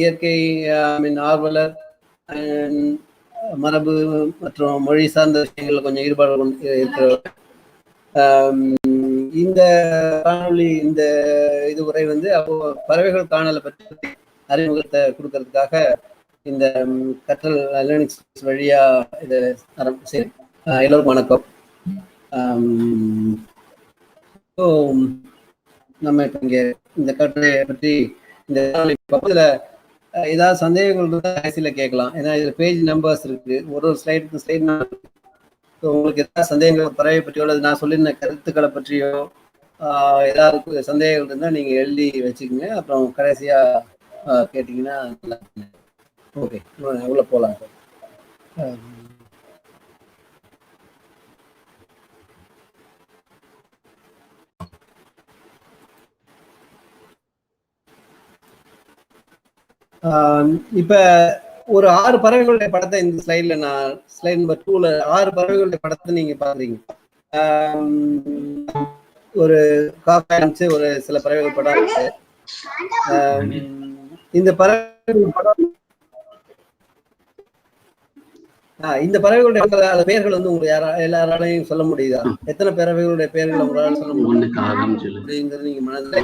இயற்கை ஆர்வலர், மரபு மற்றும் மொழி சார்ந்த விஷயங்கள்ல கொஞ்சம் ஈடுபாடு இருக்கிறவர். இந்த காணொலி இந்த இது உரை வந்து அப்போ பறவைகள் காணலை பற்றி அறிமுகத்தை கொடுக்கறதுக்காக இந்த கற்றல் லேர்னிங் வழியா இதை சரி. எல்லோருக்கும் வணக்கம். நம்ம இப்ப இங்க இந்த கட்டுரையை பற்றி இந்த பக்கத்துல ஏதாவது சந்தேகங்கள் இருந்தால் கடைசியில கேட்கலாம். ஏன்னா இதுல பேஜ் நம்பர்ஸ் இருக்கு, ஒரு ஸ்லைடுக்கு ஸ்லைட் உங்களுக்கு ஏதாவது சந்தேகங்கள் பறவை பற்றியோ அல்லது நான் சொல்லியிருந்த கருத்துக்களை பற்றியோ ஏதாவது சந்தேகங்கள் இருந்தால் நீங்க எழுதி வச்சுக்கோங்க. அப்புறம் கடைசியா கேட்டீங்கன்னா நல்லா. ஓகே, உள்ள போலாம். இப்ப ஒரு 6 பறவைகளுடைய படத்தை இந்த ஸ்லைட்ல நான் ஸ்லைட் நம்பர் 2ல 6 பறவைகளுடைய படத்தை நீங்க பாக்குறீங்க. ஒரு காக்கா இருந்துச்சு, ஒரு சில பறவைகள் படம் இருக்கு. இந்த பறவைகள் படம் இந்த பறவைகளுடைய பெயர்கள் வந்து உங்களுக்கு எல்லாராலையும் சொல்ல முடியுதா? எத்தனை பறவைகளுடைய பெயர்கள் உங்களால சொல்ல முடியுங்கிறது நீங்க மனதில்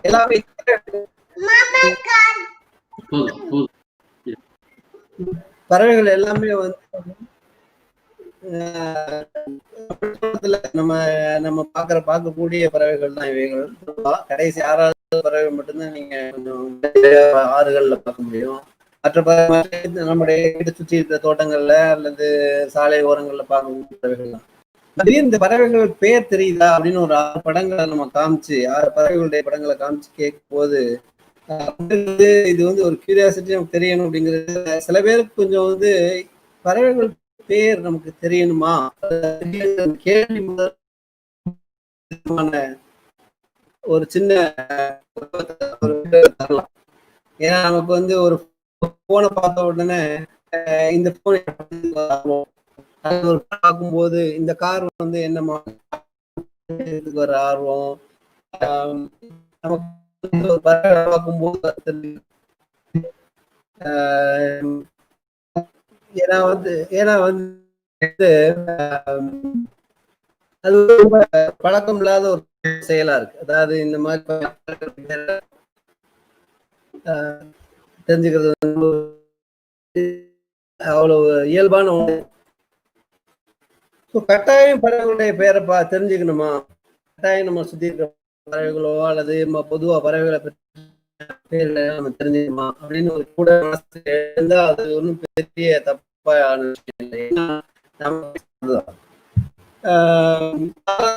எல்லாமே பறவைகள் எல்லாமே வந்து நம்ம பார்க்கக்கூடிய பறவைகள் தான் இவைகள். கடைசி 6வது பறவைகள் மட்டும்தான் நீங்க கொஞ்சம் ஆறுகள்ல பார்க்க முடியும். மற்ற பறவை நம்முடைய சுற்றி இருக்க தோட்டங்கள்ல அல்லது சாலை ஓரங்கள்ல பார்க்கக்கூடிய பறவைகள் தான். இந்த பறவைகள் பேர் தெரியுதா அப்படின்னு ஒரு 6 படங்களை நம்ம காமிச்சு 6 பறவைகளுடைய படங்களை காமிச்சு கேட்கும் போது இது வந்து ஒரு கியூரியாசிட்டி நமக்கு தெரியணும் அப்படிங்கிறது. சில பேருக்கு கொஞ்சம் வந்து பறவைகள் பேர் நமக்கு தெரியணுமா கேள்வி ஒரு சின்ன தரலாம். ஏன்னா நமக்கு வந்து ஒரு போனை பார்த்த உடனே இந்த போனை பார்க்கும்போது இந்த கார் வந்து என்னமா வர ஆர்வம் நமக்கு பார்க்கும்போது ஏன்னா வந்து அது ரொம்ப பழக்கம் இல்லாத ஒரு செயலா இருக்கு. அதாவது இந்த மாதிரி தெரிஞ்சுக்கிறது அவ்வளவு இயல்பான ஒண்ணு. கட்டாயம் பறவைகளுடைய பேரை தெரிஞ்சுக்கணுமா? கட்டாயம் நம்ம சுத்தி இருக்க பறவைகளோ அல்லது பொதுவா பறவைகளை பற்றி பேர்ல நம்ம தெரிஞ்சுக்கணுமா அப்படின்னு ஒரு கூட இருந்தா அது ஒன்றும் பெரிய தப்பான விஷயம் இல்லை.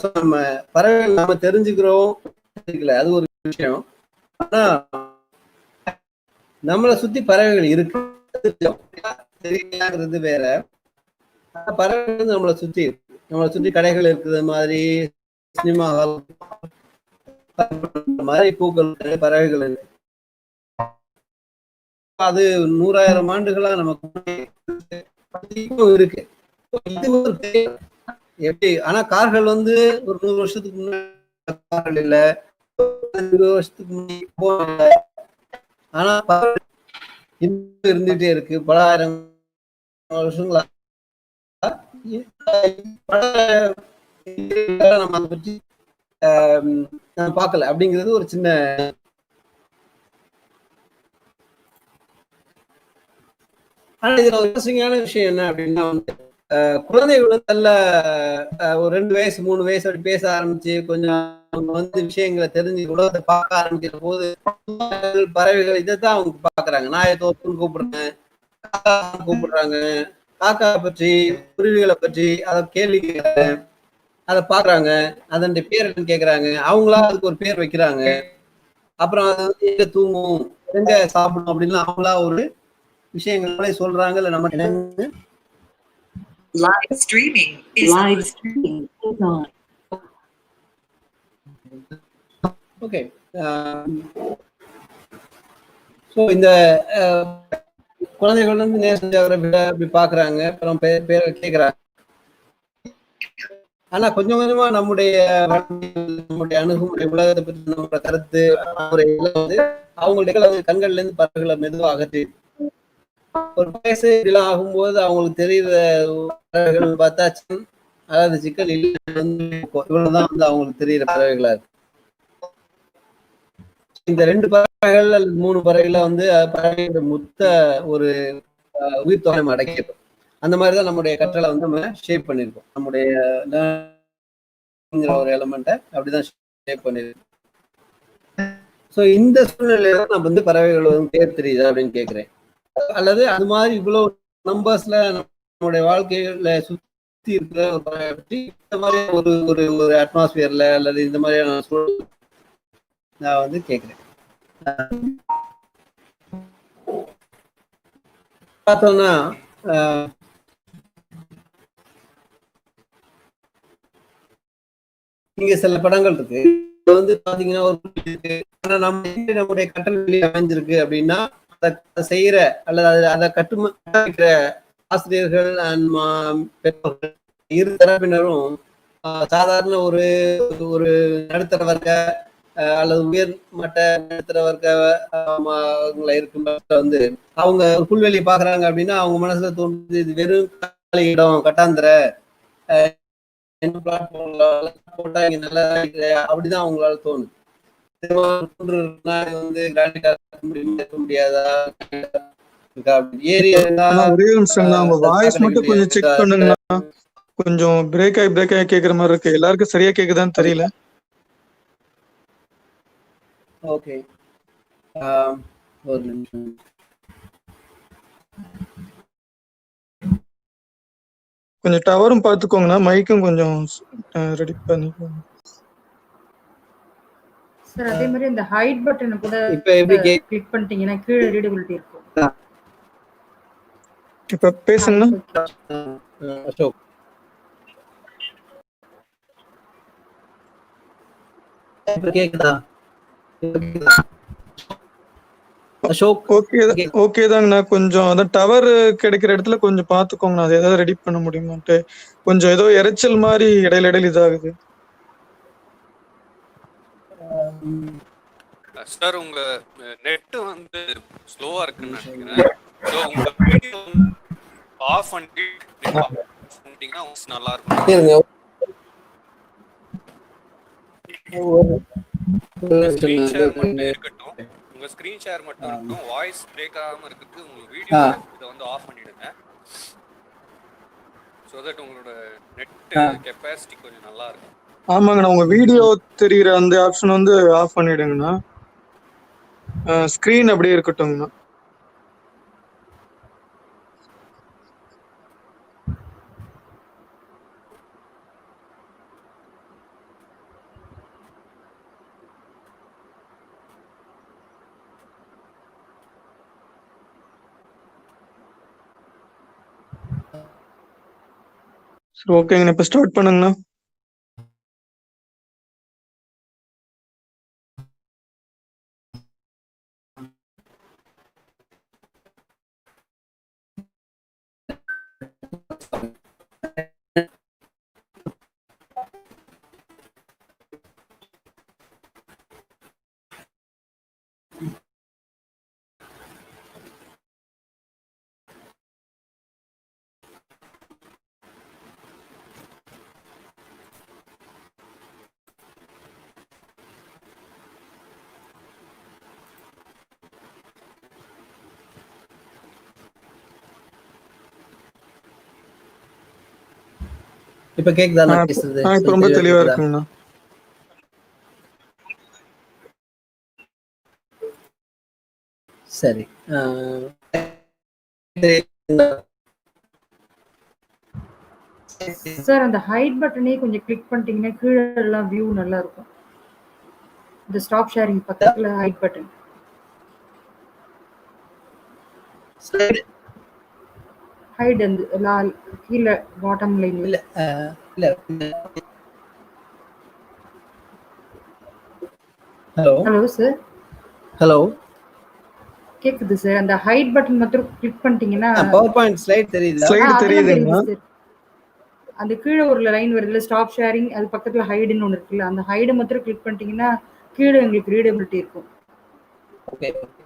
நம்ம பறவைகள் நாம தெரிஞ்சுக்கிறோம் அது ஒரு விஷயம். ஆனா நம்மளை சுத்தி பறவைகள் இருக்கு தெரியாது வேற. பறவைகள் நம்மளை சுத்தி கடைகள் இருக்குது மாதிரி, சினிமா ஹால் மாதிரி, பூக்கள் பறவைகள் இருக்கு. அது 100,000 ஆண்டுகளா நமக்கு இருக்கு. இது ஒரு எப்படி? ஆனா கார்கள் வந்து ஒரு 100 வருஷத்துக்கு முன்னாடி கார்கள் இல்ல, 20 வருஷத்துக்கு முன்னாடி. ஆனா இருந்துட்டே இருக்கு பல ஆயிரம் வருஷங்களா. நம்ம அதை பற்றி நம்ம பார்க்கல அப்படிங்கிறது ஒரு சின்ன. ஆனா இதுல ஒரு இன்ட்ரெஸ்டிங்கான விஷயம் என்ன அப்படின்னா வந்து குழந்தைகள் வந்து நல்ல ஒரு 2 வயசு 3 வயசு அப்படி பேச ஆரம்பிச்சு கொஞ்சம் அவங்க வந்து விஷயங்களை தெரிஞ்சு உலகத்தை பார்க்க ஆரம்பிக்கிற போது பறவைகள் இதைத்தான் அவங்க பாக்குறாங்க. நாயை தோப்புன்னு கூப்பிடுறாங்க, காக்கா கூப்பிடுறாங்க, காக்கா பற்றி குருவிகளை பற்றி அதை கேள்வி கேட்கறாங்க, அதை பாக்குறாங்க, அதனுடைய பேர் என்னன்னு கேட்கறாங்க, அவங்களா அதுக்கு ஒரு பேர் வைக்கிறாங்க. அப்புறம் அது வந்து எங்க தூங்கும், எங்க சாப்பிடும் அப்படின்னு அவங்களா ஒரு விஷயங்களே சொல்றாங்க. இல்ல நம்ம live streaming is on. Okay. So இந்த குழந்தைகள் வந்து நேஷனல் ஜியோகிராஃபில அப்படி பாக்குறாங்க, அப்புறம் பேர் கேட்கறாங்க. ஆனா கொஞ்சம் கொஞ்சமா நம்முடைய அணுகுமுறை, உலகத்தை பற்றி நம்மளோட கருத்து முறைகளை வந்து அவங்களுடைய கண்கள்ல இருந்து பறவைகளை மெதுவாக அகற்றி ஒரு வயசு இப்படிலாம் ஆகும்போது அவங்களுக்கு தெரியுற பறவைகள் பார்த்தா அதாவது சிக்கன் இவ்வளவுதான் வந்து அவங்களுக்கு தெரியுற பறவைகளா இருக்கு. இந்த 2 பறவைகள் அல்லது 3 பறவைகளை வந்து பறவையோட மொத்த ஒரு உயிர் தொகை நம்ம அடக்கிட்டோம். அந்த மாதிரிதான் நம்முடைய கற்றலை வந்து நம்ம ஷேப் பண்ணிருக்கோம். நம்முடைய ஒரு எலமெண்ட்டை அப்படிதான் ஷேப் பண்ணிருக்கோம். ஸோ இந்த சூழ்நிலையில நம்ம வந்து பறவைகள் வந்து பேர் தெரியுதா அப்படின்னு கேட்கிறேன். அல்லது அது மாதிரி இவ்வளவு நம்பர்ஸ்ல நம்மளுடைய வாழ்க்கையில சுத்தி இருக்கிற ஒரு பறவை பற்றி இந்த மாதிரி ஒரு ஒரு ஒரு அட்மாஸ்பியர்ல அல்லது இந்த மாதிரியான சூழல் நான் வந்து கேட்கிறேன். பார்த்தோம்னா இங்க சில படங்கள் இருக்கு. வந்து பாத்தீங்கன்னா ஒரு நம்முடைய கற்றல் வெளியே அமைஞ்சிருக்கு அப்படின்னா அதை செய்யற அல்லது அதை கட்டுமைக்கிற ஆசிரியர்கள் பெற்றோர்கள் இரு தரப்பினரும் சாதாரண ஒரு ஒரு நடுத்தர வர்க்க அல்லது உயர் மட்ட நடுத்தர வர்க்க இருக்கும் வந்து அவங்க புல்வெளி பாக்குறாங்க அப்படின்னா அவங்க மனசுல தோன்றுது இது வெறும் காலி இடம் கட்டாந்திர போட்டா இங்க நல்லா அப்படிதான் அவங்களால தோணும். வந்து முடியாதா ஒரே நிமிஷம் உங்க வாய்ஸ் மட்டும் கொஞ்சம் செக் பண்ணுங்கண்ணா. கொஞ்சம் பிரேக் ஆகி கேக்குற மாதிரி இருக்கு. எல்லாருக்கும் சரியா கேக்குதான்னு தெரியல. ஓகே, ஒரு நிமிஷம். கொஞ்சம் டவரும் பாத்துக்கோங்கண்ணா, மைக்கும் கொஞ்சம் ரெடி பண்ணிக்கோங்க சார். அதே மாதிரி இந்த ஹைட் பட்டனை கூட இப்ப எப்படி கிளிக் பண்ணிட்டீங்கன்னா கீழே ரீடபிலிட்டி இருக்கும். இப்ப பேசுங்கண்ணா. அசோக், இப்ப கேக்குதா? அசோக், ஓகே தாங்கண்ணா. கொஞ்சம் அதான் டவர் கிடைக்கிற இடத்துல கொஞ்சம் பாத்துக்கோங்கண்ணா. அது ஏதாவது ரெடி பண்ண முடியுமான்ட்டு. கொஞ்சம் ஏதோ இறைச்சல் மாதிரி இடையில இதாகுது. சார் உங்க நெட் வந்து ஸ்லோவா இருக்குன்னு நினைக்கிறேன். சோ உங்க வீடியோ ஆஃப் பண்ணிட்டீங்கன்னா நல்லா இருக்கும். ஸ்கிரீன் ஷேர் மட்டும் இருக்கட்டும். உங்க ஸ்கிரீன் ஷேர் மட்டும் இருக்கட்டும். வாய்ஸ் பிரேக் ஆகாம இருக்கிறதுக்கு உங்க வீடியோ இத வந்து ஆஃப் பண்ணிடுங்க. சோ தட் உங்களோட நெட் கெபாசிட்டி கொஞ்சம் நல்லா இருக்கும். ஆமாங்கண்ணா, உங்க வீடியோ தெரியுற அந்த ஆப்ஷன் வந்து ஆஃப் பண்ணிடுங்கண்ணா. ஸ்கிரீன் அப்படியே இருக்கட்டும்ண்ணா. சரி, ஓகேங்கண்ணா. இப்ப ஸ்டார்ட் பண்ணுங்கண்ணா. இப்ப கேக்குதா நான் பேசுறது? இப்ப ரொம்ப தெளிவா இருக்குங்கண்ணா. சரி, சார் அந்த ஹைட் பட்டனே கொஞ்சம் கிளிக் பண்ணிட்டீங்கன்னா கீழே எல்லாம் வியூ நல்லா இருக்கும். இந்த ஸ்டாப் ஷேரிங் பக்கத்துல ஹைட் பட்டன் ஹைட் அந்த கீழே பாட்டம் லைன் இல்ல இல்ல. Hello hello sir. ஹலோ, கேக்குது சார். அந்த ஹைட் பட்டன் மட்டும் கிளிக் பண்ணிட்டீங்கன்னா பவர் பாயிண்ட் ஸ்லைட் தெரியுதா? ஸ்லைடு தெரியுதுங்களா? அந்த கீழே ஒரு லைன் வருதுல்ல ஸ்டாப் ஷேரிங், அது பக்கத்துல ஹைடுன்னு ஒன்று இருக்குல்ல, அந்த ஹைடை மாத்திரம் கிளிக் பண்ணிட்டீங்கன்னா கீழே உங்களுக்கு ரீடபிலிட்டி இருக்கும். ஓகே ஓகே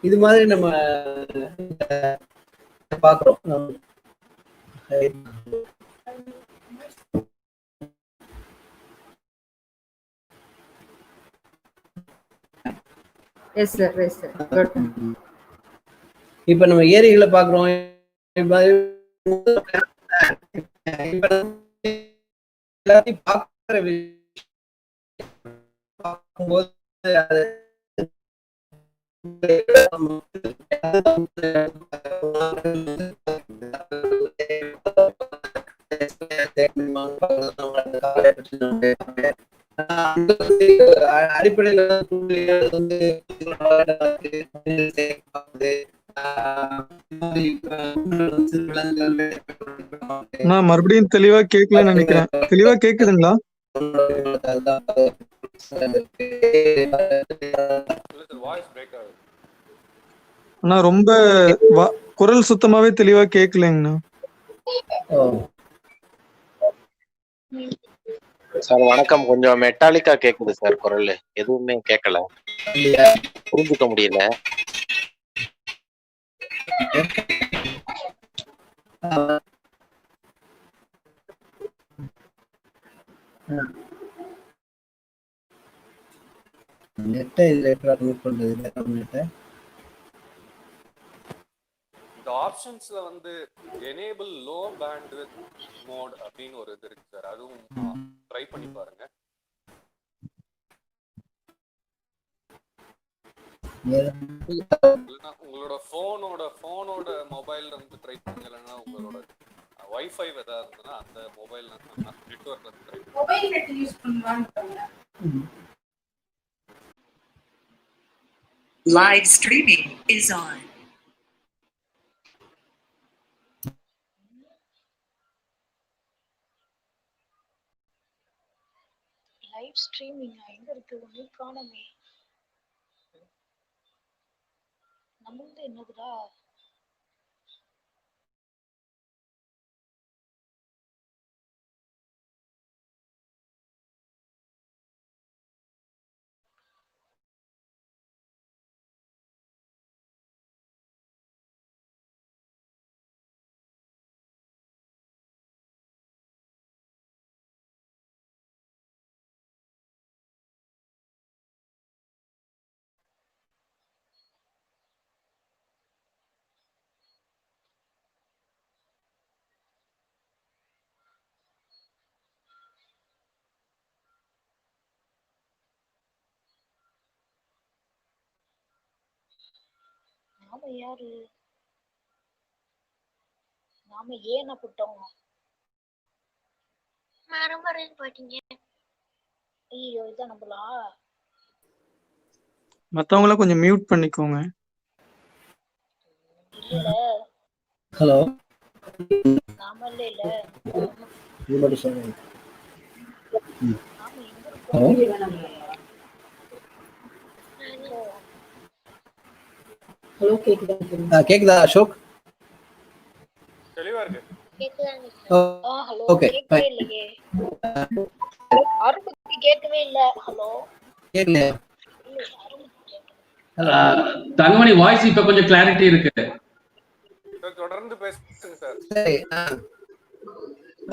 இது மாதிரி நம்ம பார்க்குறோம். Yes sir, yes sir, good. இப்ப நம்ம ஏரிகளை பார்க்குறோம். எல்லாத்தையும் பார்க்குற பார்க்கும்போது அடிப்படையில் நான் மறுபடியும் தெளிவா கேட்கலன்னு நினைக்கிறேன். தெளிவா கேக்குதுங்களா? அண்ணா ரொம்ப குரல் சுத்தமாவே தெளிவா கேட்கலைங்கண்ணா. சார் வணக்கம். கொஞ்சம் மெட்டாலிக்கா கேக்குது சார் குரல். எதுவுமே கேட்கல, புரிஞ்சுக்க முடியல. நெட்டை இதுல கனெக்ட் பண்றது நெட்டை. இந்த ஆப்ஷன்ஸ்ல வந்து எனேபிள் லோ பேண்ட்வித் மோட் அப்படின்னு ஒரு இது இருக்கு சார், அதுவும் ட்ரை பண்ணி பாருங்க. உங்களோட போனோட மொபைல்ல இருந்து ட்ரை பண்ணுங்க, இல்லைன்னா உங்களோட வைஃபை ஏதாவது இருந்ததுன்னா அந்த மொபைல்ல நெட்வொர்க்ல இருந்து ட்ரை பண்ணுங்க. மொபைல் நெட் யூஸ் பண்ணலாம்னு Live streaming is on. Live streaming எங்க இருக்கு? ஒன்றும் காணமே. நம்மளது என்னதுடா? நாம யாரு? நாம ஏன புட்டோம்? மரமரன்னு போயிட்டீங்க. ஐயோ, இதான் நம்மளா? மத்தவங்கள கொஞ்சம் மியூட் பண்ணிக்கோங்க. இல்ல ஹலோ, நாம இல்ல. இது மட்டும் சொல்லுங்க. நாம எங்க இருக்கோம்? ஹலோ, கேக்குதா? கேக்குதா அசோக்? தெளிவா இருக்கு. ஹலோ, ஓகே கேட்கவே இல்லையே. அரும்புக்கு கேட்கவே இல்ல. ஹலோ கேக்கலையா? தங்கமணி வாய்ஸ் இப்ப கொஞ்சம் கிளாரிட்டி இருக்கு. தொடர்ந்து பேசுங்க சார். சரி,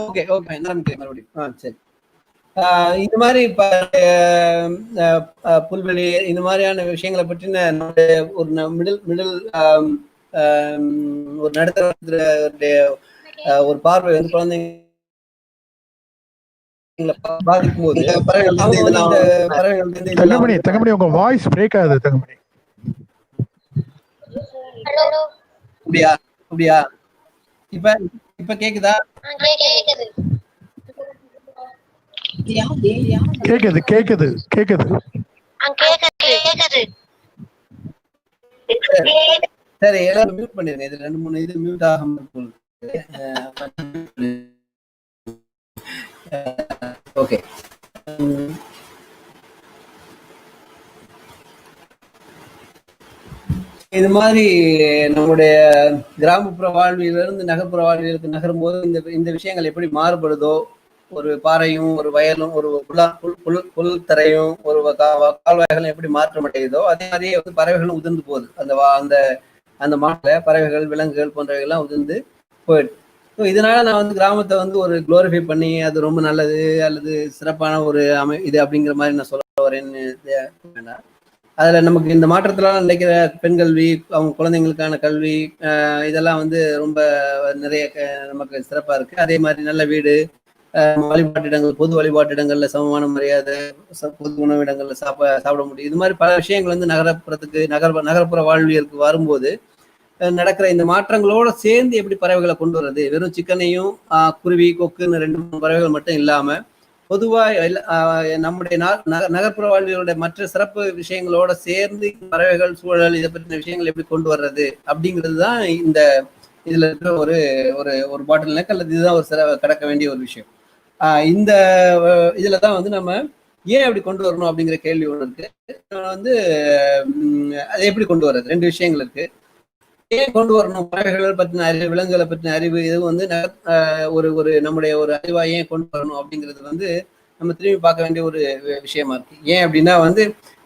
ஓகே ஓகே, மறுபடியும் சரி. இந்த மாதிரி இப்ப புல்வெளி இந்த மாதிரியான விஷயங்களை பற்றின ஒரு மிடில் ஒரு நடுத்தர ஒரு பார்வை வந்து குழந்தைங்க பாதிக்கும் போது தங்கமணி உங்க வாய்ஸ் பிரேக் ஆகுது தங்கமணி. அப்படியா அப்படியா? இப்ப இப்ப கேக்குதா? கேக்குது கேக்குது கேக்குது. சரி, எல்லாரும் மியூட் பண்ணிருங்க. இது 2-3 இது மியூட் ஆகாம இருக்கும். ஓகே. இது மாதிரி நம்முடைய கிராமப்புற வாழ்விலிருந்து நகர்ப்புற வாழ்வியலுக்கு நகரும் போது இந்த இந்த விஷயங்கள் எப்படி மாறுபடுதோ, ஒரு பாறையும் ஒரு வயலும் ஒரு புல் தரையும் ஒரு கால்வாய்களும் எப்படி மாற்றம் அடையுதோ அதே மாதிரியே வந்து பறவைகளும் உதிர்ந்து போகுது. அந்த அந்த மாட்டுல பறவைகள் விலங்குகள் போன்றவைகள் எல்லாம் உதிர்ந்து போயிடுது. ஸோ இதனால நான் வந்து கிராமத்தை வந்து ஒரு குளோரிஃபை பண்ணி அது ரொம்ப நல்லது அல்லது சிறப்பான ஒரு இது அப்படிங்கிற மாதிரி நான் சொல்ல வரேன்னு வேண்டாம். அதுல நமக்கு இந்த மாற்றத்தினால நினைக்கிற பெண் கல்வி, அவங்க குழந்தைங்களுக்கான கல்வி, இதெல்லாம் வந்து ரொம்ப நிறைய நமக்கு சிறப்பா இருக்கு. அதே மாதிரி நல்ல வீடு, வழிபாட்டிடங்கள், பொது வழிபாட்டிடங்கள்ல சமமான மரியாதை, பொது உணவிடங்கள்ல சாப்பிட முடியும். இது மாதிரி பல விஷயங்கள் வந்து நகரப்புறத்துக்கு நகர்ப்புற வாழ்வியலுக்கு வரும்போது நடக்கிற இந்த மாற்றங்களோட சேர்ந்து எப்படி பறவைகளை கொண்டு வர்றது, வெறும் சிக்கனையும் குருவி கொக்குன்னு 2-3 பறவைகள் மட்டும் இல்லாம பொதுவா நம்முடைய நகர்ப்புற வாழ்வியலுடைய மற்ற சிறப்பு விஷயங்களோட சேர்ந்து பறவைகள் சூழல் இதை பற்றின விஷயங்கள் எப்படி கொண்டு வர்றது அப்படிங்கிறது தான் இந்த இதுல இருக்கிற ஒரு ஒரு ஒரு பாட்டில் நெக் அல்லது இதுதான் ஒரு கடக்க வேண்டிய ஒரு விஷயம். இந்த இதுலதான் வந்து நம்ம ஏன் அப்படி கொண்டு வரணும் அப்படிங்கிற கேள்வி ஒன்று இருக்கு. வந்து அதை எப்படி கொண்டு வர்றது, 2 விஷயங்கள் இருக்கு. ஏன் கொண்டு வரணும், பறவைகளை பற்றின அறிவு, விலங்குகளை பற்றின அறிவு, இது வந்து ஒரு நம்முடைய ஒரு அறிவா ஏன் கொண்டு வரணும் அப்படிங்கிறது வந்து நம்ம திரும்பி பார்க்க வேண்டிய ஒரு விஷயமா இருக்கு. ஏன் அப்படின்னா வந்து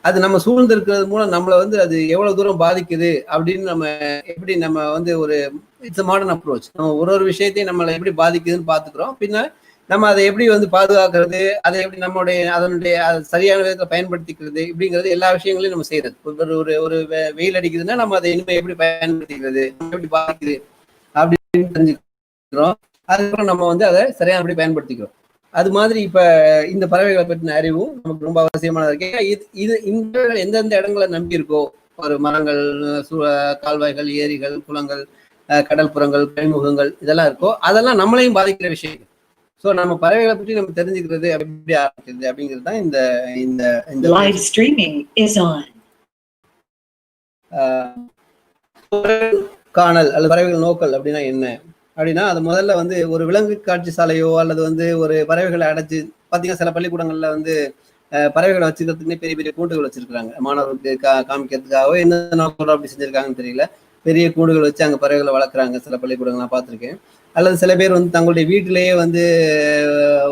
அது நம்ம சூழ்ந்து இருக்கிறது மூலம் நம்மளை வந்து அது எவ்வளவு தூரம் பாதிக்குது அப்படின்னு நம்ம எப்படி நம்ம வந்து ஒரு இட்ஸ் மாடர்ன் அப்ரோச். நம்ம ஒரு விஷயத்தையும் நம்மளை எப்படி பாதிக்குதுன்னு பார்த்துக்கிறோம். பின்ன நம்ம அதை எப்படி வந்து பாதுகாக்கிறது, அதை எப்படி அதனுடைய சரியான விதத்தை பயன்படுத்திக்கிறது இப்படிங்கிறது எல்லா விஷயங்களையும் நம்ம செய்யறது. ஒரு வெயில் அடிக்குதுன்னா நம்ம அதை இனிமே எப்படி பயன்படுத்திக்கிறது, எப்படி பாதிக்குது அப்படின்னு தெரிஞ்சுக்கிறோம். அதுக்கப்புறம் நம்ம வந்து அதை சரியானபடி பயன்படுத்திக்கிறோம். அது மாதிரி இப்ப இந்த பறவைகளை பற்றின அறிவும் நமக்கு ரொம்ப அவசியமானது இருக்கு. இது இந்த எந்தெந்த இடங்களை நம்பி இருக்கோ, ஒரு மரங்கள், கால்வாய்கள், ஏரிகள், குளங்கள், கடல்புறங்கள், கழிமுகங்கள் இதெல்லாம் இருக்கோ அதெல்லாம் நம்மளையும் பாதிக்கிற விஷயம். சோ நம்ம பறவைகளை பற்றி நம்ம தெரிஞ்சுக்கிறது எப்படி ஆரம்பிக்கிறது அப்படிங்கிறது தான் இந்த இந்த இந்த Live streaming is on. காணல் அல்லது பறவைகள் நோக்கல் அப்படின்னா என்ன அப்படின்னா, அது முதல்ல வந்து ஒரு விலங்கு காட்சி சாலையோ அல்லது வந்து ஒரு பறவைகளை அடைச்சு பாத்தீங்கன்னா சில பள்ளிக்கூடங்கள்ல வந்து பறவைகளை வச்சுக்கிறதுக்குன்னே பெரிய பெரிய கூண்டுகள் வச்சிருக்காங்க. மாணவர்களுக்கு காமிக்கிறதுக்காகவோ என்ன நோக்கம் அப்படி செஞ்சிருக்காங்கன்னு தெரியல. பெரிய கூண்டுகள் வச்சு அங்க பறவைகளை வளர்க்குறாங்க சில பள்ளிக்கூடங்கள் நான் பார்த்துருக்கேன். அல்லது சில பேர் வந்து தங்களுடைய வீட்டிலேயே வந்து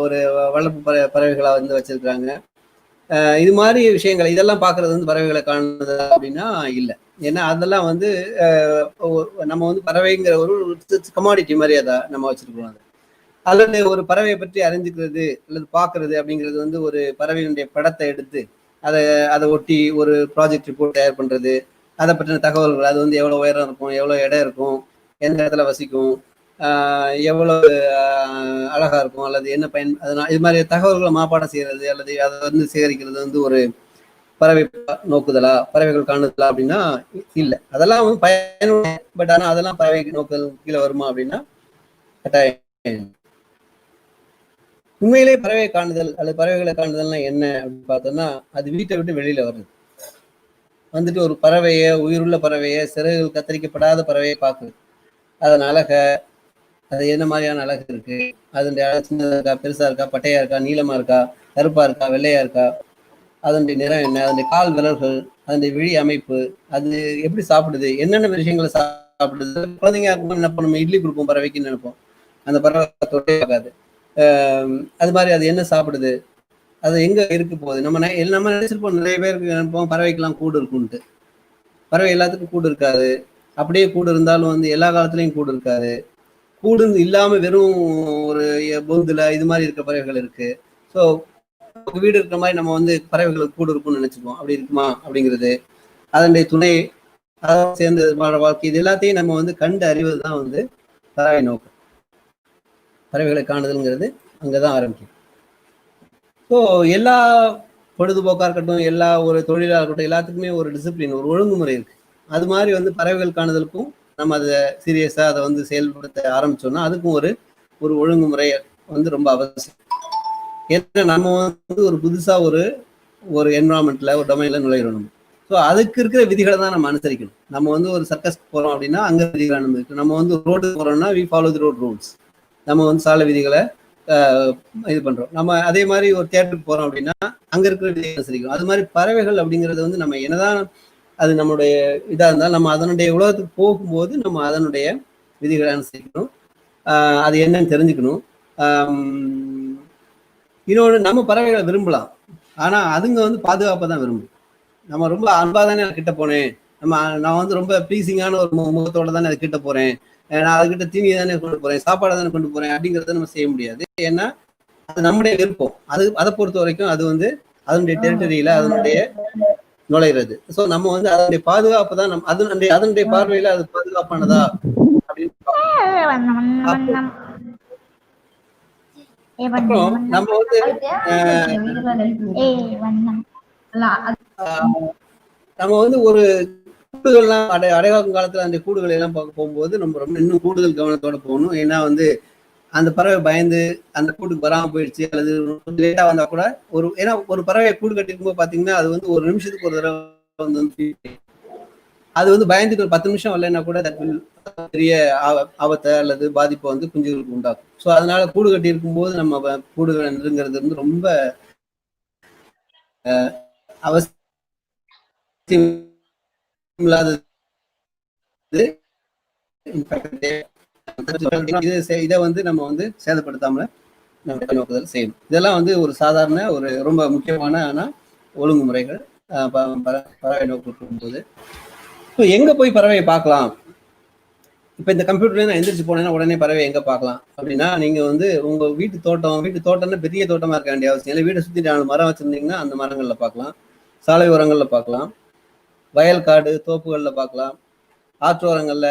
ஒரு வளர்ப்பு பறவைகளை வந்து வச்சிருக்கிறாங்க. இது மாதிரி விஷயங்கள் இதெல்லாம் பார்க்கறது வந்து பறவைகளை காணுது அப்படின்னா இல்லை. ஏன்னா அதெல்லாம் வந்து நம்ம வந்து பறவைங்கிற ஒரு கமாடிட்டி மாதிரி அதை நம்ம வச்சிருக்கோம். அது அல்லது ஒரு பறவையை பற்றி அறிஞ்சுக்கிறது அல்லது பார்க்கறது அப்படிங்கிறது வந்து ஒரு பறவையினுடைய படத்தை எடுத்து அதை ஒட்டி ஒரு ப்ராஜெக்ட் ரிப்போர்ட் தயார் பண்றது, அதை பற்றின தகவல்கள், அது வந்து எவ்வளவு உயரம் இருக்கும், எவ்வளவு இடம் இருக்கும், எந்த இடத்துல வசிக்கும், எவ்வளவு அழகா இருக்கும், அல்லது என்ன அதனால இது மாதிரி தகவல்களை மாப்பாடம் செய்யறது அல்லது அதை வந்து சேகரிக்கிறது வந்து ஒரு பறவை நோக்குதலா, பறவைகள் காணுதலா அப்படின்னா இல்லை. அதெல்லாம் வந்து பயனுள்ள, பட் ஆனா அதெல்லாம் பறவை நோக்குதல் கீழே வருமா அப்படின்னா கட்டாயம். உண்மையிலே பறவை காணுதல் அல்லது பறவைகளை காணுதல்னா என்ன அப்படின்னு பார்த்தோம்னா, அது வீட்டை விட்டு வெளியில வருது. வந்துட்டு ஒரு பறவைய, உயிருள்ள பறவைய, சிறகுகள் கத்தரிக்கப்படாத பறவையை பார்க்குது. அதன் அழக, அது என்ன மாதிரியான அழகு இருக்கு, அதனுடைய அழகு சின்னதா இருக்கா, பெருசா இருக்கா, பட்டையா இருக்கா, நீளமா இருக்கா, கருப்பா இருக்கா, வெள்ளையா இருக்கா, அதனுடைய நிறம் என்ன, அதனுடைய கால் விரல்கள், அதனுடைய விழி அமைப்பு, அது எப்படி சாப்பிடுது, என்னென்ன விஷயங்களை சாப்பிடுது. குழந்தைங்க என்ன பண்ணும், இட்லி கொடுப்போம் பறவைக்குன்னு நினைப்போம், அந்த பறவை தொட்டே ஆகாது. அது மாதிரி அது என்ன சாப்பிடுது, அது எங்க இருக்கு போகுது. நம்ம நினைச்சிருப்போம், நிறைய பேருக்கு நினைப்போம் பறவைக்கெல்லாம் கூடு இருக்குன்ட்டு. பறவை எல்லாத்துக்கும் கூடு இருக்காது. அப்படியே கூடு இருந்தாலும் வந்து எல்லா காலத்துலயும் கூடு இருக்காது. கூடு இல்லாம வெறும் ஒரு பொந்துல இது மாதிரி இருக்க பறவைகள் இருக்கு. ஸோ வீடு இருக்கிற மாதிரி நம்ம வந்து பறவைகளுக்கு கூடு இருக்கும்னு நினைச்சுப்போம். அப்படி இருக்குமா அப்படிங்கிறது, அதனுடைய துணை, அதாவது சேர்ந்து வாழ்க்கை, இது எல்லாத்தையும் நம்ம வந்து கண்டு அறிவதுதான் வந்து பறவை நோக்கம். பறவைகளை காணுதல்ங்கிறது அங்கதான் ஆரம்பிக்கும். ஸோ எல்லா பொழுதுபோக்கா இருக்கட்டும், எல்லா ஒரு தொழிலா இருக்கட்டும், எல்லாத்துக்குமே ஒரு டிசிப்ளின், ஒரு ஒழுங்குமுறை இருக்கு. அது மாதிரி வந்து பறவைகள் காணுதலுக்கும் நம்ம அதை சீரியஸா அதை வந்து செயல்படுத்த ஆரம்பிச்சோம்னா அதுக்கும் ஒரு ஒழுங்குமுறை வந்து ரொம்ப அவசியம். ஏன்னா நம்ம வந்து ஒரு புதுசா ஒரு என்வரான்மெண்ட்ல, ஒரு டொமைன்ல நுழையிறோம் நம்ம. ஸோ ஸோ அதுக்கு இருக்கிற விதிகளை தான் நம்ம அனுசரிக்கணும். நம்ம வந்து ஒரு சர்க்கஸ் போறோம் அப்படின்னா அங்க விதிகளை அனுமதிக்கணும். நம்ம வந்து ரோடு போறோம்னா we follow the road rules. நம்ம வந்து சாலை விதிகளை இது பண்றோம். நம்ம அதே மாதிரி ஒரு தியேட்டருக்கு போறோம் அப்படின்னா அங்க இருக்கிற விதிகளை அனுசரிக்கணும். அது மாதிரி பறவைகள் அப்படிங்கிறது வந்து நம்ம என்னதான் அது நம்மளுடைய இதா இருந்தாலும் நம்ம அதனுடைய உலகத்துக்கு போகும்போது நம்ம அதனுடைய விதிகளை அனுசரிக்கணும். அது என்னன்னு தெரிஞ்சுக்கணும். இன்னொன்று, நம்ம பறவைகளை விரும்பலாம், ஆனா அதுங்க வந்து பாதுகாப்பை தான் விரும்பும். நம்ம ரொம்ப அன்பா தானே கிட்ட போனேன், நான் வந்து ரொம்ப ப்ளீசிங்கான ஒரு முகத்தோட தானே அது கிட்ட போறேன், நான் அதுகிட்ட தீனி தானே கொண்டு போறேன், சாப்பாடை தானே கொண்டு போறேன் அப்படிங்கிறத நம்ம செய்ய முடியாது. ஏன்னா அது நம்முடைய விருப்பம். அதை பொறுத்த வரைக்கும் அது வந்து அதனுடைய டெரிட்டரியில அதனுடைய நுழைகிறது. ஸோ நம்ம வந்து அதனுடைய பாதுகாப்பு தான் அதனுடைய பார்வையில அது பாதுகாப்பானதா அப்படின்னு அப்புறம் நம்ம வந்து நம்ம வந்து ஒரு கூடுகள்லாம் அடைகாக்கும் காலத்துல அந்த கூடுகளை எல்லாம் பார்க்க போகும்போது நம்ம ரொம்ப இன்னும் கூடுதல் கவனத்தோட போகணும். ஏன்னா வந்து அந்த பறவை பயந்து அந்த கூட்டுக்கு வராம போயிடுச்சு அல்லது லேட்டா வந்தா கூட ஏன்னா ஒரு பறவை கூடு கட்டிருக்கும்போது பாத்தீங்கன்னா அது வந்து ஒரு நிமிஷத்துக்கு ஒரு தடவை வந்து அது வந்து பயந்துட்டு ஒரு 10 நிமிஷம் வரலைன்னா கூட பெரிய ஆபத்தை அல்லது பாதிப்பை வந்து குஞ்சுகளுக்கு உண்டாக்கும். ஸோ அதனால கூடு கட்டி இருக்கும்போது நம்ம கூடுகளை நெருங்கிறது வந்து ரொம்ப அவசியம் இல்லாதது. இதை வந்து நம்ம வந்து சேதப்படுத்தாமல நம்ம நோக்குதல் செய்யணும். இதெல்லாம் வந்து ஒரு சாதாரண ஒரு ரொம்ப முக்கியமான ஒழுங்குமுறைகள் பறவை நோக்கு போது. எங்க போய் பறவையை பார்க்கலாம்? இப்ப இந்த கம்ப்யூட்டர்ல நான் எந்திரிச்சு போனேன்னா உடனே பறவை எங்க பார்க்கலாம் அப்படின்னா, நீங்க வந்து உங்க வீட்டு தோட்டம்னா பெரிய தோட்டமா இருக்க வேண்டிய அவசியம் இல்லை. வீட்டை சுத்தி 4 மரம் வச்சிருந்தீங்கன்னா அந்த மரங்கள்ல பார்க்கலாம், சாலை ஓரங்கள்ல பார்க்கலாம், வயல் காடு தோப்புகள்ல பார்க்கலாம், ஆற்றோரங்கள்ல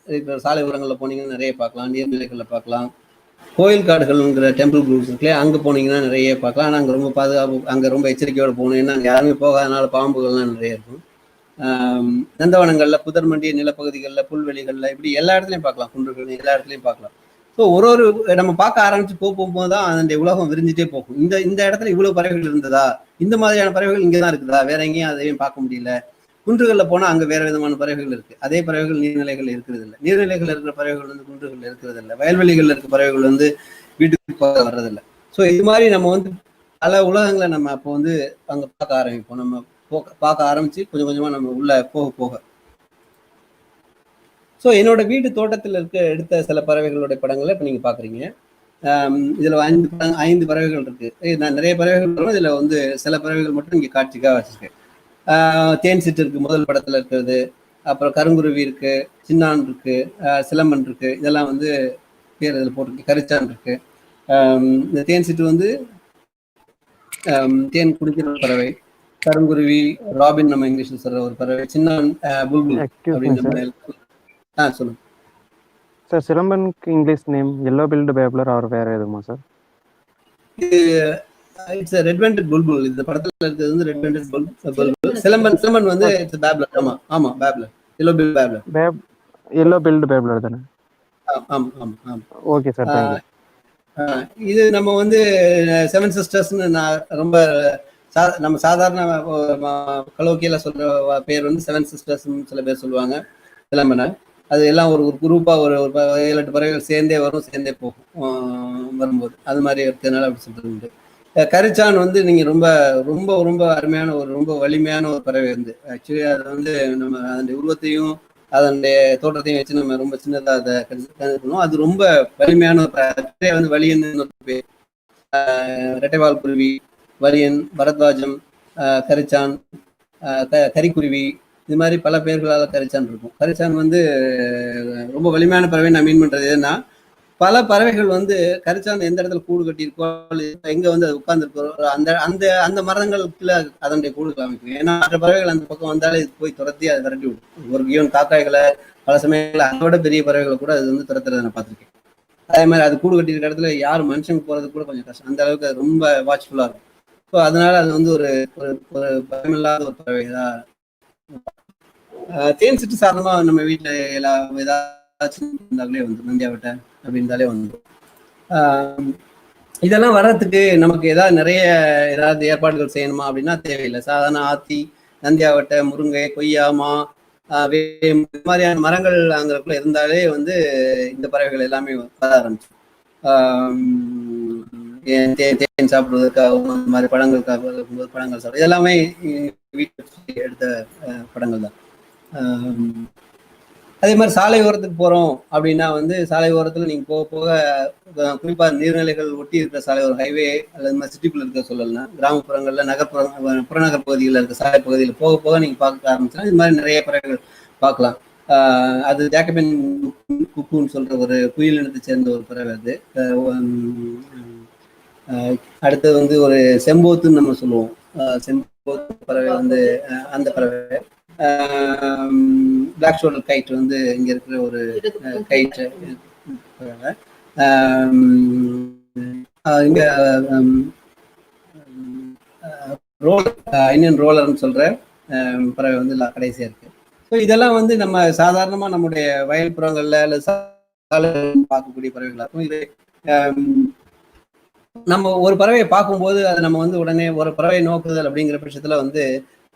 இருக்கிற சாலை ஓரங்கள்ல போனீங்கன்னா நிறைய பார்க்கலாம், நீர்நிலைகள்ல பார்க்கலாம், கோயில் காடுகள்ங்கிற டெம்பிள் குரூப்ஸ் இருக்குல்லையே அங்க போனீங்கன்னா நிறைய பார்க்கலாம். ஆனா அங்க ரொம்ப பாதுகாப்பு, அங்க ரொம்ப எச்சரிக்கையோட போகணும். ஏன்னா அங்க யாருமே போகாதனால பாம்புகள்லாம் நிறைய இருக்கும். நந்தவனங்கள்ல, புதர் மண்டிய நிலப்பகுதிகளில், புல்வெளிகள்ல இப்படி எல்லா இடத்துலையும் பார்க்கலாம், குன்றுகள் எல்லா இடத்துலையும் பார்க்கலாம். ஸோ ஒரு நம்ம பார்க்க ஆரம்பிச்சு போகும்போது தான் அதனுடைய உலகம் விரிஞ்சிட்டே போகும். இந்த இடத்துல இவ்வளவு பறவைகள் இருந்ததா, இந்த மாதிரியான பறவைகள் இங்கதான் இருக்குதா, வேற எங்கேயும் அதையும் பார்க்க முடியல. குன்றுகளில் போனா அங்க வேற விதமான பறவைகள் இருக்கு. அதே பறவைகள் நீர்நிலைகள் இருக்கிறது இல்லை. நீர்நிலைகள் இருக்கிற பறவைகள் வந்து குன்றுகள் இருக்கிறது இல்லை. வயல்வெளிகள் இருக்கிற பறவைகள் வந்து வீட்டுக்கு வர்றதில்லை. ஸோ இது மாதிரி நம்ம வந்து பல உலகங்களை நம்ம அப்போ வந்து அங்க பார்க்க ஆரம்பிப்போம். நம்ம பார்க்க ஆரம்பிச்சு கொஞ்சம் கொஞ்சமா நம்ம உள்ள போக. ஸோ என்னோட வீட்டு தோட்டத்தில் எடுத்த சில பறவைகளுடைய படங்களை இப்போ நீங்க பாக்குறீங்க. இதுல 5 பறவைகள் இருக்கு. நான் நிறைய பறவைகள் வரும். இதுல வந்து சில பறவைகள் மட்டும் இங்க காட்சிக்காக வச்சிருக்கேன். தேன் சிட்டு இருக்கு முதல் படத்துல இருக்கிறது. அப்புறம் கருங்குருவி இருக்கு, சின்னான் இருக்கு, சிலம்பன் இருக்கு. இதெல்லாம் வந்து பேர் இதில் போட்டிருக்கு. கரிச்சான் இருக்கு. இந்த தேன் சிட்டு வந்து தேன் குடிக்கிற பறவை. கருங்குருவி ராபின் நம்ம இங்கிலீஷ்ல சொல்ற ஒரு பறவை. சின்னான் புல்புல் அப்படின்னு சொல்லுங்க சார். சிலம்பனுக்கு English name yellow billed babbler or வேற எதுமா sir? It's red vented bulbul. இந்த படத்துல இருக்கிறது வந்து ரெட் வெண்டட் புல்புல். சிலம்பன் வந்து இட்ஸ் பேப்லர். ஆமா பேப்லர், எல்லோ பில்டு பேப்லர். எல்லோ பில்டு பேப்லர் தானே? ஆமா. Okay sir, thank you. இது நம்ம வந்து 7 சிஸ்டர்ஸ்னு நான் ரொம்ப நம்ம சாதாரண கலோக்கியில சொல்ற பேர் வந்து 7 சிஸ்டர்ஸ் சில பேர் சொல்லுவாங்க. சிலம்பன அது எல்லாம் ஒரு குரூப்பா ஒரு 7-8 பறவைகள் சேர்ந்தே வரும், சேர்ந்தே போகும் வரும்போது. அது மாதிரி இருக்கிறதுனால அப்படி சொல்றது உண்டு. கரிச்சான் வந்து நீங்க ரொம்ப ரொம்ப ரொம்ப அருமையான ரொம்ப வலிமையான ஒரு பறவை வந்து ஆக்சுவலி அது வந்து நம்ம அதனுடைய உருவத்தையும் அதனுடைய தோற்றத்தையும் வச்சு நம்ம ரொம்ப சின்னதா அதை கருதுக்கணும். அது ரொம்ப வலிமையான ஒரு பறவை வந்து வலியன்னு பேர். ரெட்டைவால் குருவி, வலியன், பரத்வாஜம், கரிச்சான், கரிக்குருவி, இது மாதிரி பல பேர்களால் கரிச்சான் இருக்கும். கரிச்சான் வந்து ரொம்ப வலிமையான பறவை. நான் மீன் பண்றது ஏன்னா பல பறவைகள் வந்து கரிச்சான் எந்த இடத்துல கூடு கட்டியிருக்கோ எங்க வந்து அது உட்கார்ந்துருக்கோ அந்த அந்த அந்த மரங்களுக்குள்ள அதனுடைய கூடுகள் அமைக்கும். ஏன்னா மற்ற பறவைகள் அந்த பக்கம் வந்தாலே இது போய் துரத்தி அதை விரட்டி விடும். ஒரு ஈவன் காக்காய்களை பல சமயங்கள் அதை விட பெரிய பறவைகளை கூட அது வந்து துரத்துறதை நான் பார்த்துருக்கேன். அதே மாதிரி அது கூடு கட்டியிருக்க இடத்துல யார் மனுஷங்க போறது கூட கொஞ்சம் கஷ்டம். அந்த அளவுக்கு அது ரொம்ப வாட்ச்ஃபுல்லா இருக்கும். ஸோ அதனால அது வந்து ஒரு பயமில்லாத ஒரு பறவை தான். தேன் சிட்டு சாதனமா நம்ம வீட்டுல ஏதாச்சும் இருந்தாலே வந்து நந்தியாவட்டை அப்படி இருந்தாலே வந்து இதெல்லாம் வர்றதுக்கு நமக்கு ஏதாவது ஏற்பாடுகள் செய்யணுமா அப்படின்னா தேவையில்லை. சாதாரண ஆத்தி நந்தியாவட்டை, முருங்கை, கொய்யா, மா, வேம் இது மாதிரியான மரங்கள் அங்கக்குள்ள இருந்தாலே வந்து இந்த பறவைகள் எல்லாமே வர ஆரம்பிச்சு. தேன் சாப்பிடுவதற்காகவும் இந்த மாதிரி பழங்களுக்காக இருக்கும்போது பழங்கள் சாப்பிடும். இதெல்லாமே வீட்டு எடுத்த படங்கள் தான். அதே மாதிரி சாலை ஓரத்துக்கு போறோம் அப்படின்னா வந்து சாலை ஓரத்துல நீங்க போக போக குறிப்பா நீர்நிலைகள் ஒட்டி இருக்கிற சாலை ஒரு ஹைவே அல்லது சிட்டிக்குள்ள இருக்க சொல்லலாம், கிராமப்புறங்கள்ல புறநகர் பகுதிகளில் இருக்க சாலை பகுதியில் போக போக நீங்க பார்க்க ஆரம்பிச்சா இது மாதிரி நிறைய பறவைகள் பார்க்கலாம். அது ஜாக்கபின் குக்குன்னு சொல்ற ஒரு குயில் இனத்தை சேர்ந்த ஒரு பறவை. அது அடுத்தது வந்து ஒரு செம்போத்துன்னு நம்ம சொல்லுவோம். செம்போத்து பறவை வந்து அந்த பறவை. பிளாக் ஷோல்டர் கைட் வந்து இங்க இருக்கிற ஒரு கைட். இங்க இந்தியன் ரோலர்னு சொல்ற பறவை வந்து கடைசியா இருக்கு. ஸோ இதெல்லாம் வந்து நம்ம சாதாரணமா நம்முடைய வயல்புறங்கள்ல அல்லது பார்க்கக்கூடிய பறவைகளாகும். இது நம்ம ஒரு பறவையை பார்க்கும்போது அதை நம்ம வந்து உடனே ஒரு பறவை நோக்குதல் அப்படிங்கிற பட்சத்துல வந்து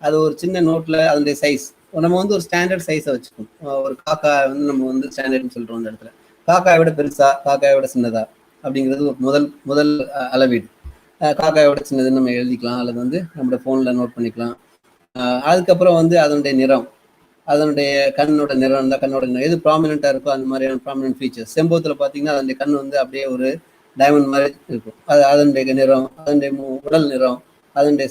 அது ஒரு சின்ன நோட்ல அதனுடைய சைஸ் நம்ம வந்து ஒரு ஸ்டாண்டர்ட் சைஸை வச்சுக்கணும். ஒரு காக்கா வந்து நம்ம வந்து ஸ்டாண்டர்ட்னு சொல்றோம் அந்த இடத்துல. காக்காயை விட பெருசா, காக்காயை விட சின்னதா அப்படிங்கிறது ஒரு முதல் அளவீடு. காக்காயை விட சின்னதுன்னு நம்ம எழுதிக்கலாம் அல்லது வந்து நம்மளோட போன்ல நோட் பண்ணிக்கலாம். அதுக்கப்புறம் வந்து அதனுடைய நிறம், அதனுடைய கண்ணோட நிறம் இருந்தால் கண்ணோட நிறம் எது ப்ராமினெண்டா இருக்கோ அந்த மாதிரியான ப்ராமினென்ட் ஃபீச்சர்ஸ். செம்போத்துல பார்த்தீங்கன்னா அதனுடைய கண் வந்து அப்படியே ஒரு டைமண்ட் மாதிரி இருக்கும். அதனுடைய நிறம், அதனுடைய உடல் நிறம், அதனுடைய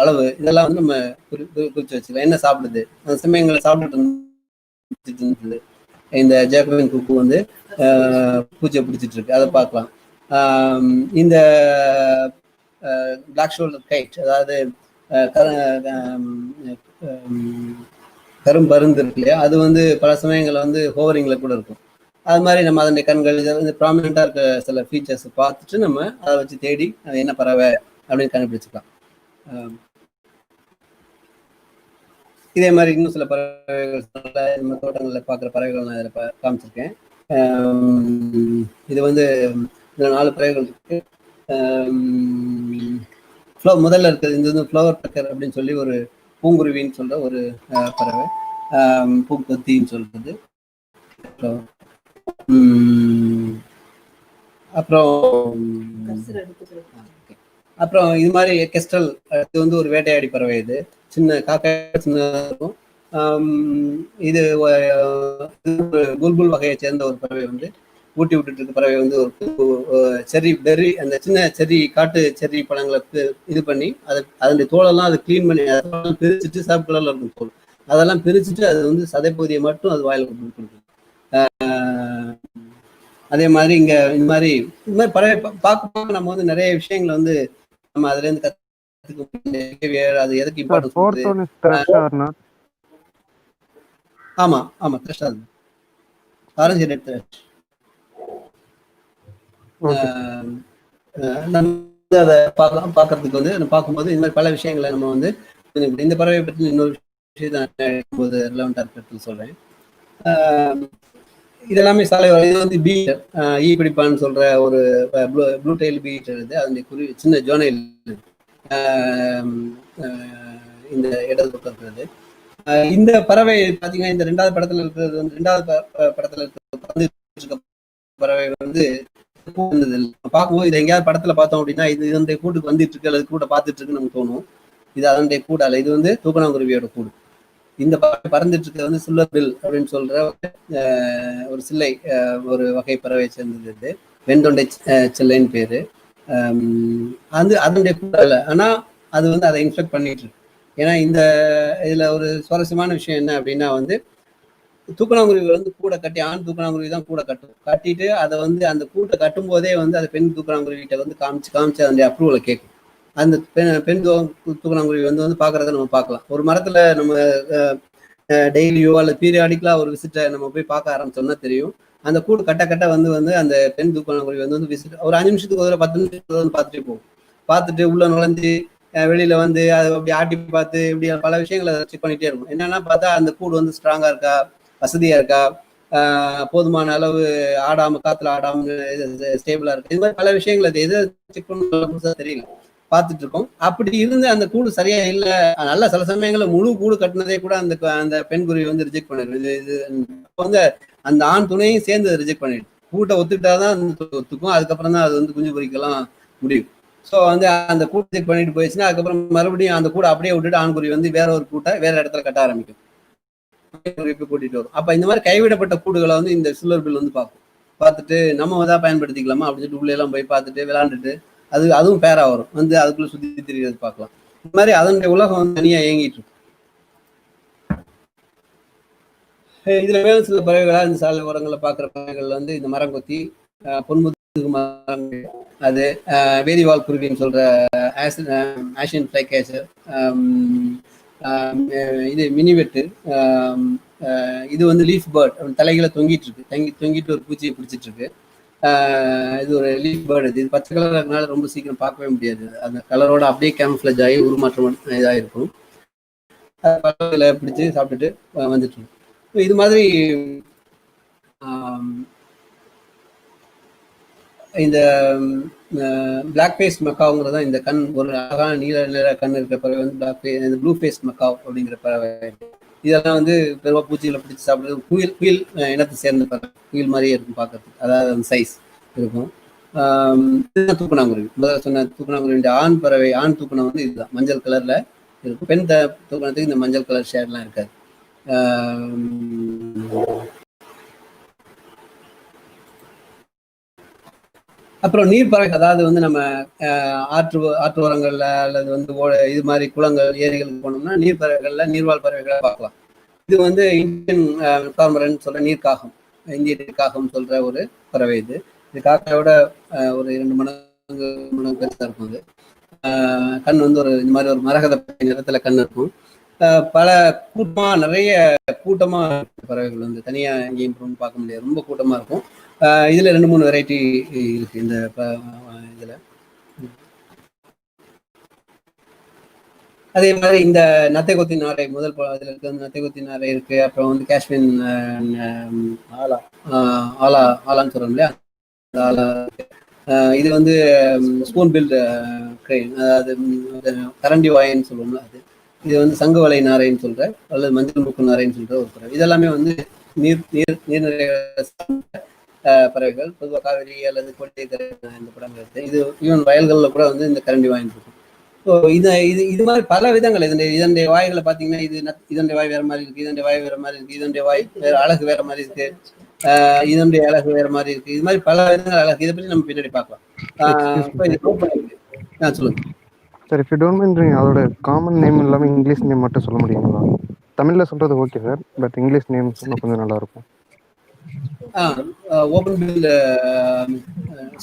அளவு இதெல்லாம் வந்து நம்ம குறிச்சு வச்சுக்கலாம். என்ன சாப்பிடுது, அந்த சமயங்களை சாப்பிட்டு இருந்தது இந்த ஜாக்கபின் குக்கு வந்து பூச்சியை பிடிச்சிட்டு இருக்கு, அதை பார்க்கலாம். இந்த பிளாக் ஷோல்டர் கைட் அதாவது கரும்பருந்து இருக்கு இல்லையா, அது வந்து பல சமயங்கள் வந்து ஹோவரிங்ல கூட இருக்கும். அது மாதிரி நம்ம அதனுடைய கண்கள் இதை வந்து ப்ராமினெண்டா இருக்க சில ஃபீச்சர்ஸ் பார்த்துட்டு நம்ம அதை வச்சு தேடி அது என்ன பறவை அப்படின்னு கண்டுபிடிச்சிக்கலாம். இதே மாதிரி இன்னும் சில பறவைகள் நம்ம தோட்டங்களில் பார்க்குற பறவைகள் நான் இதில் காமிச்சிருக்கேன். இது வந்து 4 பறவைகள் இருக்கு. முதல்ல இருக்கிறது இது வந்து ஃப்ளவர் டக்கர் அப்படின்னு சொல்லி ஒரு பூங்குருவின்னு சொல்ற ஒரு பறவை, பூங்கொத்தின்னு சொல்றது. அப்புறம் இது மாதிரி கெஸ்டல் இது வந்து ஒரு வேட்டையாடி பறவை. இது சின்ன காக்கா சின்னதாக இருக்கும். இது புல்புல் வகையை சேர்ந்த ஒரு பறவை வந்து ஊட்டி விட்டுட்டு இருக்க பறவை வந்து ஒரு செர்ரி பெர்ரி அந்த சின்ன செர்ரி காட்டு செர்ரி பழங்களை இது பண்ணி அதனுடைய தோலெல்லாம் அதை கிளீன் பண்ணி அதெல்லாம் பிரிச்சுட்டு சிவப்பு கலர்ல இருக்கும் தோல், அதெல்லாம் பிரிச்சுட்டு அது வந்து சதைப்பகுதியை மட்டும் அது வாயில கொடுக்கும். அதே மாதிரி இங்க இந்த மாதிரி பறவை பார்க்க நம்ம வந்து நிறைய விஷயங்களை வந்து நம்ம அதுல இருந்து கத்துக்க. அது எதுக்கு இம்பார்ட்டன்ஸ். ஆமா ஆமா த்ரெஷ், அது ஆரஞ்சு ரெட் த்ரெஷ். நம்ம அதை பார்க்கறதுக்கு வந்து பார்க்கும்போது இந்த மாதிரி பல விஷயங்களை நம்ம வந்து இந்த பறவை பற்றி இன்னொரு விஷயத்தை போது ரெலவெண்டா இருக்கிறது சொல்றேன். இதெல்லாமே சாலை இது வந்து பீட்டர் ஈ பிடிப்பான்னு சொல்ற ஒரு ப்ளூ டெயில் பீட்டர். இது அதனுடைய சின்ன ஜோனைல் இந்த இடது பக்கம் இருக்கிறது. இந்த பறவை பாத்தீங்கன்னா இந்த 2வது படத்துல இருக்கிறது வந்து 2வது படத்துல இருக்கிற பறவை வந்து பார்க்கும்போது இதை எங்கேயாவது படத்துல பார்த்தோம் அப்படின்னா இது இதனுடைய கூட்டுக்கு வந்துட்டு இருக்கு அல்லது கூட பார்த்துட்டு இருக்குன்னு நமக்கு தோணும். இது அதனுடைய கூடு அல்ல, இது வந்து தூக்கணாங்குருவியோட கூடு. இந்த பறந்துட்டு இருக்கிறது வந்து சில்வர் பில் அப்படின்னு சொல்ற ஒரு சில்லை ஒரு வகை பறவை சேர்ந்தது. இது வெண்தொண்டை சில்லைன்னு பேரு. அதனுடைய கூட இல்லை, ஆனா அது வந்து அதை இன்ஃபெக்ட் பண்ணிட்டு இருக்கு. ஏன்னா இந்த இதுல ஒரு சுவாரஸ்யமான விஷயம் என்ன அப்படின்னா வந்து தூக்கணாங்குருவி வந்து கூட கட்டி, ஆண் தூக்கணாங்குருவி தான் கூட கட்டிட்டு அதை வந்து அந்த கூட்டை கட்டும் போதே வந்து அதை பெண் தூக்கணாங்குருவிட்ட வந்து காமிச்சு அதனுடைய அப்ரூவலை கேட்கும். அந்த பெண் தூக்கணாங்குருவி வந்து பாக்குறத நம்ம பார்க்கலாம். ஒரு மரத்துல நம்ம டெய்லியோ அல்லது பீரியாடிக்கலா ஒரு விசிட்டை நம்ம போய் பார்க்க ஆரம்பிச்சோம்னா தெரியும். அந்த கூடு கட்ட வந்து அந்த பெண் தூக்கணாங்குருவி வந்து விசிட் ஒரு 5 நிமிஷத்துக்கு ஒரு 10 நிமிஷத்துக்கு வந்து பார்த்துட்டு போகும். பார்த்துட்டு உள்ள நுழைஞ்சு வெளியில வந்து அதை அப்படி ஆட்டி பார்த்து இப்படி பல விஷயங்களை செக் பண்ணிட்டே இருக்கும். என்னன்னா பார்த்தா அந்த கூடு வந்து ஸ்ட்ராங்கா இருக்கா, வசதியா இருக்கா, போதுமான அளவு ஆடாம காத்துல ஆடாம ஸ்டேபிளா இருக்கு. இது மாதிரி பல விஷயங்கள் அது எதை செக் பண்ண தெரியல. பார்த்துட்டு இருக்கோம். அப்படி இருந்து அந்த கூடு சரியா இல்லை, நல்ல சில சமயங்களில் முழு கூடு கட்டினதே கூட அந்த அந்த பெண் குருவி வந்து ரிஜெக்ட் பண்ணிடும். இது வந்து அந்த ஆண் துணையும் சேர்ந்து ரிஜெக்ட் பண்ணிடும். கூட்டை ஒத்துக்கிட்டாதான் ஒத்துக்கும், அதுக்கப்புறம் தான் அது வந்து குஞ்சு பொறிக்கலாம் முடியும். ஸோ வந்து அந்த கூட்டை ரிஜெக்ட் பண்ணிட்டு போயிடுச்சுன்னா அதுக்கப்புறம் மறுபடியும் அந்த கூடை அப்படியே விட்டுட்டு ஆண் குருவி வந்து வேற ஒரு கூட்டை வேற இடத்துல கட்ட ஆரம்பிக்கும், கூட்டிட்டு வரும். அப்ப இந்த மாதிரி கைவிடப்பட்ட கூடுகளை வந்து இந்த சில்வர் பில் வந்து பார்க்கும். பார்த்துட்டு நம்ம தான் பயன்படுத்திக்கலாமா அப்படின்னு சொல்லிட்டு உள்ள எல்லாம் போய் பார்த்துட்டு விளையாண்டுட்டு அதுவும் பேரா வரும், வந்து அதுக்குள்ள சுத்தி திரிகிறது பார்க்கலாம். இந்த மாதிரி அதனுடைய உலகம் வந்து தனியா இயங்கிட்டு இருக்கும். இதுல மேலும் சில பறவைகளா இந்த சாலை ஓரங்களில் பார்க்குற பறவைகள் வந்து இந்த மரங்கொத்தி, பொன்முதுகு மரங்கள், அது வேதிவால் குருவின்னு சொல்ற ஆஷியன் ஃப்ளை கேச்சர், இது மினிவெட்டு, இது வந்து லீஃப் பேர்ட், தலைகளை தொங்கிட்டு இருக்கு, தொங்கிட்டு ஒரு பூச்சியை பிடிச்சிட்டு இருக்கு. இது ஒரு லீஃப் பேர்டு. இது பச்சை கலர் இருக்கனால ரொம்ப சீக்கிரம் பார்க்கவே முடியாது, அந்த கலரோட அப்படியே கேமஃப்ளேஜ் ஆகி உருமாற்றம் இதாக இருக்கும். பறவைகளை பிடிச்சி சாப்பிட்டுட்டு வந்துட்டு இருக்கும். இது மாதிரி இந்த பிளாக் ஃபேஸ் மக்காவுங்கிறதா இந்த கண், ஒரு அழகான நீல நிற கண் இருக்கிற பறவை வந்து பிளாக் ப்ளூ ஃபேஸ் மக்காவ் அப்படிங்கிற பறவை. இதெல்லாம் வந்து பெருவா பூச்சிகளை பிடிச்சி சாப்பிடுறது. குயில் இனத்தை சேர்ந்த பறவை, குயில் மாதிரியே இருக்கும் பார்க்கறதுக்கு, அதாவது அந்த சைஸ் இருக்கும். தூக்கணாங்குருவி, முதல்ல சொன்ன தூக்கணாங்குருவின் ஆண் பறவை, ஆண் தூக்கணம் வந்து இதுதான், மஞ்சள் கலர்ல இருக்கும். பெண் தூக்கணத்துக்கு இந்த மஞ்சள் கலர் ஷேட்லாம் இருக்காது. அப்புறம் நீர்ப்பறவை, அதாவது வந்து நம்ம ஆற்று ஓரங்கள்ல அல்லது வந்து இது மாதிரி குளங்கள் ஏரிகளுக்கு போனோம்னா நீர்ப்பறவைகள்ல நீர்வாழ் பறவைகளை பார்க்கலாம். இது வந்து இந்தியன் கார்மரன் சொல்ற நீர்க்காகம், இந்திய நீர்க்காகம் சொல்ற ஒரு பறவை. இது காக்கையோட ஒரு 2 மடங்கு பெருசா இருக்கும். அது கண் வந்து ஒரு இந்த மாதிரி ஒரு மரகத நிறத்துல கண் இருக்கும். பல கூட்டமா, நிறைய கூட்டமா பறவைகள் வந்து தனியா எங்கேயும் பார்க்க முடியாது, ரொம்ப கூட்டமா இருக்கும். இதுல 2-3 வெரைட்டி இருக்கு இந்த இதுல. அதே மாதிரி இந்த நத்தை கொத்தி நாரை, முதல் இதுல இருக்க நத்தை கொத்தி நாரை இருக்கு. அப்புறம் வந்து காஷ்மீர் ஆலான்னு சொல்றோம் இல்லையா, ஆலா. இது வந்து ஸ்பூன் பில்டு கிரெயின், அதாவது கரண்டி வாயின்னு சொல்லுவோம்ல அது. இது வந்து சங்கு வலை நாரைன்னு சொல்ற, அல்லது மஞ்சள் மூக்கு நாரைன்னு சொல்ற ஒரு பறவை. இதெல்லாமே வந்து நீர்நிலை பறவைகள். பொதுவாக காவிரி அல்லது கோடிக்கரை இந்த படங்கள் இருக்கு. இது ஈவன் வயல்களில் கூட வந்து இந்த கரண்டி வாயின் இருக்கும். ஸோ இது மாதிரி பல விதங்கள். இதனுடைய வாய்களை பார்த்தீங்கன்னா இதனுடைய வாய் வேற மாதிரி இருக்கு, இதனுடைய வாய் வேற மாதிரி இருக்கு, இதனுடைய வாய் வேற அழகு வேற மாதிரி இருக்கு, இதனுடைய அழகு வேற மாதிரி இருக்கு. இது மாதிரி பல விதங்கள் அழகு. இதை பற்றி நம்ம பின்னாடி பார்க்கலாம். சொல்லுங்க sir. If you don't mind, அதோட காமன் நேம் இல்லாமல் இங்கிலீஷ் நேம் மட்டும் சொல்ல முடியுங்களா? தமிழில் சொல்கிறது okay sir, but English name சொன்னால் கொஞ்சம் நல்லா இருக்கும். ஓபன் பில்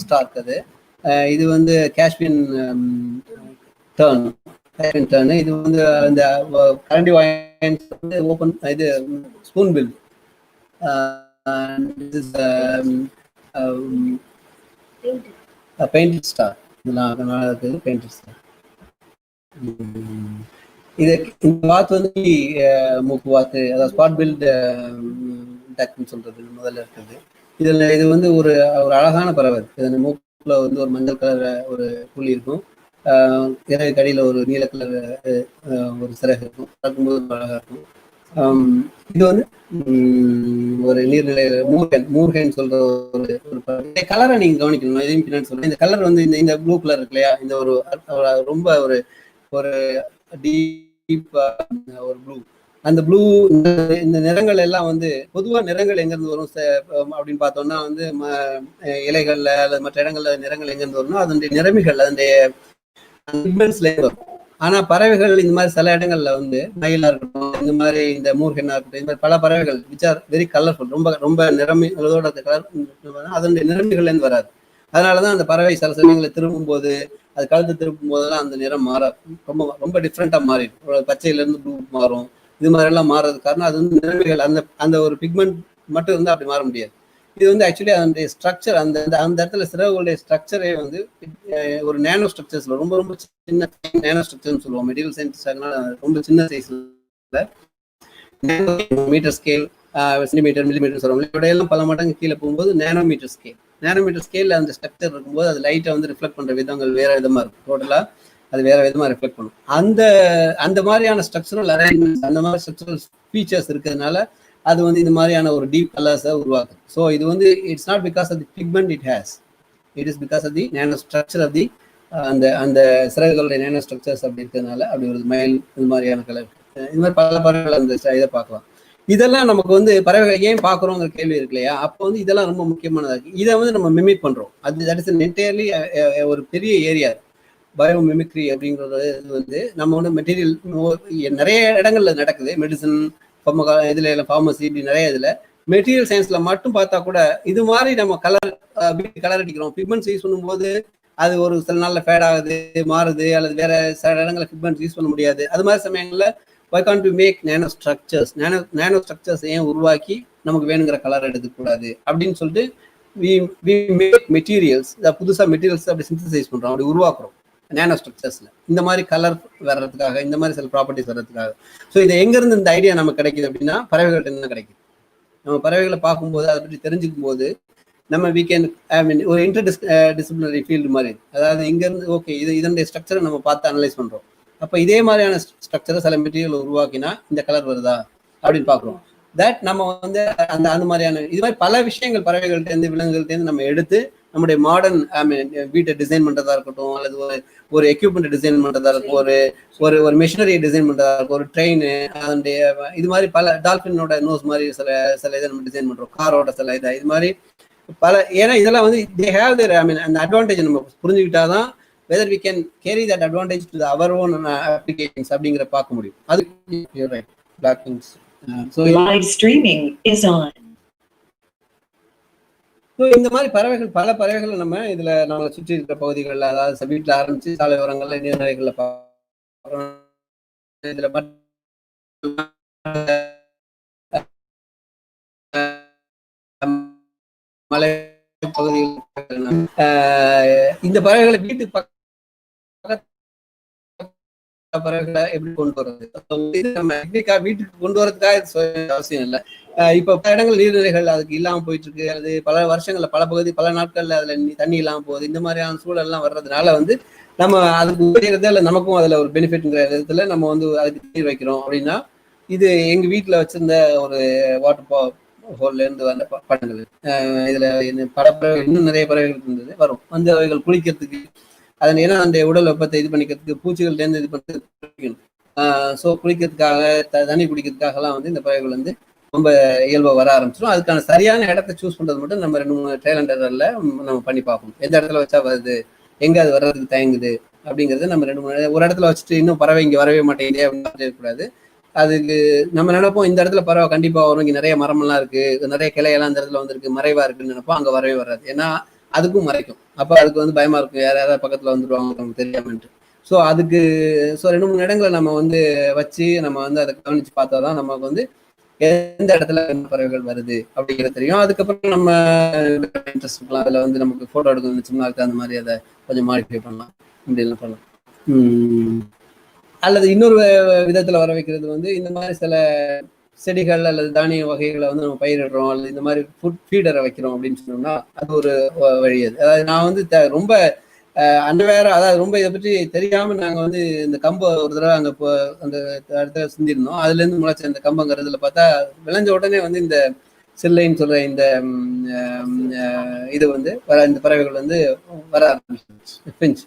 ஸ்டார்க் அது. இது வந்து காஷ்மீர் டர்ன். இது வந்து இந்த கரண்டி வாயின் ஓபன், இது ஸ்பூன் பில். பெயிண்டட் ஸ்டார், இதெல்லாம் பெயிண்டட் ஸ்டார். இது இந்த வாத்து வந்து மூக்கு வாத்து, அதாவது ஸ்பாட் பில்ட் டக்னு சொல்றது முதல்ல இருக்குது. இது வந்து ஒரு அழகான பறவை. இது மூக்குல வந்து ஒரு மஞ்சள் கலர் ஒரு புள்ளி இருக்கும், இறகு கடியில ஒரு நீல கலர் ஒரு சிறகு இருக்கும், பார்க்கும்போது அழகா இருக்கும். இது வந்து ஒரு நீர்நிலை மூர்கன் சொல்ற ஒரு கலரை நீங்க கவனிக்கணும். எதையும் பின்னாடி சொல்றேன். இந்த கலர் வந்து இந்த ப்ளூ கலர் இருக்கு இல்லையா, இந்த ஒரு ரொம்ப ஒரு டீப் ஒரு ப்ளூ. அந்த ப்ளூ, இந்த நிறங்கள் எல்லாம் வந்து பொதுவா நிறங்கள் எங்கிருந்து வரும் அப்படின்னு பார்த்தோம்னா வந்து இலைகள்ல அல்லது மற்ற இடங்கள்ல நிறங்கள் எங்கிருந்து வரும்னா அதனுடைய நிறமிகள், அதனுடைய வரும். ஆனா பறவைகள் இந்த மாதிரி சில இடங்கள்ல வந்து மயிலா இருக்கட்டும், இந்த மாதிரி இந்த மூர்கனா இருக்கட்டும், இந்த மாதிரி பல பறவைகள் விச் ஆர் வெரி கலர்ஃபுல், ரொம்ப ரொம்ப நிறமிகளோட கலர், அதனுடைய நிறமிகள்ல இருந்து வராது. அதனாலதான் அந்த பறவை சில சமயங்களை திரும்பும் போது, அது கழுத்து திருப்பும் போதெல்லாம் அந்த நிறம் மாற ரொம்ப ரொம்ப டிஃப்ரெண்டா மாறிடும். பச்சையில இருந்து ப்ளூ மாறும். இது மாதிரி எல்லாம் மாறது காரணம் அது வந்து நிறமிகள், அந்த ஒரு பிக்மெண்ட் மட்டும் இருந்தா அப்படி மாற முடியாது. இது வந்து ஆக்சுவலி அதனுடைய ஸ்ட்ரக்சர், அந்த இடத்துல சிறகுகளுடைய ஸ்ட்ரக்சரே வந்து ஒரு நேனோ ஸ்ட்ரக்சர்ஸ்ல ரொம்ப ரொம்ப சின்ன நேனோ ஸ்ட்ரக்சர்னு சொல்லுவோம். மெட்டீரியல் சயின்டிஸ்ட்னால ரொம்ப சின்ன சைஸ்ல மீட்டர் ஸ்கேல், சென்டிமீட்டர், மில்லிமீட்டர் சொல்லுவாங்க. இடையெல்லாம் பல மடங்கு கீழே போகும்போது நேனோமீட்டர் ஸ்கேல் அந்த ஸ்ட்ரக்சர் இருக்கும்போது அது லைட்டை வந்து ரிஃப்ளெக்ட் பண்ற விதங்கள் வேற விதமா இருக்கும். டோட்டலா அது வேற விதமா ரிஃப்ளெக்ட் பண்ணும். அந்த அந்த மாதிரியான ஸ்ட்ரக்சரல் அரேஞ்ச்மெண்ட்ஸ், அந்த மாதிரி ஸ்ட்ரக்சரல் ஃபீச்சர்ஸ் இருக்கிறதுனால அது வந்து இந்த மாதிரியான ஒரு டீப் கலர்ஸை உருவாக்குது. ஸோ இது வந்து it's not because of the pigment it has, it is because of the nano structure of the அந்த அந்த சிறகுகளுடைய நேனோ ஸ்ட்ரக்சர்ஸ் அப்படி இருக்கிறதுனால அப்படி ஒரு மயில் இது மாதிரியான கலர். இது மாதிரி பல பறவைகள் அந்த இதை பார்க்கலாம். இதெல்லாம் நமக்கு வந்து பறவைகள் ஏன் பார்க்குறோங்கிற கேள்வி இருக்கு இல்லையா? அப்போ வந்து இதெல்லாம் ரொம்ப முக்கியமானதாக இருக்குது. இதை வந்து நம்ம மிமிக் பண்ணுறோம். அது தட் இஸ் என்டையர்லி ஒரு பெரிய ஏரியா பயோ மிமிக்ரி அப்படிங்கிறது. இது வந்து நம்ம வந்து மெட்டீரியல் நிறைய இடங்கள்ல நடக்குது. மெடிசன், இதுல ஃபார்மசி, இப்படி நிறைய இதுல மெட்டீரியல் சயின்ஸ்ல மட்டும் பார்த்தா கூட இது மாதிரி நம்ம கலர் அடிக்கிறோம். பிக்மெண்ட்ஸ் யூஸ் பண்ணும்போது அது ஒரு சில நாள்ல ஃபேட் ஆகுது, மாறுது, அல்லது வேற சில இடங்களில் பிக்மெண்ட்ஸ் யூஸ் பண்ண முடியாது. அது மாதிரி சமயங்கள்ல why can't we make nano structures? Nano structures ஏன் உருவாக்கி நமக்கு வேணுங்கிற கலர் எடுக்கக்கூடாது அப்படின்னு சொல்லிட்டு we make materials, புதுசா மெட்டீரியல்ஸ் அப்படி சிந்தசைஸ் பண்றோம், அப்படி உருவாக்குறோம் நேனோ ஸ்ட்ரக்சர்ஸ்ல இந்த மாதிரி கலர் வர்றதுக்காக, இந்த மாதிரி சில ப்ராப்பர்ட்டிஸ் வர்றதுக்காக. ஸோ இது எங்க இருந்து இந்த ஐடியா நமக்கு கிடைக்குது அப்படின்னா பறவைகள்ட்ட என்ன கிடைக்குது. நம்ம பறவைகளை பார்க்கும்போது அதை பற்றி தெரிஞ்சுக்கும் போது நம்ம வீக்கெண்ட் ஒரு டிசிப்ளினரி ஃபீல்டு மாதிரி, அதாவது இங்கேருந்து ஓகே இதனுடைய ஸ்ட்ரக்சரை நம்ம பார்த்து அனலைஸ் பண்ணுறோம். அப்போ இதே மாதிரியான ஸ்ட்ரக்சரை சில மெட்டீரியல் உருவாக்கினா இந்த கலர் வருதா அப்படின்னு பார்க்குறோம். தட் நம்ம வந்து அந்த மாதிரியான இது மாதிரி பல விஷயங்கள் பறவைகள்டேருந்து விலங்குகள்டேருந்து நம்ம எடுத்து நம்முடைய மாடர்ன் வீட்டை டிசைன் பண்ணுறதா இருக்கட்டும், அல்லது ஒரு எக்யூப்மெண்ட் டிசைன் பண்ணுறதா இருக்கும், ஒரு மிஷினரியை டிசைன் பண்ணுறதா இருக்கும், ஒரு ட்ரெயின், அதனுடைய இது மாதிரி பல டால்ஃபினோட நோஸ் மாதிரி சில இதை நம்ம டிசைன் பண்ணுறோம், காரோட சில இதை, இது மாதிரி பல. ஏன்னா இதெல்லாம் வந்து தே ஹேவ் தேர் அந்த அட்வான்டேஜ் நம்ம புரிஞ்சுக்கிட்டாதான் whether we can carry that advantage to our own applications அப்படிங்கிற பார்க்க முடியும். அது you're right, black wings. So live streaming is on. So இந்த மாதிரி பல பறவைகள் நம்ம இதுல நம்மளை சுற்றி இருக்கிற பகுதிகளில், அதாவது வீட்டில் ஆரம்பிச்சு சாலை ஓரங்கள்ல நீர்நிலைகளில் பார்க்குறோம். இதுல மலை பகுதிகள் இந்த பறவைகளை வீட்டுக்கு பறவைகளை எப்படி கொண்டு வர்றது, நம்ம வீட்டுக்கு கொண்டு வரதுக்காக அவசியம் இல்லை. இப்ப பல இடங்கள் நீர்நிலைகள் அதுக்கு இல்லாம போயிட்டு இருக்கு, அது பல வருஷங்கள்ல பல பகுதி பல நாட்கள்ல அதுல தண்ணி இல்லாம போகுது. இந்த மாதிரியான சூழல் எல்லாம் வர்றதுனால வந்து நம்ம அதுக்கு உபயோகிக்கிறத இல்லை, நமக்கும் அதுல ஒரு பெனிஃபிட்ங்கிற விதத்துல நம்ம வந்து அதுக்கு நீர் வைக்கிறோம் அப்படின்னா, இது எங்க வீட்டுல வச்சிருந்த ஒரு வாட்டர் ஹோல்ல இருந்து வந்த படங்கள். இதுல பல பறவைகள், இன்னும் நிறைய பறவைகள் இருந்தது வரும் வந்து அவைகள் குளிக்கிறதுக்கு, அதன் ஏன்னா அந்த உடல் வெப்பத்தை இது பண்ணிக்கிறதுக்கு, பூச்சிகள் தேர்ந்து இது பண்ணிக்கணும். ஸோ குளிக்கிறதுக்காக, தண்ணி குடிக்கிறதுக்காகலாம் வந்து இந்த பறவைகள் வந்து ரொம்ப இயல்பாக வர ஆரம்பிச்சிடும். அதுக்கான சரியான இடத்த சூஸ் பண்றது மட்டும் நம்ம 2-3 ட்ரையல் அண்ட் எரர்ல நம்ம பண்ணி பார்க்கணும். எந்த இடத்துல வச்சா வருது, எங்க அது வர்றதுக்கு தயங்குது அப்படிங்கிறது நம்ம 2-3 ஒரு இடத்துல வச்சுட்டு இன்னும் பறவை இங்கே வரவே மாட்டேங்குது அப்படின்னு இருக்கக்கூடாது. அதுக்கு நம்ம நினைப்போம் இந்த இடத்துல பறவை கண்டிப்பா வரும், இங்க நிறைய மரமெல்லாம் இருக்கு, நிறைய கிளையெல்லாம் இந்த இடத்துல வந்திருக்கு, மறைவா இருக்குன்னு நினைப்போம். அங்க வரவே வராது, ஏன்னா அதுக்கும் மறைக்கும். அப்ப அதுக்கு வந்து பயமா இருக்கும், யாராவது பக்கத்துல வந்துருவாங்க நமக்கு தெரியாமன்ட்டு. ஸோ அதுக்கு 2-3 இடங்களை நம்ம வந்து வச்சு நம்ம வந்து அதை கவனிச்சு பார்த்தாதான் நமக்கு வந்து எந்த இடத்துல பறவைகள் வருது அப்படிங்கிறது தெரியும். அதுக்கப்புறம் நம்ம இன்ட்ரெஸ்ட் இருக்கலாம், அதுல வந்து நமக்கு போட்டோ எடுக்க வந்துச்சுன்னா அதுக்கு அந்த மாதிரி அதை கொஞ்சம் மாடிஃபை பண்ணலாம், இப்படி எல்லாம் பண்ணலாம். அல்லது இன்னொரு விதத்துல வர வைக்கிறது வந்து இந்த மாதிரி சில செடிகள் அல்லது தானிய வகைகளை வந்து நம்ம பயிரிடுறோம், அல்லது இந்த மாதிரி ஃபுட் ஃபீடரை வைக்கிறோம் அப்படின்னு சொன்னோம்னா அது ஒரு வழி. அது அதாவது நான் வந்து ரொம்ப அண்டர்வேர், அதாவது ரொம்ப இதை பற்றி தெரியாம நாங்க வந்து இந்த கம்பை ஒரு தடவை அங்க அந்த இடத்துல சிந்திருந்தோம். அதுல இருந்து முளைச்ச இந்த கம்பங்கிறதுல பார்த்தா விளைஞ்ச உடனே வந்து இந்த சில்லைன்னு சொல்ற இந்த இது வந்து இந்த பறவைகள் வந்து வர ஆரம்பிச்சு.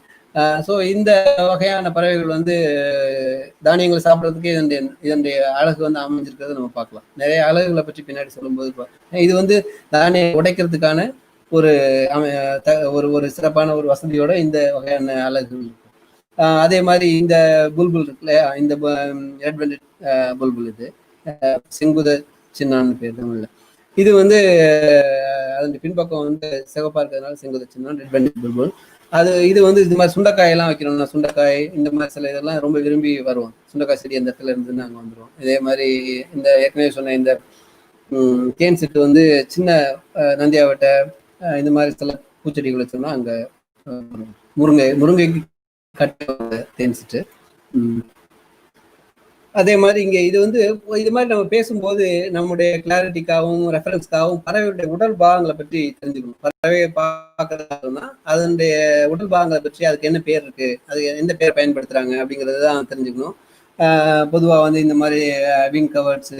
ஸோ இந்த வகையான பறவைகள் வந்து தானியங்களை சாப்பிட்றதுக்கு இதனுடைய அழகு வந்து அமைஞ்சிருக்கிறத நம்ம பார்க்கலாம். நிறைய அழகுகளை பற்றி பின்னாடி சொல்லும்போது இது வந்து தானியம் உடைக்கிறதுக்கான ஒரு ஒரு சிறப்பான ஒரு வசதியோட இந்த வகையான அழகுகள் இருக்கும். அதே மாதிரி இந்த புல்புல் இருக்கு இல்லையா, இந்த ரெட் வெல்வெட் புல்புல், இது செங்குத சின்னான்னு பேர் தமிழ்ல. இது வந்து அதன் பின்பக்கம் வந்து சிவப்பா இருக்கிறதுனால செங்குத சின்னான், ரெட் வெல்வெட் புல்புல். இது வந்து இது மாதிரி சுண்டைக்காயெல்லாம் வைக்கணும்னா சுண்டைக்காய் இந்த மாதிரி சில இதெல்லாம் ரொம்ப விரும்பி வருவோம். சுண்டைக்காய் செடி அந்த இடத்துல இருந்து நாங்கள் வந்துடுவோம். இதே மாதிரி இந்த ஏற்கனவே சொன்ன இந்த தேன் சிட்டு வந்து சின்ன நந்தியாவட்டை இந்த மாதிரி சில பூச்செடிகள் வச்சோம்னா அங்க முருங்கைக்கு கட்ட தேன் சிட்டு. அதே மாதிரி இங்க இது வந்து இது மாதிரி நம்ம பேசும்போது நம்முடைய கிளாரிட்டிக்காகவும் ரெஃபரன்ஸ்க்காகவும் பறவையுடைய உடல் பாகங்களை பற்றி தெரிஞ்சுக்கணும். பறவையை பார்க்கறதுனா அதனுடைய உடல் பாகங்களை பற்றி அதுக்கு என்ன பேர் இருக்கு, அது எந்த பேர் பயன்படுத்துறாங்க அப்படிங்கிறது தான் தெரிஞ்சுக்கணும். பொதுவாக வந்து இந்த மாதிரி விங் கவர்ட்ஸு,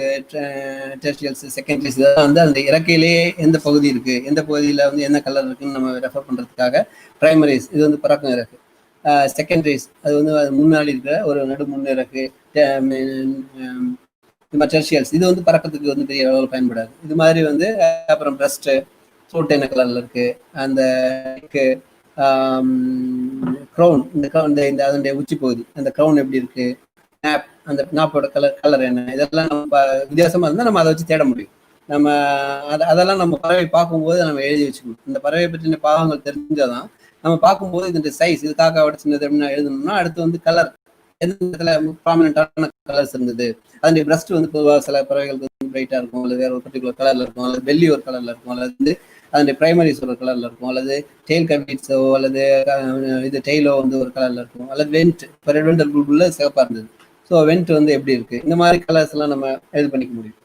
டெர்ஷியல்ஸ், செகண்டரிஸ் இதெல்லாம் வந்து அந்த இறக்கையிலேயே எந்த பகுதி இருக்கு, எந்த பகுதியில் வந்து என்ன கலர் இருக்குன்னு நம்ம ரெஃபர் பண்ணுறதுக்காக பிரைமரிஸ் இது வந்து பறக்கும் இறக்கு. செகண்டரிஸ் அது வந்து முன்னாடி இருக்கிற ஒரு நடு முன்னிறக்கு. டெர்ஷியல்ஸ் இது வந்து பறக்கிறதுக்கு வந்து பெரிய அளவில் பயன்படாது. இது மாதிரி வந்து அப்புறம் பிரஸ்ட்டு த்ரோட் என்ன கலர்ல இருக்கு, அந்த க்ரௌன் இந்த அதனுடைய உச்சி பகுதி அந்த க்ரௌன் எப்படி இருக்கு, நாப் அந்த நாப்போட கலர் என்ன, இதெல்லாம் நம்ம வித்தியாசமா இருந்தால் நம்ம அதை வச்சு தேட முடியும். நம்ம அதெல்லாம் நம்ம பறவை பார்க்கும்போது நம்ம எழுதி வச்சுக்கணும். இந்த பறவை பற்றின பாகங்கள் தெரிஞ்சாதான் நம்ம பார்க்கும்போது இதனுடைய சைஸ், இது காக்காவோட சின்னது அப்படின்னு எழுதணும்னா அடுத்து வந்து கலர் எந்த இடத்துல ப்ராமினென்டான கலர்ஸ் இருந்தது. அதனுடைய பிரஸ்ட் வந்து பொதுவாக சில பறவைகளுக்கு வந்து பிரைட்டா இருக்கும், அல்லது வேற ஒரு பர்டிகுலர் கலர்ல இருக்கும், அல்லது வெள்ளி ஒரு கலர்ல இருக்கும், அல்லது அதனுடைய பிரைமரிஸ் ஒரு கலர்ல இருக்கும், அல்லது டெயில் கவிட்ஸோ அல்லது இது டெய்லோ வந்து ஒரு கலர்ல இருக்கும், அல்லது வெண்ட் இப்போ ரெட் வெண்டர் புல்புல்ல சிவப்பா இருந்தது. ஸோ வெண்ட் வந்து எப்படி இருக்கு, இந்த மாதிரி கலர்ஸ் எல்லாம் நம்ம இது பண்ணிக்க முடியும்.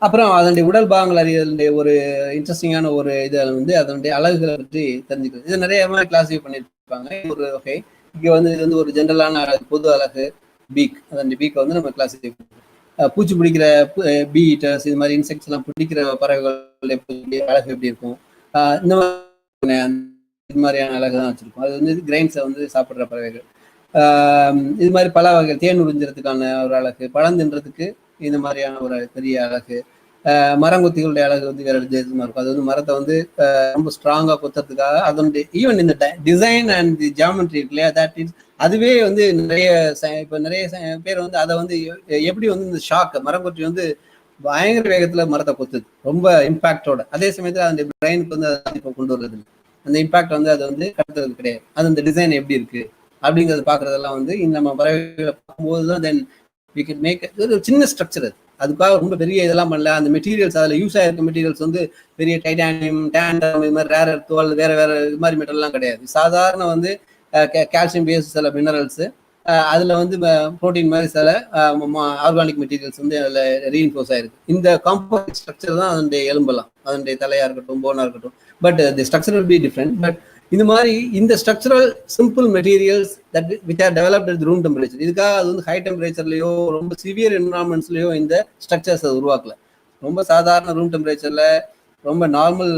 அப்புறம் அதனுடைய உடல் பாகங்கள் அறியக்கூடிய ஒரு இன்ட்ரெஸ்டிங்கான ஒரு இது வந்து அதனுடைய அழகுகளை பற்றி தெரிஞ்சுக்கிறது. இது நிறைய மாதிரி கிளாஸிஃபை பண்ணியிருப்பாங்க. ஒரு வகை இங்கே வந்து இது வந்து ஒரு ஜென்ரலான அழகு, பொது அழகு பீக். அதனுடைய பீக்கை வந்து நம்ம கிளாஸிஃபை பண்ணுவோம். பூச்சி பிடிக்கிற பீ ஈட்டர்ஸ் இது மாதிரி இன்செக்ட்ஸ் எல்லாம் பிடிக்கிற பறவைகள் எப்படி அழகு எப்படி இருக்கும், இந்த மாதிரி இது மாதிரியான அழகு தான் வச்சிருக்கோம். அது வந்து கிரைன்ஸை வந்து சாப்பிட்ற பறவைகள். இது மாதிரி பல வகைகள் தேன் உறிஞ்சுறதுக்கான ஒரு அழகு, பழம் தின்றதுக்கு இந்த மாதிரியான ஒரு பெரிய அழகு. மரங்கொத்திகளுடைய அழகு வந்து வேற வித்தியாசமா இருக்கும். அது வந்து மரத்தை வந்து ரொம்ப ஸ்ட்ராங்கா கொத்துறதுக்காக அதனுடைய ஈவன் இந்த டிசைன் அண்ட் தி ஜியாமெட்ரி இருக்கு இல்லையா, தட் இஸ் அதுவே வந்து நிறைய இப்போ நிறைய பேர் வந்து அதை வந்து எப்படி வந்து இந்த ஷாக் மரங்கொத்தி வந்து பயங்கர வேகத்துல மரத்தை கொத்துது ரொம்ப இம்பாக்டோட. அதே சமயத்துல அந்த பிரெயினுக்கு வந்து இப்போ கொண்டு வர்றது அந்த இம்பாக்ட் வந்து அதை வந்து கடத்துறது கிடையாது. அது அந்த டிசைன் எப்படி இருக்கு அப்படிங்கிறத பாக்குறதெல்லாம் வந்து நம்ம பறவைகளை பார்க்கும்போது தான் தென் வி கேன் மேக் ஒரு சின்ன ஸ்ட்ரக்சர். அதுக்காக ரொம்ப பெரிய இதெல்லாம் பண்ணல. அந்த மெட்டீரியல்ஸ் அதில் யூஸ் ஆயிருக்க மெட்டீரியல்ஸ் வந்து பெரிய டைட்டானியம், டேண்டம் இது மாதிரி ரேர் எர்த்தோ அல்லது வேற வேற இது மாதிரி மெட்டல்லாம் கிடையாது. சாதாரண வந்து கால்சியம் பேஸ் சில மினரல்ஸ், அதில் வந்து ப்ரோட்டீன் மாதிரி சில ஆர்கானிக் மெட்டீரியல்ஸ் வந்து அதில் ரீஇன்ஃபோர்ஸ் ஆயிருக்கு. இந்த காம்பவுண்ட் ஸ்ட்ரக்சர் தான் அதனுடைய எலும்பெல்லாம், அதனுடைய தலையா இருக்கட்டும் போனா இருக்கட்டும். But the structure will be different. But இந்த மாதிரி இந்த structural simple materials that which are developed at room temperature. இதுக்காக அது வந்து ஹை டெம்பரேச்சர்லயோ ரொம்ப சிவியர் என்வரான்மெண்ட்ஸ்லயோ இந்த ஸ்ட்ரக்சர்ஸ் அது உருவாக்கல. ரொம்ப சாதாரண ரூம் டெம்பரேச்சர்ல ரொம்ப normal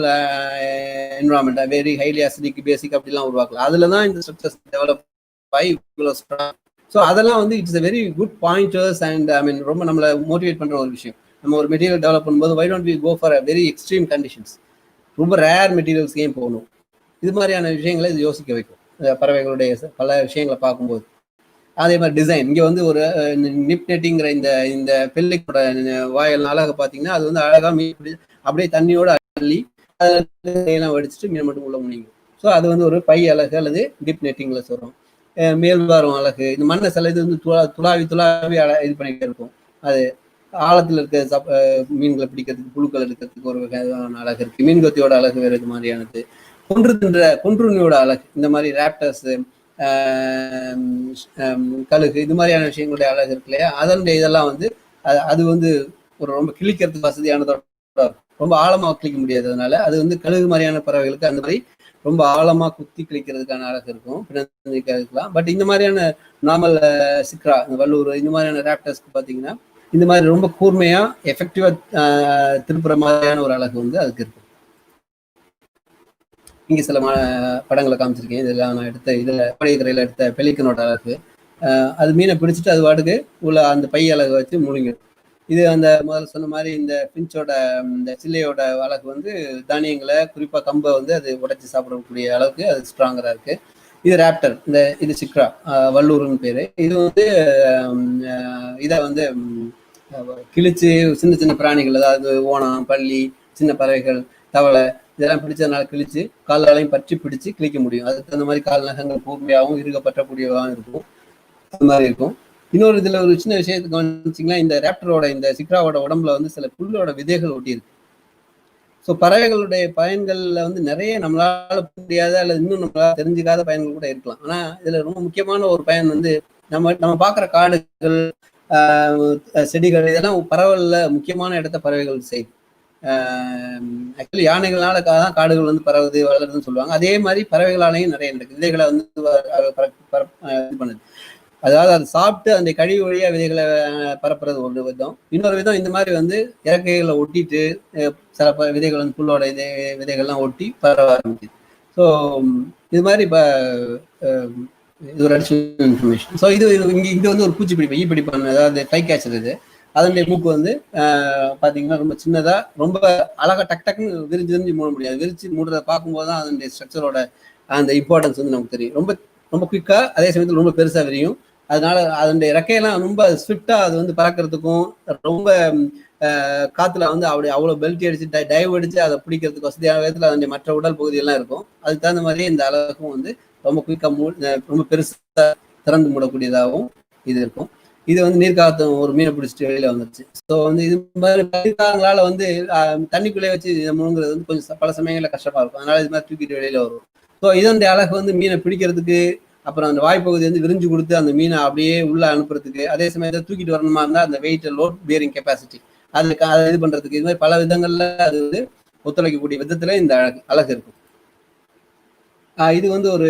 environment, very highly acidic basic அப்படிலாம் உருவாக்கல. அதுல தான் இந்த ஸ்ட்ரக்சர்ஸ் டெவலப் ஆகி இவ்வளோ ஸ்ட்ராங். ஸோ அதெல்லாம் வந்து it's a very good pointers and I mean ரொம்ப நம்மளை மோட்டிவேட் பண்ற ஒரு விஷயம். நம்ம ஒரு மெட்டீரியல் டெவலப் பண்ணும்போது why don't we go for a very extreme conditions, ரொம்ப ரேர் மெட்டீரியல்ஸ் ஏன் போகணும், இது மாதிரியான விஷயங்களை இது யோசிக்க வைக்கும் பறவைகளுடைய பல விஷயங்களை பார்க்கும்போது. அதே மாதிரி டிசைன் இங்கே வந்து ஒரு நிப்நெட்டிங்கிற இந்த பெல்லிக்கோட வாயல் அழகை பார்த்தீங்கன்னா அது வந்து அழகாக மீன் அப்படியே தண்ணியோட அள்ளி அதெல்லாம் வடிச்சிட்டு மீன் மட்டும் உள்ள முடியும். ஸோ அது வந்து ஒரு பை அழகு அல்லது டிப் நெட்டிங்ல சொல்கிறோம். மேல்வாரம் அழகு, இந்த மண்ணை சில இது வந்து துளாவி இது பண்ணிக்கிட்டே இருக்கும். அது ஆழத்தில் இருக்க மீன்களை பிடிக்கிறதுக்கு புழுக்கள் எடுக்கிறதுக்கு ஒரு வகையான அழகு இருக்கு. மீன் கொத்தியோட அழகு வேறு இது மாதிரியானது. கொன்றுண்ணியோட அழகு, இந்த மாதிரி ரேப்டர்ஸ், கழுகு இது மாதிரியான விஷயங்களுடைய அழகு இருக்கு இல்லையா, அதனுடைய இதெல்லாம் வந்து அது வந்து ஒரு ரொம்ப கிழிக்கிறதுக்கு வசதியானதோட ரொம்ப ஆழமா கிழிக்க முடியாது. அதனால அது வந்து கழுகு மாதிரியான பறவைகளுக்கு அந்த மாதிரி ரொம்ப ஆழமா குத்தி கிழிக்கிறதுக்கான அழகு இருக்கும், இருக்கலாம். பட் இந்த மாதிரியான நார்மல் சிக்ரா, இந்த வல்லூர் இந்த மாதிரியான ரேப்டர்ஸ்க்கு பார்த்தீங்கன்னா இந்த மாதிரி ரொம்ப கூர்மையா எஃபெக்டிவா திருப்புற மாதிரியான ஒரு அழகு வந்து அதுக்கு இருக்கு. இங்கே சில படங்களை காமிச்சிருக்கேன். இதெல்லாம் நான் எடுத்த இதில் படையக்கரையில் எடுத்த பெலிக்கனோட அழகு. அது மீனை பிடிச்சிட்டு அது வாட்டுக்கு உள்ள அந்த பை அழகு வச்சு முழுங்கிடும். இது அந்த முதல்ல சொன்ன மாதிரி இந்த பிஞ்சோட இந்த சில்லையோட அழகு வந்து தானியங்களை குறிப்பாக கம்பை வந்து அது உடைச்சி சாப்பிடக்கூடிய அளவுக்கு அது ஸ்ட்ராங்கராக இருக்கு. இது ரேப்டர், இது சிக்ரா வல்லூர்னு பேரு. இது வந்து இதை வந்து கிழிச்சு சின்ன சின்ன பிராணிகள், அதாவது ஓணம், பள்ளி, சின்ன பறவைகள், தவளை இதெல்லாம் பிடிச்சதுனால கிழிச்சு கால்களையும் பற்றி பிடிச்சு கிழிக்க முடியும். அதுக்கு அந்த மாதிரி கால் நகங்கள் கூர்மையாகவும் இருக பற்றக்கூடியவாகவும் இருக்கும். அது மாதிரி இருக்கும். இன்னொரு இதுல ஒரு சின்ன விஷயத்தை கவனிச்சிங்கன்னா, இந்த ரேப்டரோட இந்த சிக்ராவோட உடம்புல வந்து சில புல்லோட விதைகள் ஒட்டி இருக்கு. ஸோ பறவைகளுடைய பயன்கள்ல வந்து நிறைய நம்மளால முடியாத அல்லது இன்னும் நம்மளால தெரிஞ்சுக்காத பயன்கள் கூட இருக்கலாம். ஆனா இதுல ரொம்ப முக்கியமான ஒரு பயன் வந்து நம்ம பார்க்குற காடுகள், செடிகள் இதெல்லாம் பரவல்ல முக்கியமான இடத்த பறவைகள் செய்யுது. ஆக்சுவலி யானைகளால தான் காடுகள் வந்து பரவுது வளருதுன்னு சொல்லுவாங்க. அதே மாதிரி பறவைகளாலையும் நிறைய நடக்குது. விதைகளை வந்து இது பண்ணுது. அதாவது அது சாப்பிட்டு அந்த கழிவு வழியா விதைகளை பரப்புறது ஒரு விதம். இன்னொரு விதம் இந்த மாதிரி வந்து இறக்கைகளை ஒட்டிட்டு சில விதைகள் வந்து புல்லோட விதைகள்லாம் ஒட்டி பரவ ஆரம்பிக்குது. ஸோ இது மாதிரி இப்போ இது ஒரு அடிஷனல் இன்ஃபர்மேஷன். ஸோ இது வந்து ஒரு பூச்சிப்பிடிப்பு, ஈப்பிடிப்பான், அதாவது கை கேச்சர். இது அதனுடைய மூக்கு வந்து பார்த்தீங்கன்னா ரொம்ப சின்னதா, ரொம்ப அழகா டக் டக்குன்னு விரிஞ்சு மூட முடியாது. விரிச்சு மூடுறதை பார்க்கும்போது தான் அதனுடைய ஸ்ட்ரக்சரோட அந்த இம்பார்ட்டன்ஸ் வந்து நமக்கு தெரியும். ரொம்ப ரொம்ப குயிக்கா, அதே சமயத்தில் ரொம்ப பெருசா விரியும். அதனால அதனுடைய ரெக்கையெல்லாம் ரொம்ப ஸ்விஃப்டா அது வந்து பறக்கிறதுக்கும், ரொம்ப காத்துல வந்து அவ்வளவு பெல்ட் அடிச்சு டைவ் அடிச்சு அதை பிடிக்கிறதுக்கு வசதியான விதத்துல அதனுடைய மற்ற உடல் பகுதியெல்லாம் இருக்கும். அதுக்கு தகுந்த மாதிரி இந்த அழகும் வந்து ரொம்ப குயிக்கா ரொம்ப பெருசா திறந்து மூடக்கூடியதாகவும் இது இருக்கும். இது வந்து நீர்க்காலத்து ஒரு மீனை பிடிச்சிட்டு வெளியில வந்துருச்சு. ஸோ வந்து இது மாதிரி நீர்க்காலங்களால வந்து தண்ணிக்குள்ளே வச்சு முழுங்குறது வந்து கொஞ்சம் பல சமயங்களில் கஷ்டமா இருக்கும். அதனால இது மாதிரி தூக்கிட்டு வெளியில வரும். ஸோ இதனுடைய அழகு வந்து மீனை பிடிக்கிறதுக்கு, அப்புறம் அந்த வாய்ப்பகுதி வந்து விரிஞ்சு கொடுத்து அந்த மீனை அப்படியே உள்ள அனுப்புறதுக்கு, அதே சமயத்தில் தூக்கிட்டு வரணுமா இருந்தால் அந்த வெயிட் லோட் பியரிங் கெப்பாசிட்டி அதுக்கு அதை இது பண்றதுக்கு, இது மாதிரி பல விதங்கள்ல அது வந்து ஒத்துழைக்கக்கூடிய விதத்துல இந்த அழகு இருக்கும். இது வந்து ஒரு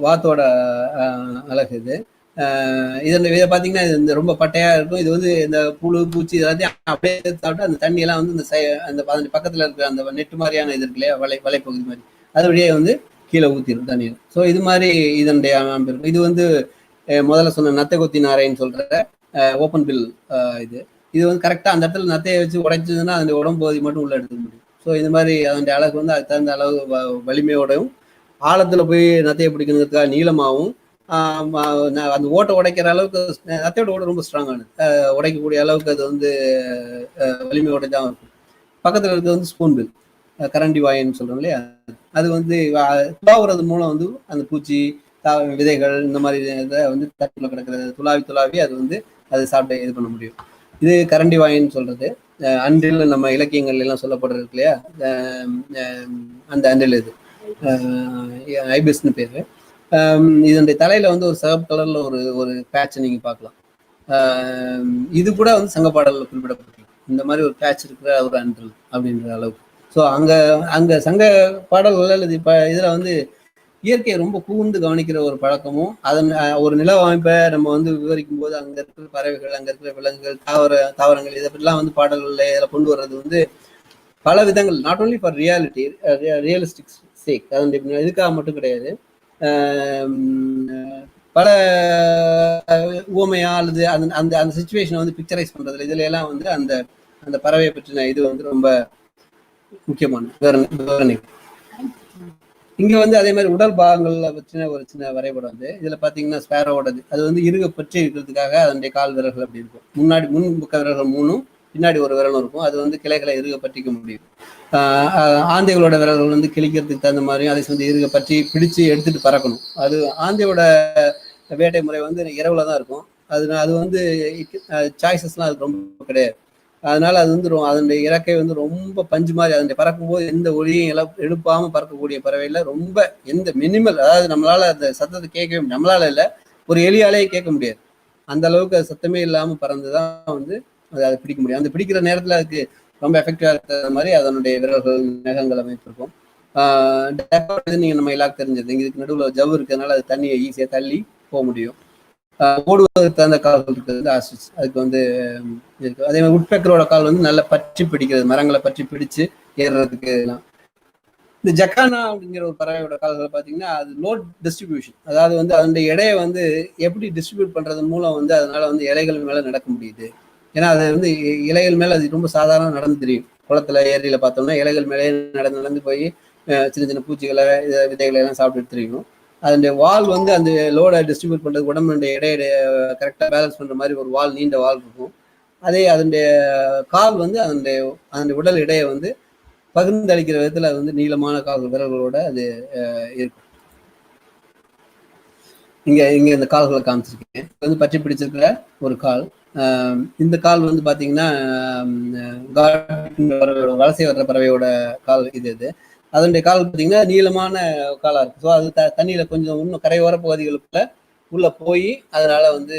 வாத்தோட அழகு. இது இதை பார்த்தீங்கன்னா இது ரொம்ப பட்டையா இருக்கும். இது வந்து இந்த புழு பூச்சி எல்லாத்தையும் அப்படியே சாப்பிட்டு அந்த தண்ணியெல்லாம் வந்து அந்த பக்கத்துல இருக்கிற அந்த நெட்டு மாதிரியான இது இருக்கு இல்லையா, வலைப்பகுதி மாதிரி, அது வழியே வந்து கீழே ஊற்றிடும் தண்ணியில். ஸோ இது மாதிரி இதனுடைய அமைப்பு இருக்கும். இது வந்து முதல்ல சொன்ன நத்தை கொத்தி நாரைன்னு சொல்ற ஓப்பன் பில். இது வந்து கரெக்டாக அந்த இடத்துல நத்தையை வச்சு உடைச்சதுன்னா அதனுடைய உடம்பு பகுதி மட்டும் உள்ள எடுத்துக்க முடியும். ஸோ இது மாதிரி அதனுடைய அழகு வந்து அதுக்கு தகுந்த அளவு வலிமையோடையும், ஆழத்துல போய் நத்தையை பிடிக்கணுங்கிறதுக்காக நீளமாகவும், அந்த ஓட்டை உடைக்கிற அளவுக்கு நத்தையோட ஓட ரொம்ப ஸ்ட்ராங்கானது, உடைக்கக்கூடிய அளவுக்கு அது வந்து வலிமையோட தான் இருக்கும். பக்கத்துல இருக்கிறது வந்து ஸ்பூன் பில், கரண்டி வாயின்னு சொல்றோம் இல்லையா, அது வந்து துளாவுறது மூலம் வந்து அந்த பூச்சி விதைகள் இந்த மாதிரி இதை வந்து தட்டுல கிடக்கிறது துளாவி அது வந்து அதை சாப்பிட்டு இது பண்ண முடியும். இது கரண்டி வாயின்னு சொல்றது. அன்றில் நம்ம இலக்கியங்கள் எல்லாம் சொல்லப்படுறது இல்லையா, அந்த அன்றில் இது ஐபிஸ்ன்னு பேரு. இதனுடைய தலையில வந்து ஒரு சிவப்பு கலர்ல ஒரு பேட்ச் நீங்க பார்க்கலாம். இது கூட வந்து சங்க பாடல்ல குறிப்பிடப்பட்டிருக்கு. இந்த மாதிரி ஒரு பேட்ச் இருக்கிற ஒரு அன்றில் அப்படின்ற அளவுக்கு. ஸோ அங்க சங்க பாடல்கள் இப்ப இதுல வந்து இயற்கையை ரொம்ப கூர்ந்து கவனிக்கிற ஒரு பழக்கமும், அதன் ஒரு நில அமைப்பை நம்ம வந்து விவரிக்கும் போது அங்க இருக்கிற பறவைகள், அங்க இருக்கிற விலங்குகள், தாவரங்கள் இதெல்லாம் வந்து பாடல்கள்ல இதில் கொண்டு வர்றது வந்து பல விதங்கள், நாட் ஓன்லி ஃபார் ரியலிஸ்டிக் சேக், அதனுடைய இதுக்காக மட்டும் கிடையாது. பல உவமையா அல்லது அந்த அந்த சிச்சுவேஷனை வந்து பிக்சரைஸ் பண்றதுல இதுல எல்லாம் வந்து அந்த அந்த பறவையை பற்றின இது வந்து ரொம்ப முக்கியமான விவரணை. இங்க வந்து அதே மாதிரி உடல் பாகங்கள்ல பற்றின ஒரு சின்ன வரைபடம் வந்து இதுல பாத்தீங்கன்னா ஸ்பேரோடது, அது வந்து இருக பற்றி இருக்கிறதுக்காக அதனுடைய கால் விரல்கள் அப்படி இருக்கும். முன் பக்க விரல்கள் 3ம் பின்னாடி ஒரு விரலும் இருக்கும். அது வந்து கிளைகளை இருக பற்றிக்க முடியும். ஆந்தைகளோட விரல்கள் வந்து கிழிக்கிறதுக்கு தகுந்த மாதிரியும் அதே வந்து இருக பற்றி பிடிச்சு எடுத்துட்டு பறக்கணும். அது ஆந்தையோட வேட்டை முறை வந்து இரவுல தான் இருக்கும். அது வந்து சாய்ஸஸ்லாம் அதுக்கு ரொம்ப கிடையாது. அதனால அது வந்து அதனுடைய இறக்கை வந்து ரொம்ப பஞ்சு மாதிரி, அதனுடைய பறக்கும்போது எந்த ஒளியும் எழுப்பாம பறக்கக்கூடிய பறவையில ரொம்ப எந்த மினிமல், அதாவது நம்மளால அந்த சத்தத்தை கேட்கவே, நம்மளால இல்லை ஒரு எலியாலே கேட்க முடியாது, அந்த அளவுக்கு அது சத்தமே இல்லாம பறந்துதான் வந்து அதை பிடிக்க முடியும். அந்த பிடிக்கிற நேரத்துல அதுக்கு ரொம்ப எஃபெக்டிவா இருக்கிற மாதிரி அதனுடைய விரல்கள் நகங்கள் அமைப்பு இருக்கும். நீங்க நம்ம எல்லாருக்கும் தெரிஞ்சது, இதுக்கு நடுவில் ஜவ்வு இருக்கிறதுனால அது தண்ணியை ஈஸியா தள்ளி போக முடியும். ஓடுவதற்கு தகுந்த கால்கள் இருக்கிறது ஆஸ்ட்ரிச், அதுக்கு வந்து இருக்கு. அதே மாதிரி உட்பெக்கரோட கால் வந்து நல்லா பற்றி பிடிக்கிறது, மரங்களை பற்றி பிடிச்சு ஏறுறதுக்கு. இந்த ஜக்கானா அப்படிங்கிற ஒரு பறவையோட கால்களை பார்த்தீங்கன்னா அது லோட் டிஸ்ட்ரிபியூஷன், அதாவது வந்து அதனுடைய எடையை வந்து எப்படி டிஸ்ட்ரிபியூட் பண்றது மூலம் வந்து அதனால வந்து இலைகள் மேல நடக்க முடியுது. ஏன்னா அது வந்து இலைகள் மேல அது ரொம்ப சாதாரண நடந்து தெரியும். குளத்துல ஏரியில பார்த்தோம்னா இலைகள் மேலே நடந்து போய் சின்ன சின்ன பூச்சிகளை விதைகளை எல்லாம் சாப்பிட்டு தெரியும். அதனுடைய வால் வந்து அந்த லோடை டிஸ்ட்ரிபியூட் பண்றது, உடம்புடைய எடையை கரெக்டாக பேலன்ஸ் பண்ற மாதிரி ஒரு வால், நீண்ட வால் இருக்கும். அதே அதனுடைய கால் வந்து அதனுடைய உடல் எடையை வந்து பகிர்ந்து அளிக்கிற விதத்துல அது வந்து நீளமான கால் விரல்களோட அது இருக்கும். இங்க இந்த கால்களை காமிச்சிருக்கேன். வந்து பற்றி பிடிச்சிருக்கிற ஒரு கால். இந்த கால் வந்து பாத்தீங்கன்னா வலசை வர்ற பறவையோட கால் இது. அதனுடைய கால் பார்த்தீங்கன்னா நீளமான காலா இருக்கு. ஸோ அது தண்ணியில கொஞ்சம் இன்னும் கரையோர பகுதிகளுக்குள்ள உள்ள போய் அதனால வந்து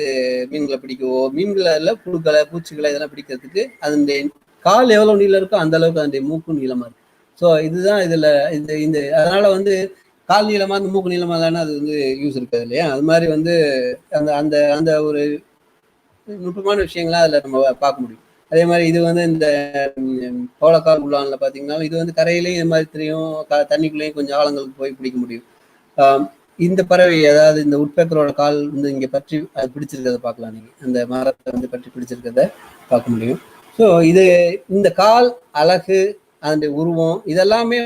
மீன்களை பிடிக்கவோ, மீன்களை புழுக்களை பூச்சிகளை இதெல்லாம் பிடிக்கிறதுக்கு அதனுடைய கால் எவ்வளவு நீளம் இருக்கோ அந்த அளவுக்கு அதனுடைய மூக்கும் நீளமா இருக்கு. ஸோ இதுதான் இதுல இந்த இந்த அதனால வந்து கால் நீளமா அந்த மூக்கு நீளமா இல்லைன்னா அது வந்து யூஸ் இருக்காது இல்லையா? அது மாதிரி வந்து அந்த அந்த அந்த ஒரு நுட்பமான விஷயங்கள்லாம் அதில் நம்ம பார்க்க முடியும். அதே மாதிரி இது வந்து இந்த கோலக்கால் உள்ளான்ல பார்த்தீங்கன்னா இது வந்து கரையிலையும் இது மாதிரி தெரியும், தண்ணிக்குள்ளேயும் கொஞ்சம் ஆழங்களுக்கு போய் பிடிக்க முடியும். இந்த பறவை அதாவது இந்த உட்பெக்கரோட கால் வந்து இங்கே பற்றி அது பிடிச்சிருக்கிறத பார்க்கலாம். நீங்கள் அந்த மரத்தை வந்து பற்றி பிடிச்சிருக்கிறத பார்க்க முடியும். ஸோ இது இந்த கால் அழகு அதனுடைய உருவம் இதெல்லாமே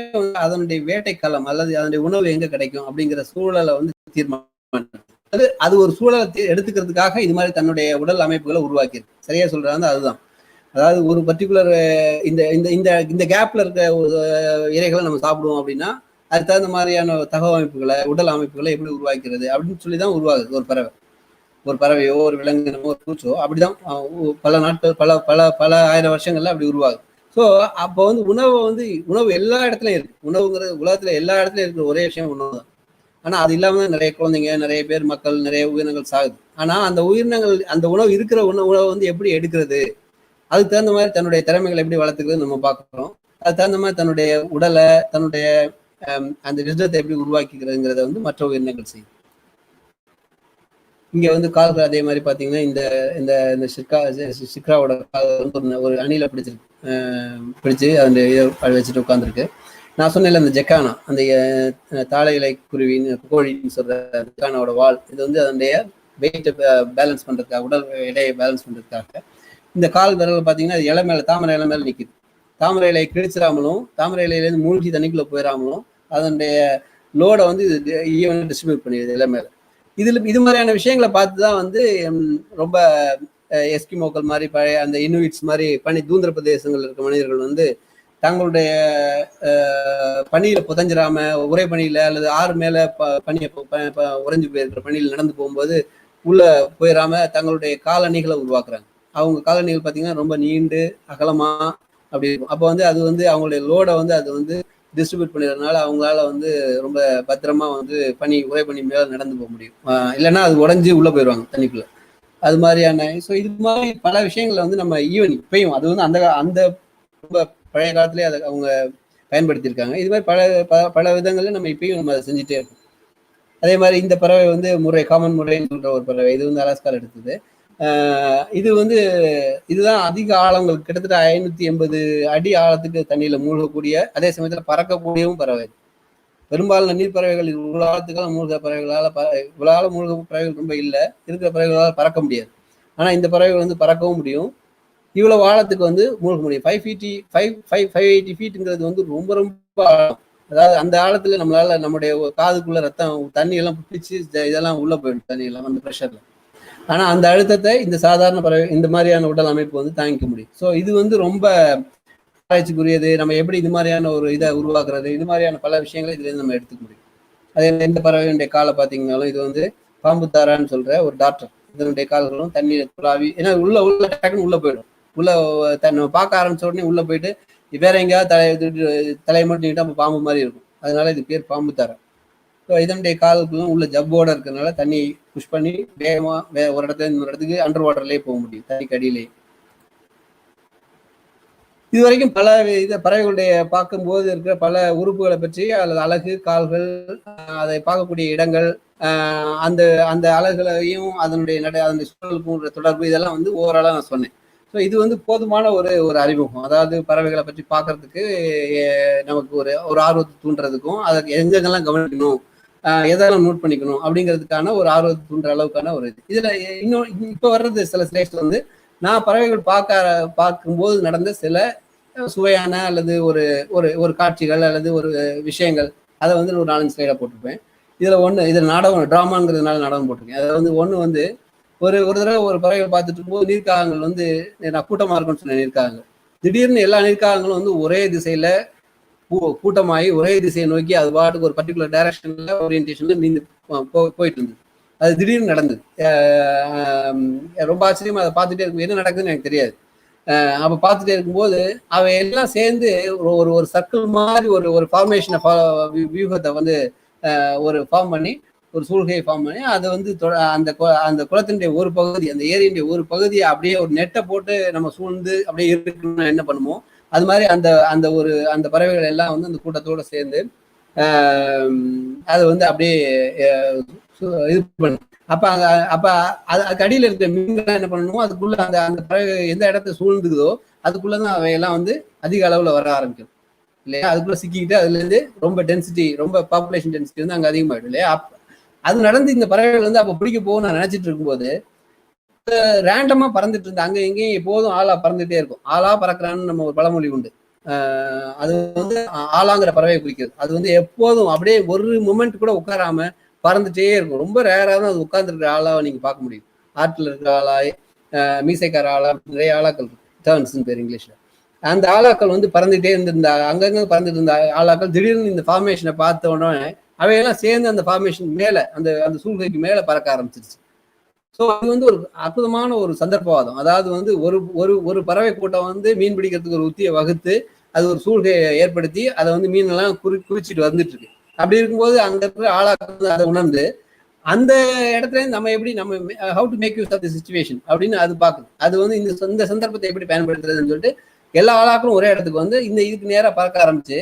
அதனுடைய வேட்டைக்காலம் அல்லது அதனுடைய உணவு எங்க கிடைக்கும் அப்படிங்கிற சூழலை வந்து தீர்மானம் அது ஒரு சூழலை எடுத்துக்கிறதுக்காக இது மாதிரி தன்னுடைய உடல் அமைப்புகளை உருவாக்கியிருக்கு. சரியா சொல்றாங்க. அதுதான் அதாவது ஒரு பர்டிகுலர் இந்த இந்த இந்த இந்த கேப்ல இருக்க இறைகளை நம்ம சாப்பிடுவோம் அப்படின்னா அதுக்கு தகுந்த மாதிரியான தகவல் அமைப்புகளை உடல் அமைப்புகளை எப்படி உருவாக்கிறது அப்படின்னு சொல்லிதான் உருவாகுது ஒரு பறவையோ ஒரு விலங்கினமோ ஒரு பூச்சோ அப்படிதான் பல நாட்கள் பல பல பல ஆயிரம் வருஷங்கள்ல அப்படி உருவாகுது. ஸோ அப்போ வந்து உணவு எல்லா இடத்துலயும் இருக்கு. உணவுங்கிறது உலகத்துல எல்லா இடத்துலயும் இருக்கிற ஒரே விஷயம் உணவு தான். ஆனா அது இல்லாம நிறைய குழந்தைங்க நிறைய பேர் மக்கள் நிறைய உயிரினங்கள் சாகுது. ஆனா அந்த உயிரினங்கள் அந்த உணவு இருக்கிற உணவை வந்து எப்படி எடுக்கிறது, அதுக்கு தகுந்த மாதிரி தன்னுடைய திறமைகளை எப்படி வளர்த்துக்கிறது நம்ம பார்க்குறோம். அதுக்கு தகுந்த மாதிரி தன்னுடைய உடலை தன்னுடைய அந்த விருதத்தை எப்படி உருவாக்கிக்கிறதுங்கிறத வந்து மற்ற உயிரினங்கள் செய்யும். இங்க வந்து கால்கள் அதே மாதிரி பாத்தீங்கன்னா இந்த இந்த இந்த சிக்ராவோட கால் வந்து ஒரு அணில பிடிச்சு அந்த வச்சுட்டு உட்காந்துருக்கு. நான் சொன்னேன்ல அந்த ஜெக்கானா அந்த தாழை இலை குருவின்னு கோழின்னு சொல்ற ஜெக்கானாவோட வால் இது வந்து அதனுடைய வெயிட்டை பேலன்ஸ் பண்றதுக்காக உடல் எடையை பேலன்ஸ் பண்றதுக்காக இந்த கால் விரல் பார்த்தீங்கன்னா இலை மேல தாமரை இலை மேல நிற்குது. தாமரை இலையை கிழிச்சிடாமலும் தாமரை இலையிலேருந்து மூழ்கி தண்ணிக்குள்ள போயிடாமலும் அதனுடைய லோடை வந்து ஈவன் டிஸ்ட்ரிபியூட் பண்ணிடுது இலை மேல. இது மாதிரியான விஷயங்களை பார்த்து தான் வந்து ரொம்ப எஸ்கிமோக்கள் மாதிரி பழைய அந்த இனுவிட்ஸ் மாதிரி தூந்திர பிரதேசங்கள் இருக்க மனிதர்கள் வந்து தங்களுடைய பணியில புதஞ்சிராம உரை பணியில அல்லது ஆறு மேல பணியை உறைஞ்சு போயிருக்கிற பணியில் நடந்து போகும்போது உள்ள போயிடாம தங்களுடைய காலணிகளை உருவாக்குறாங்க. அவங்க காலணிகள் பார்த்தீங்கன்னா ரொம்ப நீண்டு அகலமா அப்படி இருக்கும். அப்போ வந்து அது வந்து அவங்களுடைய லோடை வந்து அது வந்து டிஸ்ட்ரிபியூட் பண்ணிடுறதுனால அவங்களால வந்து ரொம்ப பத்திரமா வந்து உரை பணி மேல நடந்து போக முடியும். இல்லைன்னா அது உடஞ்சி உள்ள போயிடுவாங்க தண்ணிக்குள்ள. அது மாதிரியான ஸோ இது மாதிரி பல விஷயங்களை வந்து நம்ம ஈவன் இப்பயும் அது வந்து அந்த ரொம்ப பழைய காலத்திலேயே அதை அவங்க பயன்படுத்தியிருக்காங்க. இது மாதிரி பல விதங்கள்ல நம்ம இப்பயும் நம்ம அதை செஞ்சுட்டே இருக்கோம். அதே மாதிரி இந்த பறவை வந்து காமன் முறைன்னு சொல்ற ஒரு பறவை. இது வந்து அலாஸ்கால எடுத்தது. இது வந்து இதுதான் அதிக ஆழங்கள் கிட்டத்தட்ட 580 அடி ஆழத்துக்கு தண்ணியில மூழ்கக்கூடிய அதே சமயத்துல பறக்கக்கூடியவும் பறவை. பெரும்பாலான நீர் பறவைகள் இவ்வளவு ஆழத்துக்கெல்லாம் மூழ்க இவ்வளவு மூழ்க பறவைகள் ரொம்ப இல்லை. இருக்கிற பறவைகளால் பறக்க முடியாது. ஆனா இந்த பறவைகள் வந்து பறக்கவும் முடியும். இவ்வளவு ஆழத்துக்கு வந்து மூழ்க முடியும். 580 ஃபீட்டுங்கிறது வந்து ரொம்ப ரொம்ப ஆழம். அதாவது அந்த ஆழத்துல நம்மளால நம்முடைய காதுக்குள்ள ரத்தம் தண்ணி எல்லாம் பிடிச்சி இதெல்லாம் உள்ள போயிடும் தண்ணி எல்லாம் அந்த ப்ரெஷர்ல. ஆனா அந்த அழுத்தத்தை இந்த சாதாரண பறவை இந்த மாதிரியான உடல் அமைப்பு வந்து தாங்கிக்க முடியும். ஸோ இது வந்து ரொம்ப ஆராய்ச்சிக்குரியது. நம்ம எப்படி இது மாதிரியான ஒரு இதை உருவாக்குறது இது மாதிரியான பல விஷயங்களை இதுல இருந்து நம்ம எடுத்துக்க முடியும். அதே இந்த பறவையுடைய காலை பார்த்தீங்கன்னாலும் இது வந்து பாம்புத்தாரான்னு சொல்ற ஒரு டாக்டர். இதனுடைய கால்களும் தண்ணீர் துளாவி ஏன்னா உள்ள டக்குன்னு உள்ள போயிடும். உள்ள நம்ம பார்க்க ஆரம்பிச்ச உடனே உள்ள போயிட்டு வேற எங்கேயாவது தலையை மட்டும் நீட்டா பாம்பு மாதிரி இருக்கும். அதனால இது பேர் பாம்புத்தாரா. ஸோ இதனுடைய கால்களும் உள்ள ஜப்போட இருக்கிறதுனால தண்ணி புஷ் பண்ணி வேகமா ஒரு இடத்துல இன்னொரு இடத்துக்கு அண்டர் வாட்டர்லேயே போக முடியும் தண்ணிக்கு அடியிலேயே. இது வரைக்கும் பல பறவைகளுடைய பார்க்கும்போது இருக்கிற பல உறுப்புகளை பற்றி அல்லது அழகு கால்கள் அதை பார்க்கக்கூடிய இடங்கள் அந்த அந்த அழகுகளையும் அதனுடைய சூழலுக்கும் தொடர்பு இதெல்லாம் வந்து ஓவராலா நான் சொன்னேன். ஸோ இது வந்து போதுமான ஒரு அறிமுகம். அதாவது பறவைகளை பற்றி பார்க்கறதுக்கு நமக்கு ஒரு ஆர்வத்தை தூண்டுறதுக்கும் அதற்கு எங்கெங்கெல்லாம் கவனிக்கணும் எதெல்லாம் நோட் பண்ணிக்கணும் அப்படிங்கிறதுக்கான ஒரு ஆர்வத்தை தூண்டுற அளவுக்கான ஒரு இது. இதுல இன்னும் இப்ப வர்றது சில ஸ்லைட்ஸ் வந்து நான் பறவைகள் பார்க்கும்போது நடந்த சில சுவையான அல்லது ஒரு காட்சிகள் அல்லது ஒரு விஷயங்கள் அதை வந்து ஒரு 4-5 ஸ்லைடா போட்டிருப்பேன். இதுல நாடகம் டிராமாங்கிறதுனால நாடகம் போட்டிருக்கேன். அதை வந்து ஒண்ணு வந்து ஒரு தடவை ஒரு பறவைகள் பார்த்துட்டு இருக்கும்போது நீர்க்காகங்கள் வந்து நான் கூட்டமா இருக்குன்னு சொன்னேன். நீர்க்காகங்கள் திடீர்னு எல்லா நீர்க்காகங்களும் வந்து ஒரே திசையில கூட்டமாகி ஒரே திசையை நோக்கி அது பாட்டுக்கு ஒரு பர்டிகுலர் டைரக்ஷன்ல ஓரியன்டேஷன்ல நீந்து போயிட்டு இருந்தது. அது திடீர்னு நடந்தது. ரொம்ப ஆச்சரியமா அதை பார்த்துட்டே இருக்கும். என்ன நடக்குதுன்னு எனக்கு தெரியாது. அப்ப பார்த்துட்டே இருக்கும்போது அவை எல்லாம் சேர்ந்து ஒரு சர்க்கிள் மாதிரி ஒரு ஃபார்மேஷனை வியூகத்தை வந்து ஒரு ஃபார்ம் பண்ணி ஒரு சூழ்கையை ஃபார்ம் பண்ணி அதை வந்து அந்த குளத்தினுடைய ஒரு பகுதி, அந்த ஏரியினுடைய ஒரு பகுதியை அப்படியே ஒரு நெட்டை போட்டு நம்ம சூழ்ந்து அப்படியே இருக்கணும்னு என்ன பண்ணுமோ அது மாதிரி அந்த பறவைகள் எல்லாம் வந்து அந்த கூட்டத்தோட சேர்ந்து அதை வந்து அப்படியே இது பண்ணு. அப்ப அதுக்கு அடியில் இருக்கிற மீன்கள் என்ன பண்ணணுமோ அதுக்குள்ள அந்த பறவை எந்த இடத்த சூழ்ந்துக்குதோ அதுக்குள்ளதான் அவையெல்லாம் வந்து அதிக அளவுல வர ஆரம்பிக்கும் இல்லையா. அதுக்குள்ள சிக்கிக்கிட்டு அதுல இருந்து ரொம்ப டென்சிட்டி, ரொம்ப பாப்புலேஷன் டென்சிட்டி வந்து அங்க அதிகமாயிடும் இல்லையா. அது நடந்து இந்த பறவைகள் வந்து அப்ப பிடிக்க போகும் நான் நினைச்சிட்டு இருக்கும்போது ரேண்டமா பறந்துட்டு இருந்தா அங்க எங்கேயும் எப்போதும் ஆளா பறந்துட்டே இருக்கும். ஆளா பறக்கிறான்னு நம்ம ஒரு பழமொழி உண்டு. அது வந்து ஆளாங்கிற பறவையை குறிக்கிறது. அது வந்து எப்போதும் அப்படியே ஒரு மொமெண்ட் கூட உட்காராம பறந்துட்டே இருக்கும். ரொம்ப ரேரா தான் அது உட்கார்ந்துருக்கிற ஆளா நீங்க பார்க்க முடியும். ஆற்றில் இருக்கிற ஆளா, மீசைக்கார ஆளா, நிறைய ஆளாக்கள் டர்ன்ஸ் பேர் இங்கிலீஷ்ல. அந்த ஆளாக்கள் வந்து பறந்துட்டே இருந்திருந்தா அங்கங்க பறந்துட்டு இருந்த ஆளாக்கள் திடீர்னு இந்த ஃபார்மேஷனை பார்த்த உடனே அவையெல்லாம் சேர்ந்து அந்த ஃபார்மேஷன் மேல அந்த சூழ்நிலைக்கு மேல பறக்க ஆரம்பிச்சிருச்சு. ஸோ அது வந்து ஒரு அற்புதமான ஒரு சந்தர்ப்பவாதம். அதாவது வந்து ஒரு பறவை கூட்டம் வந்து மீன் பிடிக்கிறதுக்கு ஒரு உத்தியை வகுத்து அது ஒரு சூழ்கையை ஏற்படுத்தி அதை வந்து மீனெல்லாம் குறிச்சிட்டு வந்துட்டு இருக்கு. அப்படி இருக்கும்போது அங்க இருக்கிற ஆளாக்கள் அதை உணர்ந்து அந்த இடத்துல நம்ம எப்படி how to make use of the situation அப்படின்னு அது பார்க்குது. அது வந்து இந்த சந்தர்ப்பத்தை எப்படி பயன்படுத்துறதுன்னு சொல்லிட்டு எல்லா ஆளாக்களும் ஒரே இடத்துக்கு வந்து இதுக்கு நேராக பறக்க ஆரம்பிச்சு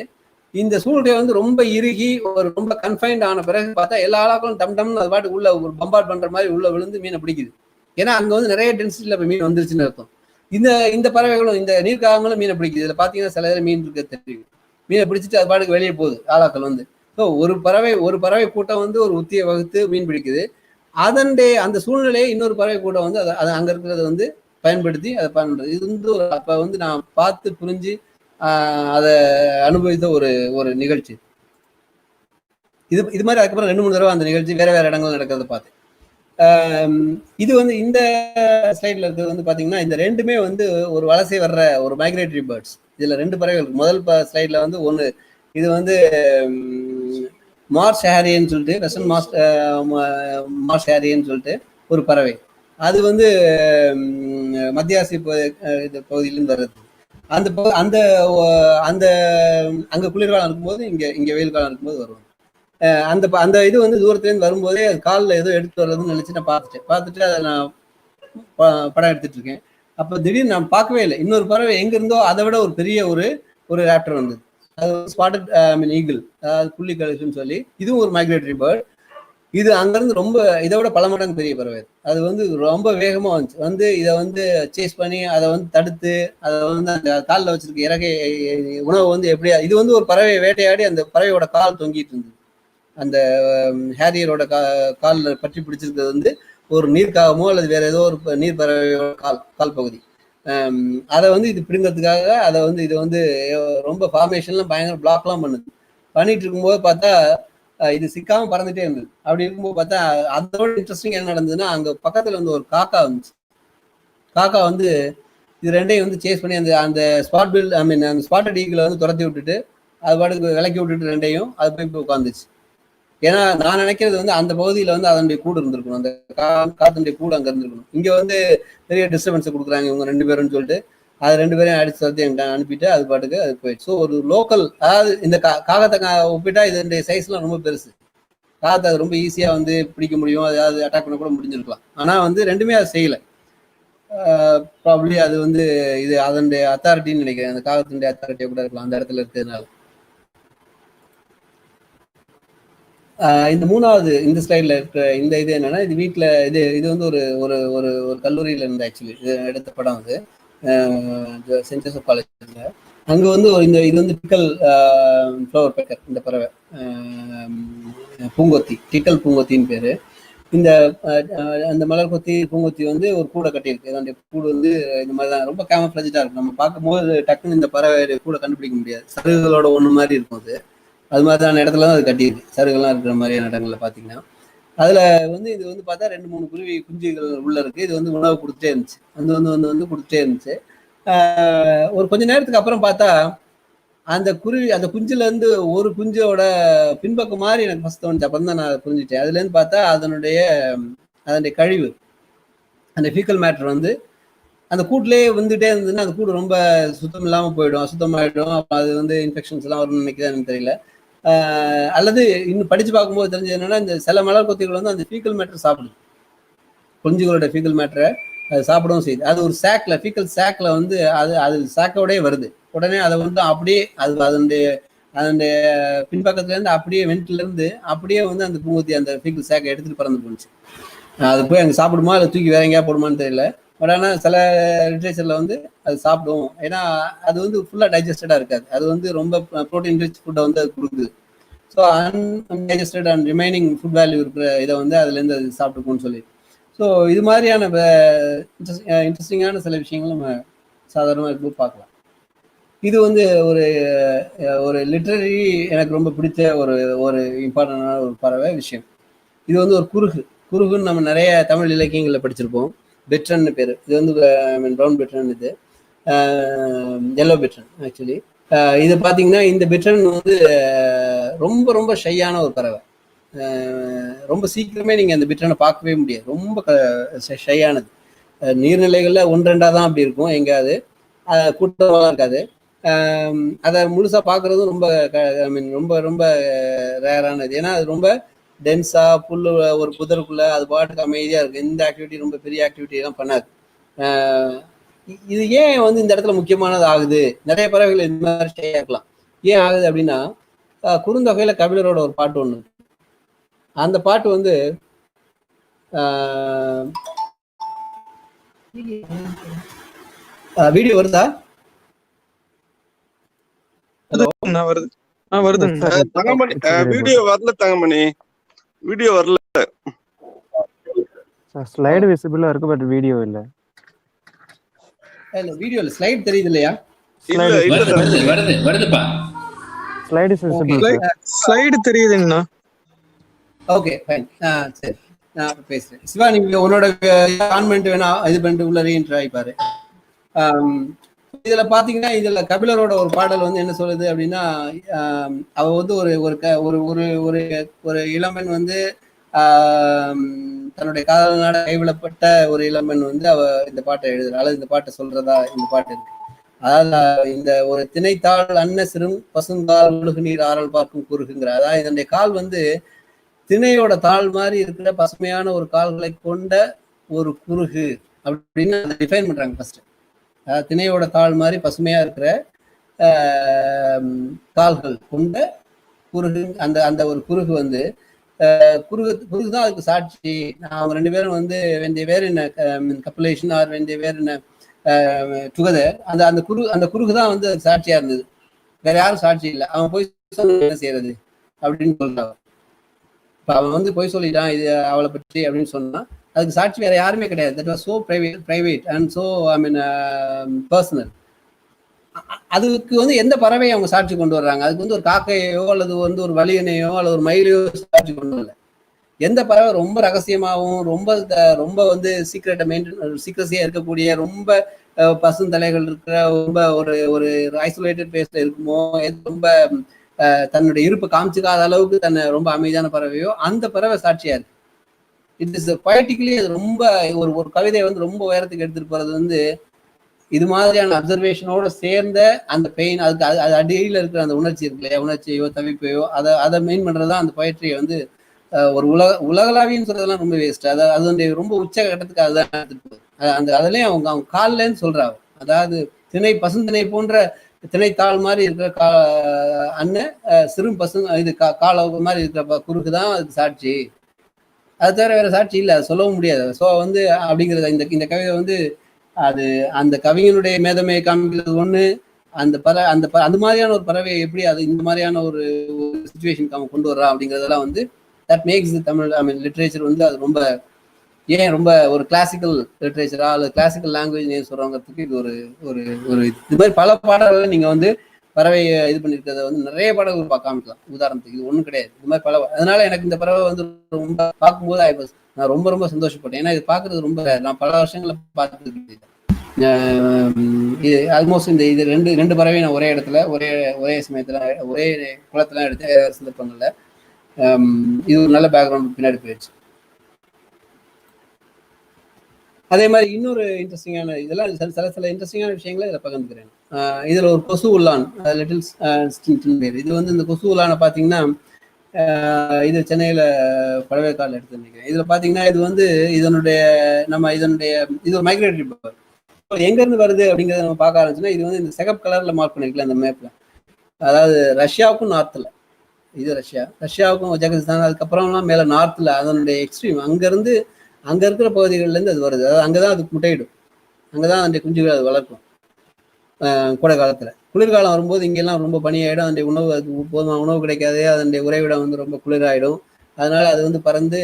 இந்த சூழ்நிலை வந்து ரொம்ப இறுகி ஒரு ரொம்ப கன்ஃபைன்ட் ஆன பிறகு பார்த்தா எல்லா ஆளாக்களும் டம்னு அது பாட்டு உள்ள ஒரு பம்பார்ட் பண்ற மாதிரி உள்ள விழுந்து மீனை பிடிக்குது. ஏன்னா அங்க வந்து நிறைய டென்சிட்டியில மீன் வந்துருச்சுன்னு அர்த்தம். இந்த பறவைகளும் இந்த நீர்க்காகங்களும் மீனை பிடிக்குது. இதுல பாத்தீங்கன்னா சில மீன் இருக்க தெரியும். மீனை பிடிச்சிட்டு அது பாட்டுக்கு வெளியே போகுது ஆளாக்கள் வந்து. ஸோ ஒரு பறவை கூட்டம் வந்து ஒரு உத்தியை வகுத்து மீன் பிடிக்குது. அந்த சூழ்நிலையை இன்னொரு பறவை கூட்டம் வந்து அதை அங்க இருக்கிறத வந்து பயன்படுத்தி அதை பண்றது. இது வந்து அப்ப வந்து நான் பார்த்து புரிஞ்சு அதை அனுபவித்த ஒரு நிகழ்ச்சி. இது மாதிரி அதுக்கப்புறம் 2-3 தடவை அந்த நிகழ்ச்சி வேற இடங்கள் நடக்கிறத பார்த்தேன். இது வந்து இந்த ஸ்லைட்ல இருக்கிறது வந்து பாத்தீங்கன்னா இந்த ரெண்டுமே வந்து ஒரு வலசை வர்ற ஒரு மைக்ரேட்டரி பேர்ட்ஸ். இதுல 2 பறவைகள். முதல் ஸ்லைட்ல வந்து ஒன்று இது வந்து மார்ஷ் ஹேரியன்னு சொல்லிட்டு வெஸ்டர்ன் மார்ஷ் ஹேரியன்னு சொல்லிட்டு ஒரு பறவை. அது வந்து மத்திய ஆசிய பகுதியிலிருந்து வர்றது. அந்த அங்க குளிர்காலம் இருக்கும்போது இங்க வெயில் காலம் இருக்கும்போது வருவாங்க. அந்த இது வந்து தூரத்துலேருந்து வரும்போதே அது காலில் ஏதோ எடுத்து வர்றதுன்னு நினைச்சு நான் பார்த்துட்டு அதை நான் படம் எடுத்துட்டு இருக்கேன். அப்போ திடீர்னு நான் பார்க்கவே இல்லை. இன்னொரு பறவை எங்க இருந்தோ அதை விட ஒரு பெரிய ஒரு ராப்டர் வந்தது. அது ஸ்பாட்டட் ஈகிள், அதாவது புள்ளி கழுகுன்னு சொல்லி. இதுவும் ஒரு மைக்ரேட்டரி பேர்ட். இது அங்கிருந்து ரொம்ப இதை விட பல மடங்கு பெரிய பறவை. அது வந்து ரொம்ப வேகமா வந்து இதை வந்து சேஸ் பண்ணி அதை வந்து தடுத்து அதை வந்து அந்த காலில் வச்சிருக்க இறகை உணவு வந்து எப்படியா இது வந்து ஒரு பறவையை வேட்டையாடி அந்த பறவையோட கால் தொங்கிட்டு இருந்தது. அந்த ஹேரியரோட காலில் பற்றி பிடிச்சிருக்கிறது வந்து ஒரு நீர்க்காகமோ அல்லது வேற ஏதோ ஒரு நீர் பறவையோட கால் பகுதி. அதை வந்து இது பிடுங்கிறதுக்காக அதை வந்து இது வந்து ரொம்ப ஃபார்மேஷன்லாம் பயங்கர பிளாக்லாம் பண்ணிட்டு இருக்கும்போது பார்த்தா இது சிக்காம பறந்துட்டே இருந்தது. அப்படி இருக்கும்போது பார்த்தா அதோட இன்ட்ரெஸ்டிங் என்ன நடந்ததுன்னா அங்க பக்கத்துல வந்து ஒரு காக்கா வந்துச்சு. காக்கா வந்து இது ரெண்டையும் வந்து சேஸ் பண்ணி அந்த அந்த ஸ்பாட்டட் ஈகிளை வந்து துரத்தி விட்டுட்டு அது பாட்டுக்கு விலக்கி விட்டுட்டு ரெண்டையும் அது போய் உட்காந்துச்சு. ஏன்னா நான் நினைக்கிறது வந்து அந்த பகுதியில வந்து அதனுடைய கூடு இருந்திருக்கணும். அந்த காத்துடைய கூடு அங்க இருந்திருக்கணும். இங்க வந்து பெரிய டிஸ்டர்பன்ஸை கொடுக்குறாங்க இவங்க 2 பேரும் சொல்லிட்டு அது 2 பேரையும் அடிச்சு தரத்து என்கிட்ட அனுப்பிட்டு அது பாட்டுக்கு அது போயிடுச்சு. ஸோ ஒரு லோக்கல், அதாவது இந்த காகத்தை ஒப்பிட்டா இதனுடைய சைஸ்லாம் ரொம்ப பெருசு. காகத்தை அது ரொம்ப ஈஸியா வந்து பிடிக்க முடியும், அதாவது அட்டாக் பண்ண கூட முடிஞ்சிருக்கலாம். ஆனா வந்து ரெண்டுமே அது செய்யலை. ப்ராப்ளி அது வந்து இது அதனுடைய அத்தாரிட்டின்னு நினைக்கிறேன். அந்த காகத்தினுடைய அத்தாரிட்டியா கூட இருக்கலாம் அந்த இடத்துல இருக்கிறதுனால. இந்த 3வது இந்த ஸ்லைட்ல இருக்கிற இந்த இது என்னன்னா இது வீட்டில் இது வந்து ஒரு கல்லூரியில இருந்து ஆக்சுவலி இது எடுத்த படம். அது சென்ட் ஜோசப் காலேஜ்ல. அங்க வந்து இது வந்து டிக்கல் ஃப்ளவர் பேக்கர், இந்த பறவை பூங்கொத்தி, டிக்கல் பூங்கொத்தின்னு பேரு. அந்த மலர் கொத்தி பூங்கொத்தி வந்து ஒரு கூடை கட்டியிருக்கு. அதனுடைய கூடு வந்து இந்த மாதிரி தான் ரொம்ப கேமஃப்ளேஜா இருக்கும். நம்ம பார்க்கும்போது டக்குன்னு இந்த பறவை கூட கண்டுபிடிக்க முடியாது. சருகுகளோட ஒன்று மாதிரி இருக்கும். அது மாதிரியான இடத்துல தான் அது கட்டியிருக்கு. சருகெல்லாம் இருக்கிற மாதிரியான இடங்கள்ல பார்த்தீங்கன்னா அதுல வந்து இது வந்து பார்த்தா 2-3 குருவி குஞ்சுகள் உள்ள இருக்கு. இது வந்து உணவு கொடுத்துட்டே இருந்துச்சு. வந்து கொடுத்துட்டே இருந்துச்சு. ஒரு கொஞ்ச நேரத்துக்கு அப்புறம் பார்த்தா அந்த குஞ்சுல இருந்து ஒரு குஞ்சோட பின்பக்கம் மாதிரி எனக்கு ஃபர்ஸ்ட் தோணுச்சு. அப்புறம் தான் நான் புரிஞ்சுட்டேன். அதுல இருந்து பார்த்தா அதனுடைய கழிவு, அந்த ஃபீக்கல் மேட்டர் வந்து அந்த கூட்டிலேயே வந்துட்டே இருந்ததுன்னா அந்த கூடு ரொம்ப சுத்தம் இல்லாமல் போயிடும், அசுத்தமாயிடும். அப்போ அது வந்து இன்ஃபெக்ஷன்ஸ் எல்லாம் வரும்னு நினைக்கிறதா எனக்கு தெரியல. அல்லது இன்னும் படிச்சு பார்க்கும்போது தெரிஞ்சது என்னன்னா, இந்த சில மலர் கொத்திகள் வந்து அந்த ஃபீக்கல் மேட்டர் சாப்பிடுது, குஞ்சுகளோட ஃபீக்கல் மேட்டரை அது சாப்பிடவும் செய்யுது. அது ஒரு சாக்ல, ஃபீக்கல் சாக்ல வந்து அது சாக்கோடயே வருது. உடனே அதை வந்து அப்படியே அதனுடைய பின்பக்கத்துல இருந்து அப்படியே வெண்ட்ல இருந்து அப்படியே வந்து அந்த பூங்கொத்தி அந்த ஃபீக்கல் சாக்கை எடுத்துட்டு பறந்து போச்சு. அது போய் அங்கே சாப்பிடுமா இல்லை தூக்கி வேற எங்கேயா போடுமான்னு தெரியல. பட் ஆனால் சில லிட்ரேச்சர்ல வந்து அது சாப்பிடும். ஏன்னா அது வந்து ஃபுல்லாக டைஜஸ்டடா இருக்காது. அது வந்து ரொம்ப ப்ரோட்டீன் ரிச் ஃபுட்டை வந்து அது கொடுக்குது. So undigested and remaining food value இருக்கிற இதை வந்து அதுலேருந்து அது சாப்பிட்டுக்கும்னு சொல்லி. ஸோ இது மாதிரியான இன்ட்ரெஸ்டிங்கான சில விஷயங்கள் நம்ம சாதாரணமாக இருக்கும்போது பார்க்கலாம். இது வந்து ஒரு லிட்ரரி எனக்கு ரொம்ப பிடிச்ச ஒரு இம்பார்ட்டண்டான ஒரு பறவை விஷயம். இது வந்து ஒரு குருகுன்னு நம்ம நிறைய தமிழ் இலக்கியங்களில் படிச்சிருப்போம். பெட்ரன்னு பேர். இது வந்து ப்ரௌன் பெட்ரன், இது எல்லோ பெட்ரன் ஆக்சுவலி. இது பார்த்தீங்கன்னா இந்த பெட்ரன் வந்து ரொம்ப ரொம்ப ஷையான ஒரு பறவை. ரொம்ப சீக்கிரமே நீங்கள் அந்த பெட்ரனை பார்க்கவே முடியாது. ரொம்ப ஷையானது. நீர்நிலைகளில் 1-2 தான் அப்படி இருக்கும், எங்கேயாவது கூட்டமாக இருக்காது. அதை முழுசாக பார்க்குறதும் ரொம்ப ரொம்ப ரொம்ப ரேரானது. ஏன்னா அது ரொம்ப டென்ஸா புல்லு ஒரு புதருக்குள்ள அது பாட்டுக்கு அமைதியா இருக்கு. இந்த ஆக்டிவிட்டி ரொம்ப பெரிய ஆக்டிவிட்டி எல்லாம் பண்ணாது. இது ஏன் வந்து இந்த இடத்துல முக்கியமானது ஆகுது? நிறைய பறவைகள் இந்த மாதிரி இருக்கலாம். ஏன் ஆகுது அப்படின்னா, குறுந்தொகையில கபிலரோட ஒரு பாட்டு ஒண்ணு, அந்த பாட்டு வந்து வீடியோ வருதா? வருது. தங்கமணி வீடியோ வரல. தங்கமணி வீடியோ வரல. ஸ்லைடு விசிபிளா இருக்கு, பட் வீடியோ இல்ல. இல்ல வீடியோல ஸ்லைட் தெரியுது இல்லையா? வருதுப்பா. Slide is visible. ஸ்லைடு தெரியுதுங்கண்ணா. Okay fine. சரி, நான் பேசுறேன். சிவா, நீங்க உன்னோட கான்மெண்ட் வேணா இது பண்ணிட்டு உள்ள ரீஎன்ட்ரி ஆயிப்பாரு. இதுல பாத்தீங்கன்னா, இதுல கபிலரோட ஒரு பாடல் வந்து என்ன சொல்லுது அப்படின்னா, அவ வந்து ஒரு இளம்பெண் வந்து தன்னுடைய காதலனால கைவிடப்பட்ட ஒரு இளம்பெண் வந்து அவ இந்த பாட்டை எழுதுறா, அல்லது இந்த பாட்டை சொல்றதா இந்த பாட்டு இருக்கு. அதாவது இந்த ஒரு திணைத்தாள் அன்ன சிறும் பசுங்கால் ஒழுகு நீர் ஆறல் பார்க்கும் குறுகுங்கிற, அதாவது இதனுடைய கால் வந்து திணையோட தாள் மாதிரி இருக்கிற பசுமையான ஒரு கால்களை கொண்ட ஒரு குறுகு அப்படின்னு அதை டிஃபைன் பண்றாங்க ஃபர்ஸ்ட். திணையோட தாள் மாதிரி பசுமையா இருக்கிற கால்கள் கொண்ட குறுகு. அந்த ஒரு குறுகு வந்து குறுகுதான் அதுக்கு சாட்சி. அவங்க 2 பேரும் வந்து when they were in a copulation or when they were in a together, அந்த குறுகு தான் வந்து சாட்சியா இருந்தது. வேற யாரும் சாட்சி இல்லை. அவன் போய் என்ன செய்யறது அப்படின்னு சொல்றான். இப்ப அவன் வந்து போய் சொல்லிட்டான் இது அவளை பற்றி அப்படின்னு சொன்னா, அதுக்கு சாட்சி வேற யாருமே கிடையாது. That was so private and so personal. அதுக்கு வந்து எந்த பறவையை அவங்க சாட்சி கொண்டு வர்றாங்க? அதுக்கு வந்து ஒரு காக்கையோ அல்லது வந்து ஒரு வலியனையோ அல்லது ஒரு மயிலையோ சாட்சி கொண்டு வரல. எந்த பறவை ரொம்ப ரகசியமாகவும் ரொம்ப வந்து சீக்ரஸியா இருக்கக்கூடிய, ரொம்ப பசுந்தலைகள் இருக்கிற, ரொம்ப ஒரு ஐசோலேட்டட் பிளேஸ்ல இருக்குமோ, ரொம்ப தன்னுடைய இருப்பு காமிச்சுக்காத அளவுக்கு தன்னை ரொம்ப அமைதியான பறவையோ அந்த பறவை சாட்சியா இருக்கு. இட் இஸ் பொயட்டிக்கலி அது ரொம்ப ஒரு கவிதையை வந்து ரொம்ப உயரத்துக்கு எடுத்துட்டு போறது வந்து இது மாதிரியான அப்சர்வேஷனோட சேர்ந்த அந்த பெயின், அதுக்கு அது அடியில் இருக்கிற அந்த உணர்ச்சி இருக்கு இல்லையா, உணர்ச்சியோ தவிப்பையோ அதை மெயின் பண்றதுதான் அந்த பொயட்ரியை வந்து ஒரு உலகளாவின்னு சொல்றதெல்லாம் ரொம்ப வேஸ்ட். அது ரொம்ப உச்ச கட்டத்துக்கு அதுதான் எடுத்துட்டு போகுது. அதுலயும் அவங்க கால்லன்னு சொல்றாங்க. அதாவது பசுந்திணை போன்ற திணைத்தாள் மாதிரி இருக்கிற அண்ணன் சிறும் இது கால மாதிரி இருக்கிற குறுக்குதான் அதுக்கு சாட்சி. அது தவிர வேற சாட்சி இல்லை, அது சொல்லவும் முடியாது. ஸோ வந்து அப்படிங்கிறது இந்த கவிதை வந்து அது அந்த கவிஞனுடைய மேதமையை காமிக்கிறது ஒண்ணு. அந்த மாதிரியான ஒரு பறவையை எப்படி அது இந்த மாதிரியான ஒரு சிச்சுவேஷனுக்கு அவன் கொண்டு வர்றான் அப்படிங்கிறதெல்லாம் வந்து தட் மேக்ஸ் தமிழ் லிட்ரேச்சர் வந்து அது ரொம்ப ஒரு கிளாசிக்கல் லிட்ரேச்சரா அல்லது கிளாசிக்கல் லாங்குவேஜ் சொல்றவங்கிறதுக்கு இது ஒரு இது மாதிரி பல பாடல்களை நீங்க வந்து பறவையை இது பண்ணிருக்கிறத வந்து நிறைய பாடல்கள் காமிக்கலாம். உதாரணத்துக்கு இது ஒண்ணும் கிடையாது, இது மாதிரி பல. அதனால எனக்கு இந்த பறவை வந்து ரொம்ப பார்க்கும்போது நான் ரொம்ப ரொம்ப சந்தோஷப்பட்டேன். ஏன்னா இது பாக்குறது ரொம்ப நான் பல வருஷங்களை பார்த்துட்டு இது ஆல்மோஸ்ட் இது ரெண்டு பறவை நான் ஒரே இடத்துல ஒரே சமயத்துல ஒரே குளத்துல எடுத்த சந்தர்ப்பங்கள்ல இது ஒரு நல்ல பேக்ரவுண்ட் பின்னாடி போயிடுச்சு. அதே மாதிரி இன்னொரு இன்ட்ரெஸ்டிங்கான இதெல்லாம் சில இன்ட்ரெஸ்டிங்கான விஷயங்களை இதில் பகிர்ந்துக்கிறேன். இதில் ஒரு கொசு உள்ளான் லிட்டில் பேர். இது வந்து இந்த கொசு உள்ளான பார்த்தீங்கன்னா இது சென்னையில் பழவேற்காடில் எடுத்து நினைக்கிறேன். இதில் பார்த்தீங்கன்னா இது வந்து இதனுடைய இது ஒரு மைக்ரேட்டரி பேர்ட். எங்கேருந்து வருது அப்படிங்கிறத நம்ம பார்க்க ஆரம்பிச்சுன்னா இது வந்து இந்த சிகப்பு கலரில் மார்க் பண்ணிருக்கல அந்த மேப்பில். அதாவது ரஷ்யாவுக்கும் நார்த்தில், இது ரஷ்யாவுக்கும் கஜகஸ்தான், அதுக்கப்புறம்லாம் மேலே நார்த்தில் அதனுடைய எக்ஸ்ட்ரீம் அங்கே இருக்கிற பகுதிகள்லேருந்து அது வருது. அதாவது அங்கே தான் அது முட்டையிடும், அங்கே தான் அதனுடைய குஞ்சுகள் அது வளர்க்கும் கோடை காலத்தில். குளிர்காலம் வரும்போது இங்கெல்லாம் ரொம்ப பனியாயிடும், அதனுடைய உணவு அதுக்கு போதுமான உணவு கிடைக்காது, அதனுடைய உறைவிடம் வந்து ரொம்ப குளிராயிடும். அதனால அது வந்து பறந்து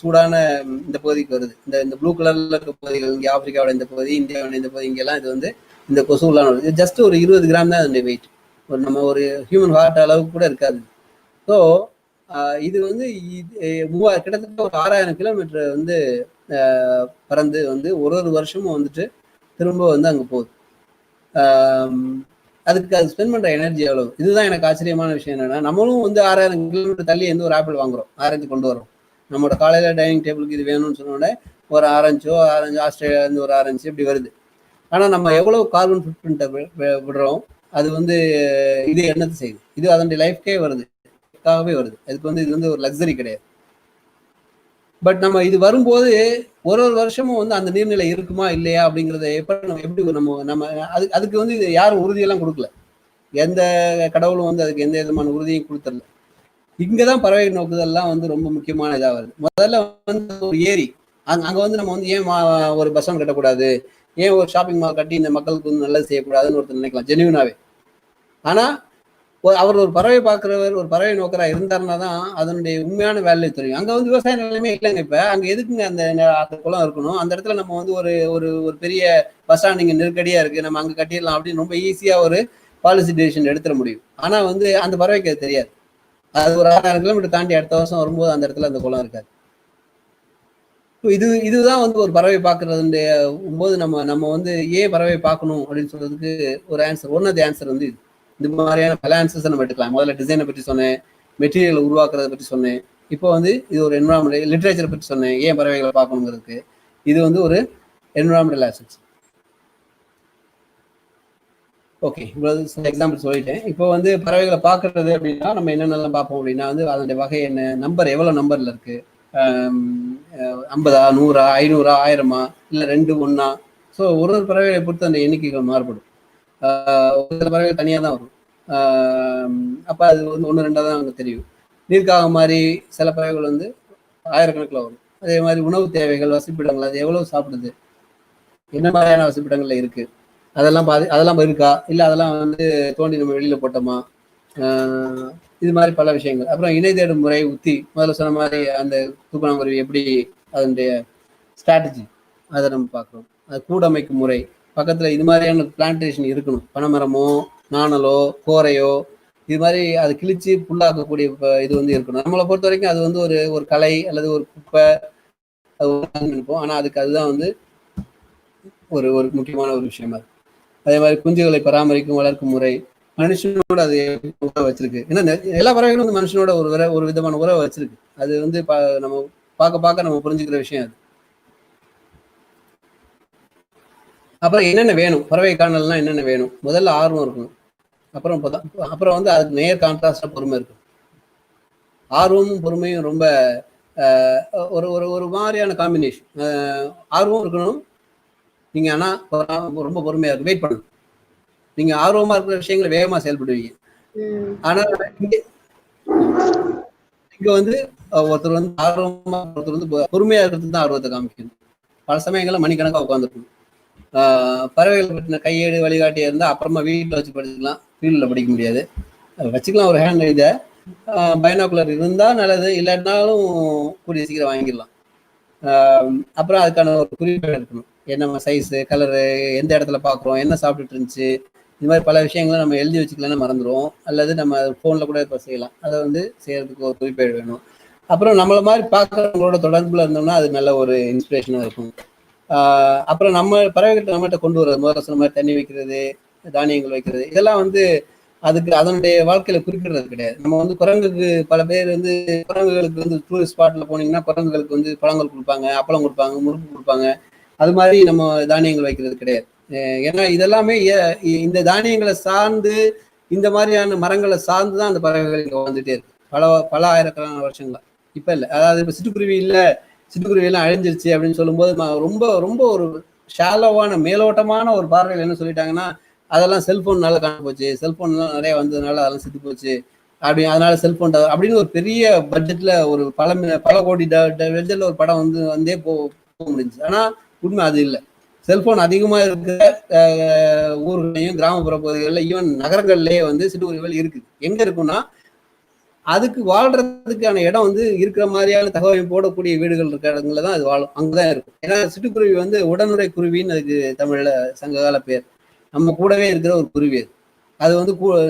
சூடான இந்த பகுதிக்கு வருது. இந்த ப்ளூ கலர்ல இருக்க பகுதிகள், இங்கே ஆப்பிரிக்காவோட இந்த பகுதி, இந்தியாவோட இந்த பகுதி, இங்கெல்லாம் இது வந்து இந்த கொசு உள்ளான வருது. ஜஸ்ட் ஒரு 20 கிராம் தான் அதனுடைய வெயிட், நம்ம ஒரு ஹியூமன் ஹார்ட் அளவுக்கு கூட இருக்காது. ஸோ இது வந்து கிட்டத்தட்ட ஒரு 6000 கிலோமீட்டர் வந்து பறந்து வந்து ஒரு வருஷமும் வந்துட்டு திரும்ப வந்து அங்கே போகுது. அதுக்கு அது ஸ்பெண்ட் பண்ற எனர்ஜி எவ்வளவு. இதுதான் எனக்கு ஆச்சரியமான விஷயம். என்னன்னா நம்மளும் வந்து 6000 கிலோமீட்டர் தள்ளி எந்த ஒரு ஆப்பிள் வாங்குறோம், ஆரஞ்சு கொண்டு வரோம். நம்மளோட காலையில டைனிங் டேபிளுக்கு இது வேணும்னு சொன்னோடனே ஒரு ஆரஞ்சு ஆஸ்திரேலியா இருந்து ஒரு ஆரஞ்சு இப்படி வருது. ஆனா நம்ம எவ்வளவு கார்பன் ஃபுட் பிரிண்ட்டை விடுறோம், அது வந்து இது என்னத்தை செய்யுது, இது அதனுடைய லைஃப்கே வருது, வருது. அதுக்கு வந்து இது வந்து ஒரு லக்ஸரி கிடையாது. பட் நம்ம இது வரும்போது ஒரு வருஷமும் வந்து அந்த நீர்நிலை இருக்குமா இல்லையா அப்படிங்கிறத எப்படி நம்ம அதுக்கு வந்து இது யாரும் உறுதியெல்லாம் கொடுக்கல. எந்த கடவுளும் வந்து அதுக்கு எந்த விதமான உறுதியும் கொடுத்துடல. இங்கதான் பறவை நோக்குதெல்லாம் வந்து ரொம்ப முக்கியமான இதா வருது. முதல்ல வந்து ஒரு ஏரி, அங்க வந்து நம்ம வந்து ஏன் ஒரு பஸ் ஸ்டாண்ட் கட்டக்கூடாது, ஏன் ஒரு ஷாப்பிங் மால் கட்டி இந்த மக்களுக்கு வந்து நல்லது செய்யக்கூடாதுன்னு ஒருத்தர் நினைக்கலாம் ஜென்யூனாவே. ஆனா அவர் ஒரு பறவை பார்க்கிறவர், ஒரு பறவை நோக்கரா இருந்தாருன்னா தான் அதனுடைய உண்மையான வேல்யூ தெரியும். அங்க வந்து விவசாய நிலையமே இல்லைங்க. இப்ப அங்க எதுக்குங்க அந்த குளம் இருக்கணும்? அந்த இடத்துல நம்ம வந்து ஒரு பெரிய பஸ் ஸ்டாண்ட் இங்க நெருக்கடியா இருக்கு, நம்ம அங்க கட்டிடலாம் அப்படின்னு ரொம்ப ஈஸியா ஒரு பாலிசி டிசிஷன் எடுத்துட முடியும். ஆனா வந்து அந்த பறவைக்கு அது தெரியாது. அது ஒரு 6000 கிலோமீட்டர் தாண்டி அடுத்த வருஷம் வரும்போது அந்த இடத்துல அந்த குளம் இருக்காது. இதுதான் வந்து ஒரு பறவை பார்க்கறதுடைய போது நம்ம வந்து ஏன் பறவை பார்க்கணும் அப்படின்னு சொல்றதுக்கு ஒரு answer, one of the answer வந்து இந்த மாதிரியான பல ஆன்சர்ஸை நம்ம எடுக்கலாம். முதல்ல டிசைனை பற்றி சொன்னேன், மெட்டீரியல் உருவாக்குறத பற்றி சொன்னேன், இப்போ வந்து இது ஒரு என்விரான்மெண்ட் லிட்ரேச்சரை பற்றி சொன்னேன், ஏன் பறவைகளை பார்க்கணுங்கிறதுக்கு. இது வந்து ஒரு என்விரான்மெண்டல் ஆசெட்ஸ். ஓகே, இவ்வளவு சில எக்ஸாம்பிள் சொல்லிட்டேன். இப்போ வந்து பறவைகளை பார்க்கறது அப்படின்னா நம்ம என்னென்னலாம் பார்ப்போம் அப்படின்னா வந்து அதனுடைய வகை என்ன, நம்பர் எவ்வளோ நம்பர்ல இருக்கு, 50, 100, 500, 1000 இல்லை 2, 1. ஸோ ஒரு பறவைகளை பொறுத்து அந்த எண்ணிக்கைகள் மாறுபடும். சில பறவைகள் தனியாக தான் வரும். அப்போ அது வந்து 1, 2 தான் நமக்கு தெரியும். நீர்க்காக மாதிரி சில பறவைகள் வந்து ஆயிரக்கணக்கில் வரும். அதே மாதிரி உணவு தேவைகள், வசிப்பிடங்கள், அது எவ்வளவு சாப்பிடுது, என்ன மாதிரியான வசிப்பிடங்கள்ல இருக்கு, அதெல்லாம் இருக்கா, இல்லை அதெல்லாம் வந்து தோண்டி நம்ம வெளியில போட்டோமா, இது மாதிரி பல விஷயங்கள். அப்புறம் இணை தேடும் முறை, உத்தி, முதல்ல சொன்ன மாதிரி அந்த தூக்கணாங்குருவி எப்படி அதனுடைய ஸ்ட்ராட்டஜி அதை நம்ம பார்க்குறோம். அது கூடமைக்கும் முறை, பக்கத்தில் இது மாதிரியான பிளான்டேஷன் இருக்கணும், பனைமரமோ நாணலோ கோரையோ இது மாதிரி அது கிழிச்சு புல்லாக்கக்கூடிய இது வந்து இருக்கணும். நம்மளை பொறுத்த வரைக்கும் அது வந்து ஒரு கலை அல்லது ஒரு குப்பை அது நினைப்போம். ஆனால் அதுதான் வந்து ஒரு முக்கியமான ஒரு விஷயமா இருக்கு. அதே மாதிரி குஞ்சுகளை பராமரிக்கும் வளர்க்கும் முறை, மனுஷனோட அது உறவை வச்சிருக்கு. ஏன்னா எல்லா பறவைகளும் வந்து மனுஷனோட ஒரு விதமான உறவை வச்சிருக்கு. அது வந்து நம்ம பார்க்க நம்ம புரிஞ்சுக்கிற விஷயம் அது. அப்புறம் என்னென்ன வேணும், பறவை காணல்னா என்னென்ன வேணும், முதல்ல ஆர்வம் இருக்கணும். அப்புறம் வந்து அதுக்கு நேர் கான்ட்ராஸ்டா பொறுமை இருக்கும். ஆர்வமும் பொறுமையும் ரொம்ப ஒரு மாதிரியான காம்பினேஷன். ஆர்வம் இருக்கணும் நீங்க, ஆனா ரொம்ப பொறுமையா இருக்கு, வெயிட் பண்ணணும். நீங்க ஆர்வமா இருக்கிற விஷயங்களை வேகமா செயல்படுவீங்க. ஆனா இங்க வந்து ஒருத்தர் வந்து ஆர்வமா, ஒருத்தர் வந்து பொறுமையா இருக்கிறது தான் ஆர்வத்தை காமிக்கணும். பல சமயங்கள்ல மணிக்கணக்கா உட்காந்துருக்கணும். பறவைகள் பற்றின கையேடு வழிகாட்டியா இருந்தா அப்புறமா வீட்டில் வச்சு படிச்சுக்கலாம், ஃபீல்டில் படிக்க முடியாது. வச்சுக்கலாம் ஒரு ஹேண்ட் இதை, பைனாகுலர் இருந்தா நல்லது, இல்லாட்டினாலும் கூடிய சீக்கிரம் வாங்கிடலாம். அப்புறம் அதுக்கான ஒரு குறிப்பேடு இருக்கணும், என்ன சைஸு, கலரு, எந்த இடத்துல பார்க்குறோம், என்ன சாப்பிட்டுட்டு இருந்துச்சு, இது மாதிரி பல விஷயங்களை நம்ம எழுதி வச்சுக்கலன்னா மறந்துடுவோம், அல்லது நம்ம ஃபோனில் கூட இப்போ செய்யலாம். அதை வந்து செய்யறதுக்கு ஒரு குறிப்பேடு வேணும். அப்புறம் நம்மளை மாதிரி பார்க்குறவங்களோட தொடர்புல இருந்தோம்னா அது நல்ல ஒரு இன்ஸ்பிரேஷனாக இருக்கும். அப்புறம் நம்ம பறவைகிட்ட நம்மகிட்ட கொண்டு வர்றது, முதல்ல சொன்ன மாதிரி தண்ணி வைக்கிறது, தானியங்கள் வைக்கிறது, இதெல்லாம் வந்து அதுக்கு அதனுடைய வாழ்க்கையில குறிப்பிடுறது கிடையாது. நம்ம வந்து குரங்குக்கு பல பேர் வந்து குரங்குகளுக்கு வந்து டூரிஸ்ட் ஸ்பாட்ல போனீங்கன்னா குரங்குகளுக்கு வந்து பழங்கள் கொடுப்பாங்க, அப்பளம் கொடுப்பாங்க, முறுக்கு கொடுப்பாங்க, அது மாதிரி நம்ம தானியங்கள் வைக்கிறது கிடையாது. ஏன்னா இதெல்லாமே இந்த தானியங்களை சார்ந்து இந்த மாதிரியான மரங்களை சார்ந்து தான் அந்த பறவைகள் இங்கே வந்துட்டே இருக்கு பல ஆயிரக்கணக்கான வருஷங்களா. இப்ப இல்லை, அதாவது இப்ப சிட்டுக்குருவி இல்லை, சிட்டுக்குருவி எல்லாம் அழிஞ்சிருச்சு அப்படின்னு சொல்லும்போது ரொம்ப ரொம்ப ஒரு ஷாலோவான மேலோட்டமான ஒரு பார்வையில் என்ன சொல்லிட்டாங்கன்னா, அதெல்லாம் செல்போன்னால காண போச்சு, செல்போன்லாம் நிறைய வந்ததுனால அதெல்லாம் செத்து போச்சு அதனால செல்போன் அப்படின்னு ஒரு பெரிய பட்ஜெட்ல ஒரு பல கோடி பட்ஜெட்ல ஒரு படம் வந்தே போக முடிஞ்சுச்சு. ஆனா உண்மை அது இல்லை. செல்போன் அதிகமா இருக்கிற ஊர்களையும் கிராமப்புற பகுதிகளில் ஈவன் நகரங்கள்லயே சிட்டுக்குருவிகள் இருக்குது. எங்க இருக்குன்னா அதுக்கு வாழ்றதுக்கான இடம் இருக்கிற மாதிரியான தகவல் போடக்கூடிய வீடுகள் இருக்கிற இடங்கள்ல தான் அது வாழும், அங்கதான் இருக்கும். ஏன்னா சிட்டுக்குருவி உடனுறை குருவின்னு அதுக்கு தமிழ்ல சங்ககால பேர். நம்ம கூடவே இருக்கிற ஒரு குருவி அது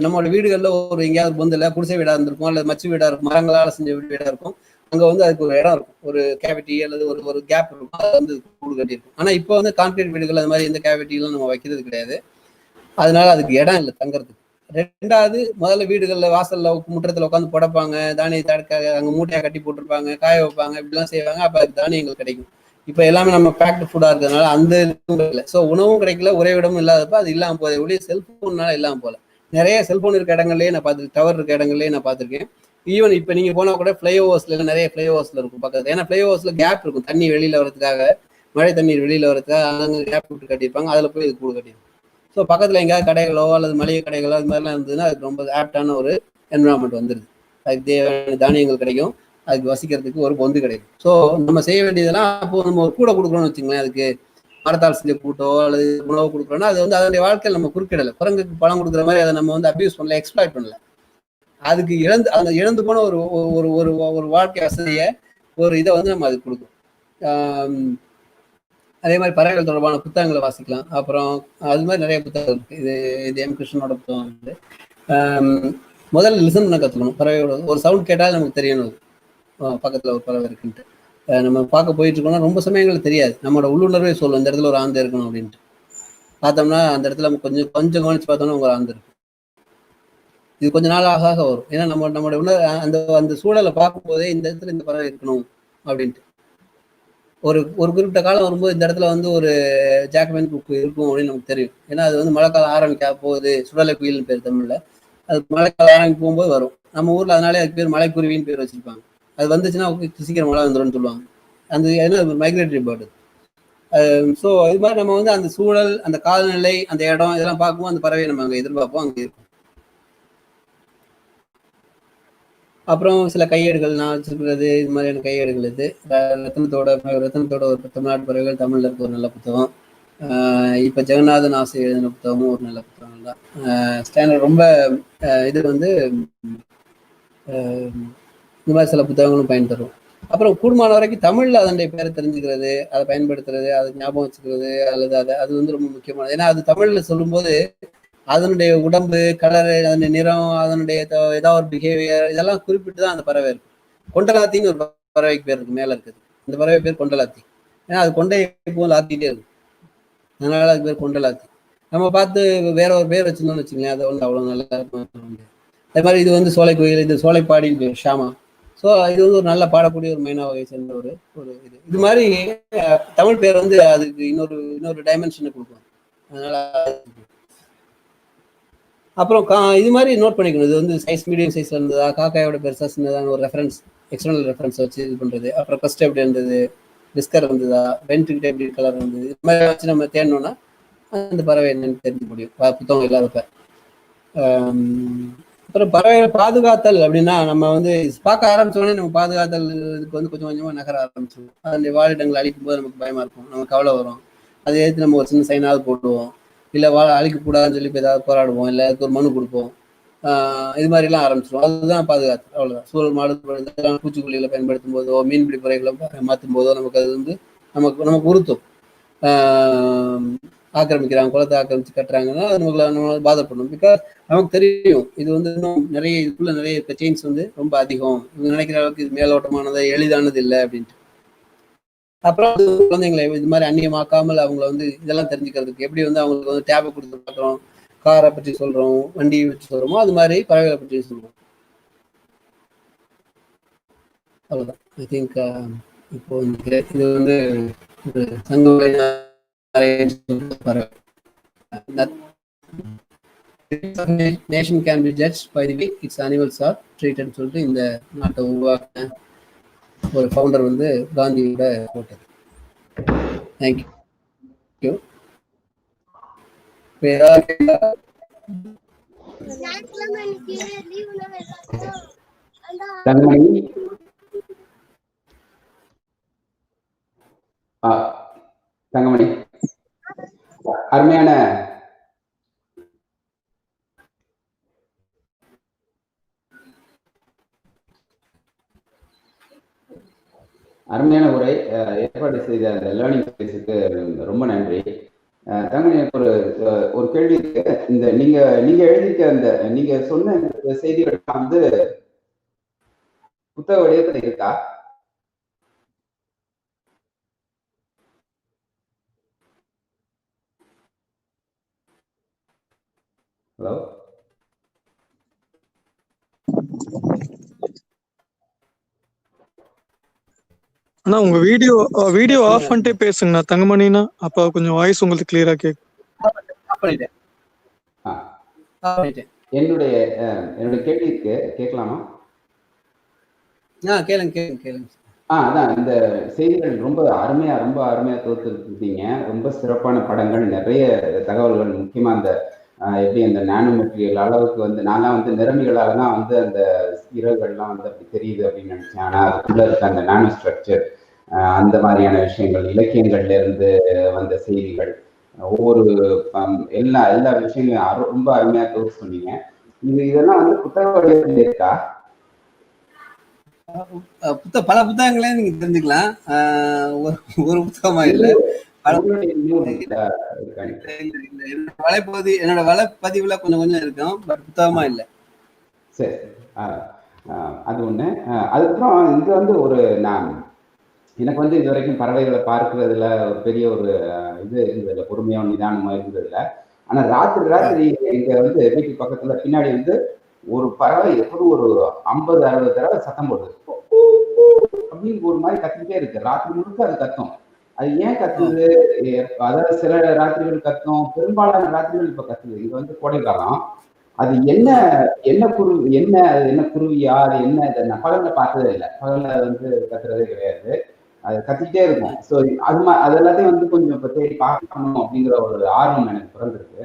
நம்மளோட வீடுகள்ல ஒரு எங்கேயாவது பொந்தில் குடிசை வீடா இருந்திருக்கும், அல்லது மச்சு வீடா இருக்கும், மரங்களால் செஞ்ச வீடா இருக்கும். அங்க அதுக்கு ஒரு இடம் இருக்கும், ஒரு கேவிட்டி அல்லது ஒரு கேப் இருக்கும், அது கூடு கட்டியிருக்கும். ஆனா இப்போ கான்கிரீட் வீடுகள் அது மாதிரி எந்த கேவிட்டிலாம் நம்ம வைக்கிறது கிடையாது. அதனால அதுக்கு இடம் இல்லை தங்கறதுக்கு. ரெண்டாவது, முதல்ல வீடுகள்ல வாசல்ல முற்றத்துல உட்காந்து புடப்பாங்க, தானியத்தை அங்க மூட்டையா கட்டி போட்டிருப்பாங்க, காய வைப்பாங்க, இப்படிலாம் செய்வாங்க. அப்ப அதுக்கு தானியங்கள் கிடைக்கும். இப்ப எல்லாமே நம்ம பேக்டு ஃபுட்டா இருக்கிறதுனால அந்த இல்லை. ஸோ உணவும் கிடைக்கல, உறைவிடமும் இல்லாதப்ப அது இல்லாம போதே ஒழிய செல்போன்னால இல்லாம போல. நிறைய செல்போன் இருக்க இடங்கள்லயே நான் பார்த்துருக்கேன், டவர் இருக்க இடங்கள்லயே நான் பார்த்துருக்கேன். ஈவன் இப்ப நீங்க போனா கூட ஃபிளைஓவர்ஸ்ல நிறைய ஃபிளைஓவர்ஸ்ல இருக்கும் பக்கத்துல. ஏன்னா ஃபிளைஓவர்ஸ்ல கேப் இருக்கும், தண்ணி வெளியில வரதுக்காக, மழை தண்ணீர் வெளியில வரதுக்காக அங்கே கேப் விட்டு கட்டியிருப்பாங்க. அதுல போய் இது கூடு கட்டியிருக்கும். ஸோ பக்கத்துல எங்கேயாவது கடைகளோ அல்லது மளிகை கடைகளோ அது மாதிரிலாம் இருந்ததுன்னா அதுக்கு ரொம்ப ஆப்டான ஒரு என்விரான்மெண்ட் வந்துருது. அதுக்கு தேவையான தானியங்கள் கிடைக்கும், அதுக்கு வசிக்கிறதுக்கு ஒரு பொந்து கிடைக்கும். ஸோ நம்ம செய்ய வேண்டியதெல்லாம், அப்போ நம்ம ஒரு கூட கொடுக்குறோம்னு வச்சுங்களேன், அதுக்கு மரத்தால் செஞ்ச கூட்டோ அல்லது உணவு கொடுக்குறோம்னா அது அதனுடைய வாழ்க்கையில் நம்ம குறுக்கிடலை. குரங்குக்கு பழம் கொடுக்குற மாதிரி அதை நம்ம அபியூஸ் பண்ணல, எக்ஸ்ப்ளாய்ட் பண்ணல. அதுக்கு இழந்து போன ஒரு ஒரு ஒரு ஒரு வாழ்க்கை வசதியை, ஒரு இதை நம்ம அதுக்கு கொடுக்கும். அதே மாதிரி பறவைகள் தொடர்பான புத்தகங்களை வாசிக்கலாம். அப்புறம் அது மாதிரி நிறைய புத்தகம் இருக்கு. இது எம் கிருஷ்ணனோட புத்தகம். முதல்ல லிசன் பண்ண கற்றுக்கணும். பறவையோட ஒரு சவுண்ட் கேட்டாலும் நமக்கு தெரியணும் பக்கத்தில் ஒரு பறவை இருக்குன்ட்டு. நம்ம பார்க்க போயிட்டு இருக்கோம்னா ரொம்ப சமயங்கள் தெரியாது, நம்மளோட உள்ளுணர்வே சொல்லும் இந்த இடத்துல ஒரு ஆந்தை இருக்கணும் அப்படின்ட்டு. பார்த்தோம்னா அந்த இடத்துல நம்ம கொஞ்சம் கவனிச்சு பார்த்தோம்னா ஒரு ஆந்தை இருக்கும். இது கொஞ்ச நாள் ஆக வரும். ஏன்னா நம்மளோட அந்த சூழலை பார்க்கும்போதே இந்த இடத்துல இந்த பறவை இருக்கணும் அப்படின்ட்டு. ஒரு குறிப்பிட்ட காலம் வரும்போது இந்த இடத்துல ஒரு ஜாக்மேன் குக்கு இருக்கும் அப்படின்னு நமக்கு தெரியும். ஏன்னா அது மழைக்காலம் ஆரம்பிக்க போகுது, சுடலை குயில்னு பேர் தமிழ்ல. அது மழைக்காலம் ஆரம்பிக்க போகும்போது வரும். நம்ம ஊர்ல அதனாலே அதுக்கு பேர் மலைக்குருவின்னு பேர் வச்சிருப்பாங்க. அது வந்துச்சுன்னா சீக்கிரம் மழை வந்துடும் சொல்லுவாங்க. அந்த ஏன்னா மைக்ரேட்டரி பேர்டு. ஸோ இது மாதிரி நம்ம அந்த சூழல், அந்த காலநிலை, அந்த இடம் இதெல்லாம் பார்க்கும்போது அந்த பறவையை நம்ம அங்கே எதிர்பார்ப்போம், அங்கே இருக்கும். அப்புறம் சில கையேடுகள் நான் வச்சிருக்கிறது, இது மாதிரியான கையேடுகள் இது ரத்தனத்தோட ஒரு தமிழ்நாட்டு பறவைகள் தமிழ்ல இருக்க ஒரு நல்ல புத்தகம். இப்போ ஜெகநாதன் ஆசை எழுதின புத்தகமும் ஒரு நல்ல புத்தகம் தான். ஸ்டாண்டர்ட் ரொம்ப இது இந்த மாதிரி சில புத்தகங்களும் பயன் தரும். அப்புறம் கூடுமான வரைக்கும் தமிழ்ல அதனுடைய பேரை தெரிஞ்சுக்கிறது, அதை பயன்படுத்துறது, அதை ஞாபகம் வச்சுக்கிறது, அல்லது அது ரொம்ப முக்கியமானது. ஏன்னா அது தமிழ்ல சொல்லும்போது அதனுடைய உடம்பு, கலரு, அதனுடைய நிறம், அதனுடைய ஏதாவது ஒரு பிஹேவியர் இதெல்லாம் குறிப்பிட்டு தான் அந்த பறவை இருக்கு. கொண்டலாத்தின்னு ஒரு பறவைக்கு பேர் இருக்கு, மேல இருக்குது. இந்த பறவை பேர் கொண்டலாத்தி. ஏன்னா அது கொண்டை போல் ஆத்திட்டே இருக்கும், அதனால அது பேர் கொண்டலாத்தி. நம்ம பார்த்து வேற ஒரு பேர் வச்சிருந்தோம்னு வச்சுக்கோங்களேன், அது அவ்வளவு நல்லா இருக்கும். அதே மாதிரி இது சோலை கோயில், இது சோலைப்பாடின்னு பேர், ஷாமா. ஸோ இது ஒரு நல்ல பாடக்கூடிய ஒரு மைனா வகை சேர்ந்த ஒரு இது மாதிரி தமிழ் பேர் அதுக்கு இன்னொரு டைமென்ஷனை கொடுக்கும். அதனால அப்புறம் இது மாதிரி நோட் பண்ணிக்கணும். இது சைஸ் மீடியம் சைஸ்ல இருந்ததா, காக்காயோட பெருசா சின்னதான ஒரு ரெஃபரன்ஸ், எக்ஸ்டர்னல் ரெஃபரன்ஸ் வச்சு இது பண்றது. அப்புறம் ஃபர்ஸ்ட் எப்படி இருந்தது, டிஸ்கர் இருந்ததா, வென்ட்கிட்ட எப்படி கலர் இருந்தது, இது மாதிரி வச்சு நம்ம தேடணும்னா அந்த பறவை என்னன்னு தெரிஞ்சு முடியும் புத்தகம் இல்லாதப்ப. அப்புறம் பறவைகளை பாதுகாத்தல் அப்படின்னா நம்ம பார்க்க ஆரம்பிச்சோடனே நம்ம பாதுகாத்தல் இதுக்கு கொஞ்சம் கொஞ்சமா நகர ஆரம்பிச்சிடும். அதனுடைய வாழிடங்களை அழிக்கும் போது நமக்கு பயமா இருக்கும், நமக்கு கவலை வரும். அதை எடுத்து நம்ம ஒரு சின்ன சைனாவது போடுவோம், இல்லை அழிக்கக்கூடாதுன்னு சொல்லி இப்போ ஏதாவது போராடுவோம், இல்லை அதுக்கு ஒரு மனு கொடுப்போம். இது மாதிரிலாம் ஆரம்பிச்சிடும். அதுதான் பாதுகாத்து. அவ்வளோதான். சூழல் மாடு பூச்சிக்கொல்லிகளை பயன்படுத்தும் போதோ, மீன்பிடி முறைகளை மாற்றும் போதோ நமக்கு அது நமக்கு உறுத்தும். ஆக்கிரமிக்கிறாங்க, குளத்தை ஆக்கிரமிச்சு கட்டுறாங்கன்னா அது நம்ம பாதப்படணும். பிகாஸ் நமக்கு தெரியும் இது இன்னும் நிறைய இதுக்குள்ள நிறைய செயின்ஸ் ரொம்ப அதிகம், இவங்க நினைக்கிற அளவுக்கு இது மேலோட்டமானது, எளிதானது இல்லை அப்படின்ட்டு. அப்புறம் குழந்தைங்களை இது மாதிரி அந்நியமாக்காமல் அவங்கள இதெல்லாம் தெரிஞ்சுக்கிறதுக்கு எப்படி அவங்களுக்கு டேபை கொடுத்து பார்க்குறோம், காரை பற்றி சொல்றோம், வண்டியை பற்றி சொல்றோமோ அது மாதிரி பறவைகளை பற்றி சொல்றோம். அவ்வளோதான். ஐ திங்க் இப்போ இது ஒரு சங்கங்களை nation can be judged by the way its animals are treated சொல்லிட்டு இந்த நாட்டை உருவாக்கின ஒரு ஃபவுண்டர் வந்து காந்தியோட போட்டது. தேங்க்யூ. தங்கமணி தங்கமணி அருமையான அருமையான உரை ஏற்பாடு செய்த அந்த லேர்னிங் ஸ்பேஸுக்கு ரொம்ப நன்றி. தங்கமணி, எனக்கு ஒரு கேள்வி இருக்கு. இந்த நீங்க எழுதிக்க அந்த நீங்க சொன்ன செய்திகள் வந்து புத்தக வடிவத்தில் இருக்கா? ஹலோ, ஆனா உங்க வீடியோ ஆஃப் பண்ணிட்டே பேசுங்கண்ணா தங்கமணினா, அப்ப கொஞ்சம் வாய்ஸ் உங்களுக்கு கிளியரா கேட்கும். என்னுடைய கேள்வி கேட்கலாமா? கேளுங்க. அதான் இந்த செய்திகள் ரொம்ப அருமையா தொகுத்துருக்கீங்க. ரொம்ப சிறப்பான படங்கள், நிறைய தகவல்கள். முக்கியமா அந்த எப்படி அந்த நானோ மெட்டீரியல் அளவுக்கு வந்து நான்லாம் வந்து நிறமிகளால தான் வந்து அந்த இறகுகள்லாம் வந்து அப்படி தெரியுது அப்படின்னு நினைச்சேன். ஆனா அதுக்குள்ள இருக்க அந்த நானோ ஸ்ட்ரக்சர், அந்த மாதிரியான விஷயங்கள், இலக்கியங்கள்ல இருந்து வந்த செய்திகள், ஒவ்வொரு எல்லா விஷயங்களும் ரொம்ப அருமையா தொகுத்து சொன்னீங்க. இதெல்லாம் வந்து புத்தக வடிவத்தில் இருக்கா? பல புத்தகங்களே நீங்க தெரிஞ்சுக்கலாம். ஒரு புத்தகமா இல்ல, என்னோட வலைப்பதிவுல கொஞ்சம் இருக்கும், பட் புத்தகமா இல்ல. சரி, அது ஒண்ணு. அதுக்கப்புறம் இது வந்து எனக்கு வந்து இது வரைக்கும் பறவைகளை பார்க்கறதுல ஒரு பெரிய ஒரு இது இருந்ததில்ல, பொறுமையா நிதானமா இருந்ததில்ல. ஆனா ராத்திரி இங்க வந்து வீட்டுக்கு பக்கத்துல பின்னாடி வந்து ஒரு பறவை எப்படி ஒரு 50-60 தடவை சத்தம் போடுது, அப்படின்னு ஒரு மாதிரி கத்திக்கிட்டே இருக்கு. ராத்திரி முழுக்க அது கத்தும். அது ஏன் கத்துது? அதாவது சில ராத்திரிகள் கத்தும், பெரும்பாலான ராத்திரிகள் இப்ப கத்துது. இது வந்து கோடை காலம். அது என்ன குருவியா, அது என்ன? இதை நான் பகல்ல பார்த்ததே இல்லை. பகல்ல வந்து கத்துறதே கிடையாது. அது கத்திக்கிட்டே இருக்கும். ஸோ அது எல்லாத்தையும் வந்து கொஞ்சம் இப்ப தேடி பார்க்கணும் அப்படிங்கிற ஒரு ஆர்வம் எனக்கு பிறந்திருக்கு.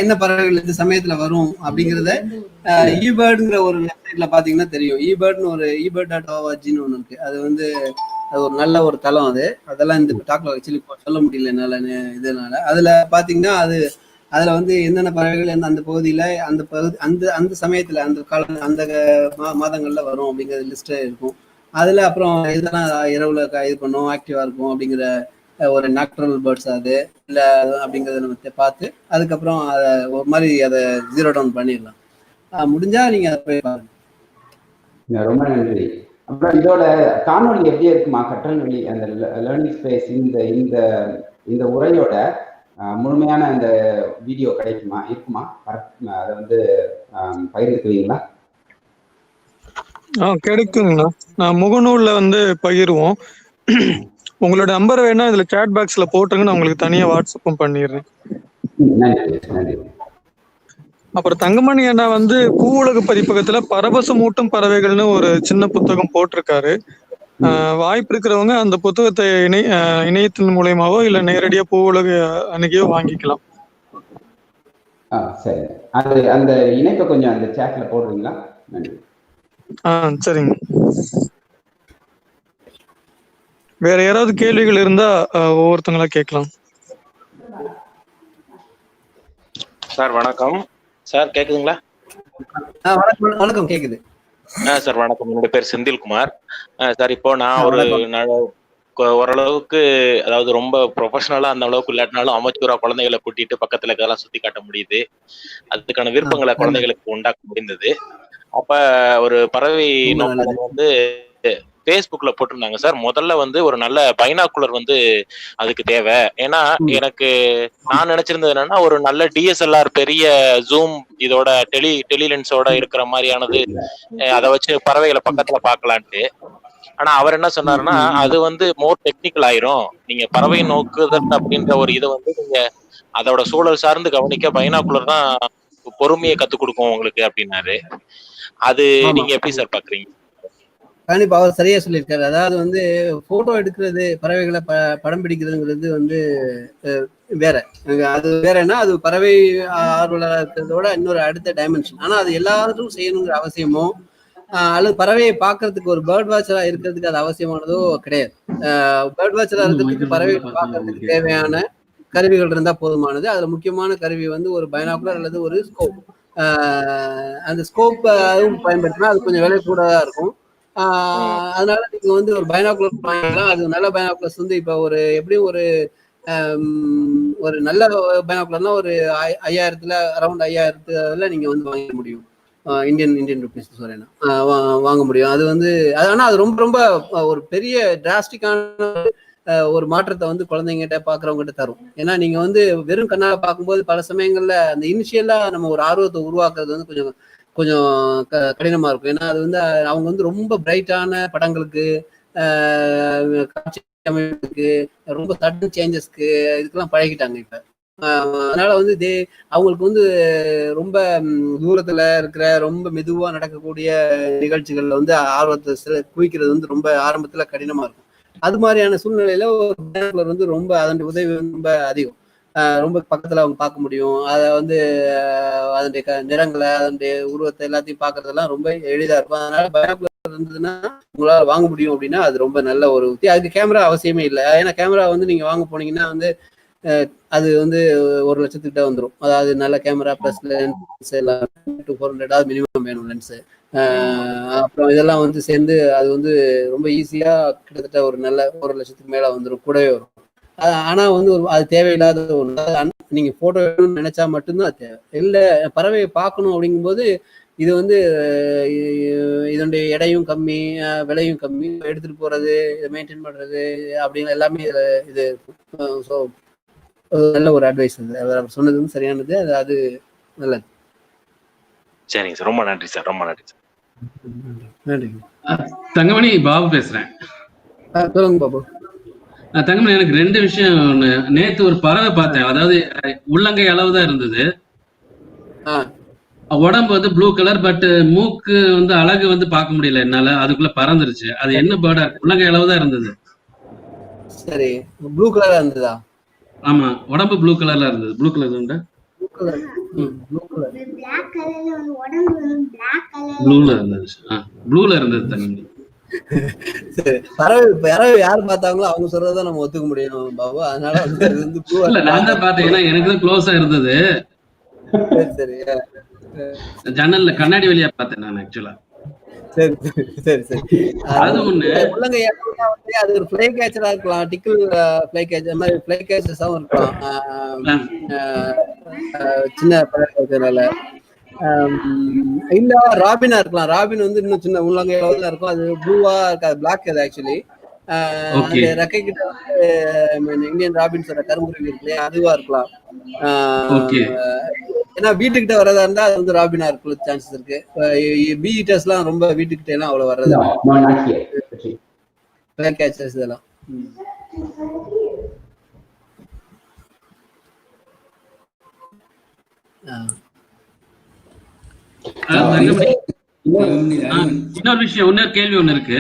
என்ன பறவைகள் இந்த சமயத்துல வரும் அப்படிங்கறத ஈபேர்டுங்கிற ஒரு வெப்சைட்ல பாத்தீங்கன்னா தெரியும். ஈபேர்ட்னு ஒரு ebird.org ஒண்ணு இருக்கு. அது வந்து ஒரு நல்ல ஒரு தளம். அதெல்லாம் இந்த டாக்ல ஆக்சுவலி சொல்ல முடியல என்னால இதனால. அதுல பாத்தீங்கன்னா அதுல வந்து என்னென்ன பறவைகள் அந்த பகுதியில அந்த சமயத்துல அந்த கால அந்த மாதங்கள்ல வரும் அப்படிங்கிற லிஸ்ட் இருக்கும். அதுல அப்புறம் இதெல்லாம் இரவுல இது பண்ணும், ஆக்டிவா இருக்கும் அப்படிங்கிற ஒரு நேச்சுரல் பேர்ட்ஸ் அது இல்ல அப்படிங்கறத நம்ம பார்த்து அதுக்கப்புறம் அதை ஒரு மாதிரி அதை ஜீரோ டவுன் பண்ணிடலாம். முடிஞ்சா நீங்க அதை போய் பாருங்க. ரொம்ப நன்றி. அப்புறம் இதோட காணொலி எப்படி இருக்குமா? கற்றல் வழி அந்த லேர்னிங் ஸ்பேஸ் இந்த உரையோட முழுமையான அந்த வீடியோ இருக்குமா? அதை வந்து பகிர்ந்துக்குவீங்களா? கிடைக்குங்கண்ணா. நான் முகநூல்ல வந்து பகிர்வோம். உங்களோட நம்பர் வேணா இதுல சாட் பாக்ஸ்ல போட்டுருங்க, நான் உங்களுக்கு தனியா வாட்ஸ்அப்பும் பண்ணிடுறேன். அப்புறம் தங்கமணி அண்ணா வந்து பூவுலக பதிப்பகத்துல பரவசமூட்டும் பறவைகள்னு ஒரு சின்ன புத்தகம் போட்டிருக்காரு. வாய்ப்பு இருக்கிறவங்க அந்த புத்தகத்தை இணையத்தின் மூலயமாவோ இல்ல நேரடியா பூவுலக அணுகியோ வாங்கிக்கலாம். சரி, அந்த இணைப்பை கொஞ்சம் அந்த சாட்ல போடுறீங்களா? நன்றி. சரிங்க. வேற யாராவது கேள்விகள் இருந்தா ஒவ்வொருத்தங்களா கேட்கலாம். சார் வணக்கம். சார் கேக்குதுங்களா? வணக்கம், கேக்குது சார். வணக்கம், என்னோட பேர் செந்தில்குமார். சார், இப்போ நான் ஓரளவுக்கு, அதாவது ரொம்ப ப்ரொஃபஷனலா அந்த அளவுக்கு இல்லாட்டினாலும் அமைச்சூரா குழந்தைகளை கூட்டிட்டு பக்கத்துல இதெல்லாம் சுத்தி காட்ட முடியுது. அதுக்கான விருப்பங்களை குழந்தைகளுக்கு உண்டாக்க முடிந்தது. அப்ப ஒரு பறவை நோக்கம் வந்து பேஸ்புக்ல போட்டிருந்தாங்க சார். முதல்ல வந்து ஒரு நல்ல பைனாக்குலர் வந்து அதுக்கு தேவை. ஏன்னா எனக்கு நான் நினைச்சிருந்தது என்னன்னா, ஒரு நல்ல DSLR பெரிய ஜூம் இதோட டெலிலென்ஸோட இருக்கிற மாதிரியானது, அதை வச்சு பறவைகளை பக்கத்துல பாக்கலான்ட்டு. ஆனா அவர் என்ன சொன்னாருன்னா அது வந்து மோர் டெக்னிக்கல் ஆயிரும், நீங்க பறவை நோக்குதல் அப்படின்ற ஒரு இதை வந்து நீங்க அதோட சூழல் சார்ந்து கவனிக்க பைனாகுலர் தான் பொறுமையை கத்துக் கொடுக்கும் உங்களுக்கு அப்படின்னாரு. அது நீங்க எப்படி சார் பாக்குறீங்க? கண்டிப்பா அவர் சரியா சொல்லியிருக்காரு. அதாவது வந்து போட்டோ எடுக்கிறது, பறவைகளை படம் பிடிக்கிறதுங்கிறது வந்து வேற. அது வேறன்னா அது பறவை ஆர்வலராக இருக்கிறதோட இன்னொரு அடுத்த டைமென்ஷன். ஆனா அது எல்லாரும் செய்யணுங்கிற அவசியமோ அல்லது பறவையை பார்க்கறதுக்கு ஒரு பேர்ட் வாட்சரா இருக்கிறதுக்கு அது அவசியமானதோ கிடையாது. பேர்ட் வாட்சரா இருக்கிறதுக்கு பறவைகளை பார்க்கறதுக்கு தேவையான கருவிகள் இருந்தா போதுமானது. அதுல முக்கியமான கருவி வந்து ஒரு பைனாகுலர் அல்லது ஒரு ஸ்கோப். அந்த ஸ்கோப் பயன்படுத்தினா அது கொஞ்சம் விலை கூடதா இருக்கும். அதனால நீங்க வந்து ஒரு பைனாகுலர் வாங்கிக்கலாம். அது நல்ல பைனாகுலர்ஸ் வந்து இப்ப ஒரு எப்படியும் ஒரு நல்ல பைனாகுலர்னா ஒரு 5000 அரௌண்ட் 5000 நீங்க வந்து வாங்க முடியும். இந்தியன் ருபீஸ் சொல்றேன், வாங்க முடியும். அது வந்து ஆனா அது ரொம்ப ரொம்ப ஒரு பெரிய டிராஸ்டிக்கான ஒரு மாற்றத்தை வந்து குழந்தைங்கிட்ட பாக்குறவங்ககிட்ட தரும். ஏன்னா நீங்க வந்து வெறும் கண்ணால பார்க்கும்போது பல சமயங்கள்ல அந்த இனிஷியலா நம்ம ஒரு ஆர்வத்தை உருவாக்குறது வந்து கொஞ்சம் கொஞ்சம் கடினமா இருக்கும். ஏன்னா அது வந்து அவங்க வந்து ரொம்ப பிரைட்டான படங்களுக்கு, காட்சி அமைப்புக்கு, ரொம்ப சடன் சேஞ்சஸ்க்கு இதுக்கெல்லாம் பழகிட்டாங்க இப்ப. அதனால வந்து அவங்களுக்கு வந்து ரொம்ப தூரத்துல இருக்கிற ரொம்ப மெதுவா நடக்கக்கூடிய நிகழ்ச்சிகள்ல வந்து ஆர்வத்தை குவிக்கிறது வந்து ரொம்ப ஆரம்பத்துல கடினமா இருக்கும். அது மாதிரியான சூழ்நிலையில ஒரு வந்து ரொம்ப அதனுடைய உதவி வந்து ரொம்ப அதிகம். ரொம்ப பக்கத்துல அவங்க பார்க்க முடியும். அதை வந்து அதனுடைய நிறங்களை, அதனுடைய உருவத்தை எல்லாத்தையும் பார்க்கறதெல்லாம் ரொம்ப எளிதா இருக்கும். அதனால பைனாகுலர் இருந்ததுன்னா உங்களால வாங்க முடியும் அப்படின்னா அது ரொம்ப நல்ல ஒரு உத்தி. அதுக்கு கேமரா அவசியமே இல்லை. ஏன்னா கேமரா வந்து நீங்க வாங்க போனீங்கன்னா வந்து அது வந்து 1,00,000 வந்துடும். அதாவது நல்ல கேமரா பிளஸ் லென்ஸ் எல்லாம் 400 மினிமம் வேணும் லென்ஸ். அப்புறம் இதெல்லாம் வந்து சேர்ந்து அது வந்து ரொம்ப ஈஸியா கிட்டத்தட்ட ஒரு நல்ல 1,00,000 மேல வந்துடும், கூடவே வரும். ஆனா வந்து அது தேவையில்லாத ஒண்ணு. நீங்க போட்டோ எடுக்கணும்னு நினைச்சா மட்டும்தான் அது தேவை. இல்ல பறவையை பார்க்கணும் அப்படிங்கும்போது இது வந்து இதனுடைய எடையும் கம்மி, விலையும் கம்மி, எடுத்துட்டு போறது, இதை மெயின்டைன் பண்றது அப்படின்னு எல்லாமே இது ஸோ நல்ல ஒரு அட்வைஸ். அவர் சொன்னது வந்து சரியானது. அது நல்லது. சரிங்க சார், ரொம்ப நன்றி சார், ரொம்ப நன்றி சார். நன்றி. தங்கமணி, பாபு பேசுறேன். சொல்லுங்க பாபு. தங்கமணி, எனக்கு 2 விஷயம். நேத்து ஒரு பறவை பார்த்தேன். அதாவது உள்ளங்கை அளவு தான் இருந்தது. உடம்பு வந்து ப்ளூ கலர், பட் மூக்கு வந்து அழகு வந்து பார்க்க முடியல என்னால. அதுக்குள்ள பறந்துருச்சு. அது என்ன பேர்டா? உள்ளங்கை அளவு தான் இருந்தது. சரி, ப்ளூ கலரா இருந்ததா? ஆமா, உடம்பு ப்ளூ கலர்ல இருந்தது. ப்ளூ கலர் உண்டா? ப்ளூல இருந்தது. ப்ளூல இருந்தது தங்கமணி. பறவை யாரு பார்த்தாங்களோ அவங்க சொல்றதான் நம்ம ஒத்துக்க முடியும் பாபு. அதனால வந்து இல்ல, நான் தான் பார்த்தேன். ஏன்னா எனக்கு தான் க்ளோஸா இருந்தது. சரி, ஜன்னல்ல கண்ணாடி வழியா பார்த்தேன் நான் ஆக்சுவலா. சரி சரி சரி. அது ஒண்ணு. உள்ளங்கை அது ஒரு ஃப்ளை கேச்சரா இருக்கலாம், டிக்கிள் ஃப்ளை கேச்சர் மாதிரி ஃப்ளை கேச்சர்ஸாவும் இருக்கலாம். சின்ன பறவை இருக்கிறதுனால. இல்ல ராபினா இருக்கலாம். ராபின் வந்து இன்னும் சின்ன உள்ளங்கை தான் இருக்கும். அது ப்ளூவா இருக்காது, பிளாக். அது ஆக்சுவலி அந்த ரெக்கை கிட்ட வந்து இந்தியன் ராபின்ஸோட கருங்குருவி இருக்கு இல்லையா, அதுவா இருக்கலாம். ஏன்னா வீட்டுக்கிட்ட வரதா இருந்தா அது வந்து ராபினா இருக்க சான்சஸ் இருக்கு. பி ஈட்டர்ஸ் எல்லாம் ரொம்ப வீட்டுக்கிட்ட எல்லாம் அவ்வளவு வர்றது கேச்சர்ஸ் இதெல்லாம். இன்னொரு விஷயம், இன்னொரு கேள்வி ஒண்ணு இருக்கு.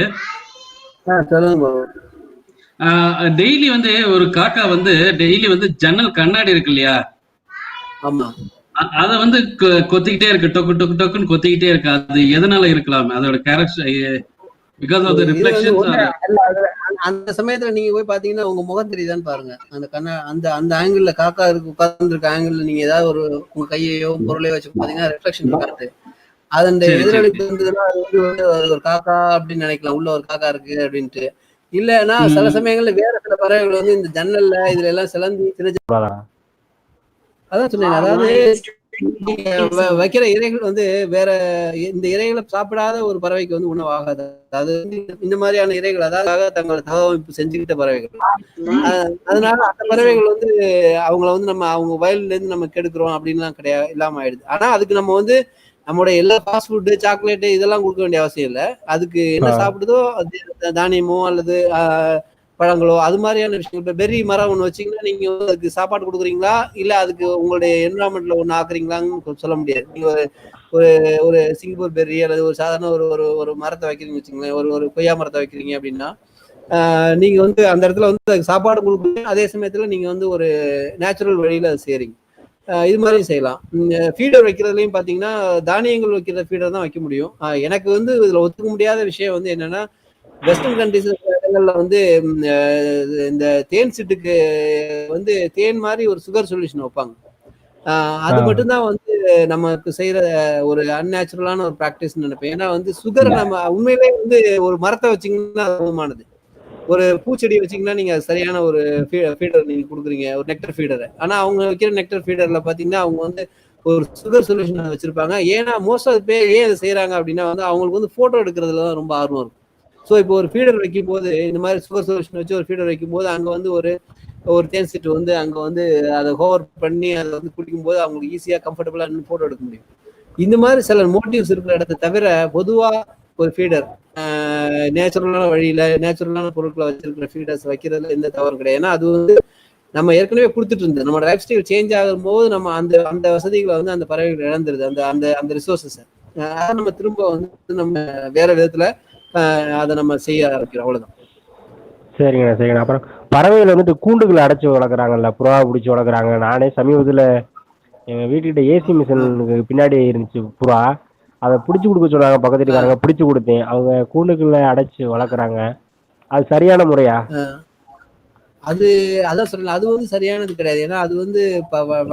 டெய்லி வந்து ஒரு காக்கா வந்து டெய்லி வந்து ஜன்னல் கண்ணாடி இருக்கு இல்லையா, ஆமா, அத வந்து கொத்திக்கிட்டே இருக்கு, டொக்கு டொக்கு டொக்குன்னு கொத்திக்கிட்டே இருக்கு. அது எதனால இருக்கலாம்? அதோட character because of the reflections. அந்த சமயத்துல நீங்க போய் பாத்தீங்கன்னா உங்க முகம் தெரியுதான்னு பாருங்க. அந்த அந்த ஆங்கிள் காக்கா இருக்கு உட்கார்ந்துருக்க ஆங்கிள் நீங்க ஏதாவது ஒரு உங்க கையையோ பொருளையோ வச்சு பாத்தீங்கன்னா ரிஃப்ளெக்ஷன் இருக்காது. அதனுடைய எதிரொலிப்பு இருந்ததுன்னா அது வந்து ஒரு காக்கா அப்படின்னு நினைக்கலாம், உள்ள ஒரு காக்கா இருக்கு அப்படின்ட்டு. இல்லன்னா சில சமயங்கள்ல வேற சில பறவைகள் வந்து இந்த ஜன்னல்ல இதுல எல்லாம் சிலந்தி சின்ன அதான் சொன்னேன். அதாவது வைக்கிற இறைகள் வந்து வேற இந்த இறைகளை சாப்பிடாத ஒரு பறவைக்கு வந்து உணவாகாது. அது இந்த மாதிரியான இறைகள் அதாவது தங்கள் தகவமைப்பு செஞ்சுக்கிட்ட பறவைகள். அதனால அந்த பறவைகள் வந்து அவங்கள வந்து நம்ம அவங்க வயல்ல இருந்து நம்ம கெடுக்கிறோம் அப்படின்லாம் கிடையாது, இல்லாம ஆயிடுது. ஆனா அதுக்கு நம்ம வந்து நம்மளுடைய எல்லா ஃபாஸ்ட் ஃபுட்டு சாக்லேட்டு இதெல்லாம் கொடுக்க வேண்டிய அவசியம் இல்லை. அதுக்கு என்ன சாப்பிடுதோ அது தானியமோ அல்லது பழங்களோ அது மாதிரியான விஷயம். இப்போ பெர்ரி மரம் ஒன்று வச்சிங்கன்னா நீங்கள் வந்து அதுக்கு சாப்பாடு கொடுக்குறீங்களா இல்லை அதுக்கு உங்களுடைய என்வரான்மெண்ட்டில் ஒன்று ஆக்குறீங்களான்னு சொல்ல முடியாது. நீங்கள் ஒரு ஒரு சிங்கப்பூர் பெர்ரி அல்லது ஒரு சாதாரண ஒரு ஒரு ஒரு மரத்தை வைக்கிறீங்கன்னு வச்சுங்களேன், ஒரு ஒரு கொய்யா மரத்தை வைக்கிறீங்க அப்படின்னா நீங்க வந்து அந்த இடத்துல வந்து அதுக்கு சாப்பாடு கொடுக்குறீங்க, அதே சமயத்துல நீங்க வந்து ஒரு நேச்சுரல் வழியில அது செய்றீங்க. இது மாதிரி செய்யலாம். ஃபீடர் வைக்கிறதுலையும் பாத்தீங்கன்னா தானியங்கள் வைக்கிற ஃபீடர் தான் வைக்க முடியும். எனக்கு வந்து இதுல ஒத்துக்க முடியாத விஷயம் வந்து என்னன்னா, வெஸ்டர்ன் கண்ட்ரிஸ் இடங்கள்ல வந்து இந்த தேன் சிட்டுக்கு வந்து தேன் மாதிரி ஒரு சுகர் சொல்யூஷன் வைப்பாங்க. அது மட்டும்தான் வந்து நமக்கு செய்யற ஒரு அன்நேச்சுரலான ஒரு ப்ராக்டிஸ் நினைப்பேன். ஏன்னா வந்து சுகரை நம்ம உண்மையிலே வந்து ஒரு மரத்தை வச்சீங்கன்னா அது போதுமானது. ஒரு பூச்செடி வச்சீங்கன்னா நீங்க சரியான ஒரு ஃபீடர் நீங்க கொடுக்குறீங்க, ஒரு நெக்டர் ஃபீடரை. ஆனா அவங்க வைக்கிற நெக்டர் ஃபீடர்ல பாத்தீங்கன்னா அவங்க வந்து ஒரு சுகர் சொல்யூஷன் வச்சிருப்பாங்க. ஏன்னா மோஸ்ட் ஆஃப் பேர் ஏன் இதை செய்யறாங்க அப்படின்னா வந்து அவங்களுக்கு வந்து போட்டோ எடுக்கிறதுல தான் ரொம்ப ஆர்வம் இருக்கும். ஸோ இப்போ ஒரு ஃபீடர் வைக்கும் போது இந்த மாதிரி சுகர் சொல்யூஷன் வச்சு ஒரு ஃபீடர் வைக்கும் போது அங்க வந்து ஒரு ஒரு தேன் சிட்டு வந்து அங்க வந்து அதை ஹோவர் பண்ணி அதை வந்து குடிக்கும் போது அவங்களுக்கு ஈஸியா கம்ஃபர்டபுளா போட்டோ எடுக்க முடியும். இந்த மாதிரி சில மோட்டிவ்ஸ் இருக்கிற இடத்த தவிர பொதுவா ஒரு ஃபீடர் நேச்சுரலான வழியில நேச்சுரலான பொருட்களை வச்சிருக்கிற ஃபீடர்ஸ் வைக்கிறதுல எந்த தவறும் கிடையாது. ஏன்னா அது வந்து நம்ம ஏற்கனவே கொடுத்துட்டு இருந்தது. நம்ம லைஃப் ஸ்டைல் சேஞ்ச் ஆகும் போது நம்ம அந்த அந்த வசதிகளை வந்து அந்த பறவைகள் இழந்துருது, அந்த அந்த அந்த ரிசோர்ஸஸ். அதை நம்ம திரும்ப வந்து நம்ம வேற விதத்துல அதை நம்ம செய்ய ஆரம்பிக்கிறோம். அவ்வளவுதான். சரிங்கண்ணா சரிங்கண்ணா. அப்புறம் பறவைகள் வந்துட்டு கூண்டுகளை அடைச்சி வளர்க்குறாங்கல்ல, புறா பிடிச்சி வளர்க்குறாங்க. நானே சமீபத்தில் எங்கள் வீட்டுக்கிட்ட ஏசி மிஷினுக்கு பின்னாடி இருந்துச்சு புறா. அதை பிடிச்சி கொடுக்க சொன்னாங்க பக்கத்து வீட்டுக்காரங்க, பிடிச்சி கொடுத்தேன். அவங்க கூண்டுக்குள்ள அடைச்சி வளர்க்குறாங்க. அது சரியான முறையா? அது அதான் சொல்லலாம், அது வந்து சரியானது கிடையாது. ஏன்னா அது வந்து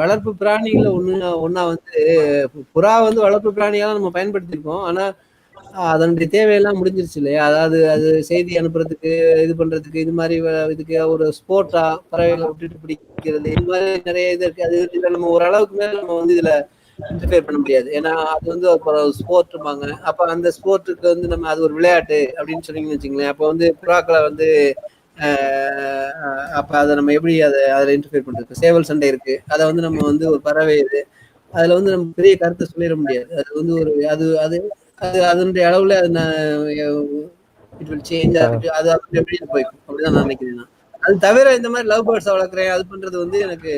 வளர்ப்பு பிராணிகளை ஒன்னா வந்து புறா வந்து வளர்ப்பு பிராணியெல்லாம் நம்ம பயன்படுத்திருக்கோம். ஆனா அதனுடைய தேவையெல்லாம் முடிஞ்சிருச்சு இல்லையா? அதாவது அது செய்தி அனுப்புறதுக்கு இது பண்றதுக்கு இது மாதிரி இதுக்கு ஒரு ஸ்போர்ட்டா பறவைகளை விட்டுட்டு பிடிக்கிறது இது மாதிரி நிறைய இது இருக்கு. அது இதுல நம்ம ஓரளவுக்கு மேல நம்ம வந்து இதுல இன்டர்ஃபியர் பண்ண முடியாது. ஏன்னா அது வந்து ஸ்போர்ட்பாங்க. அப்ப அந்த ஸ்போர்ட்டுக்கு வந்து நம்ம அது ஒரு விளையாட்டு அப்படின்னு சொன்னீங்கன்னு வச்சுங்களேன். அப்ப வந்து புறாக்களை வந்து அப்ப அதை நம்ம எப்படி அதுல இன்டர்ஃபியர் பண்றது? சேவல் சண்டை இருக்கு, அதை வந்து நம்ம வந்து ஒரு பறவை இது அதுல வந்து நம்ம பெரிய கருத்தை சொல்லிட முடியாது. அது வந்து ஒரு அது அது அது அதனுடைய அளவுல அது இட் வில் சேஞ்ச். அது எப்படி போய்க்கும் அப்படிதான் நான் நினைக்கிறேன். அது தவிர இந்த மாதிரி லவ் பேர்ட்ஸ் வளர்க்குறேன் அது பண்றது வந்து எனக்கு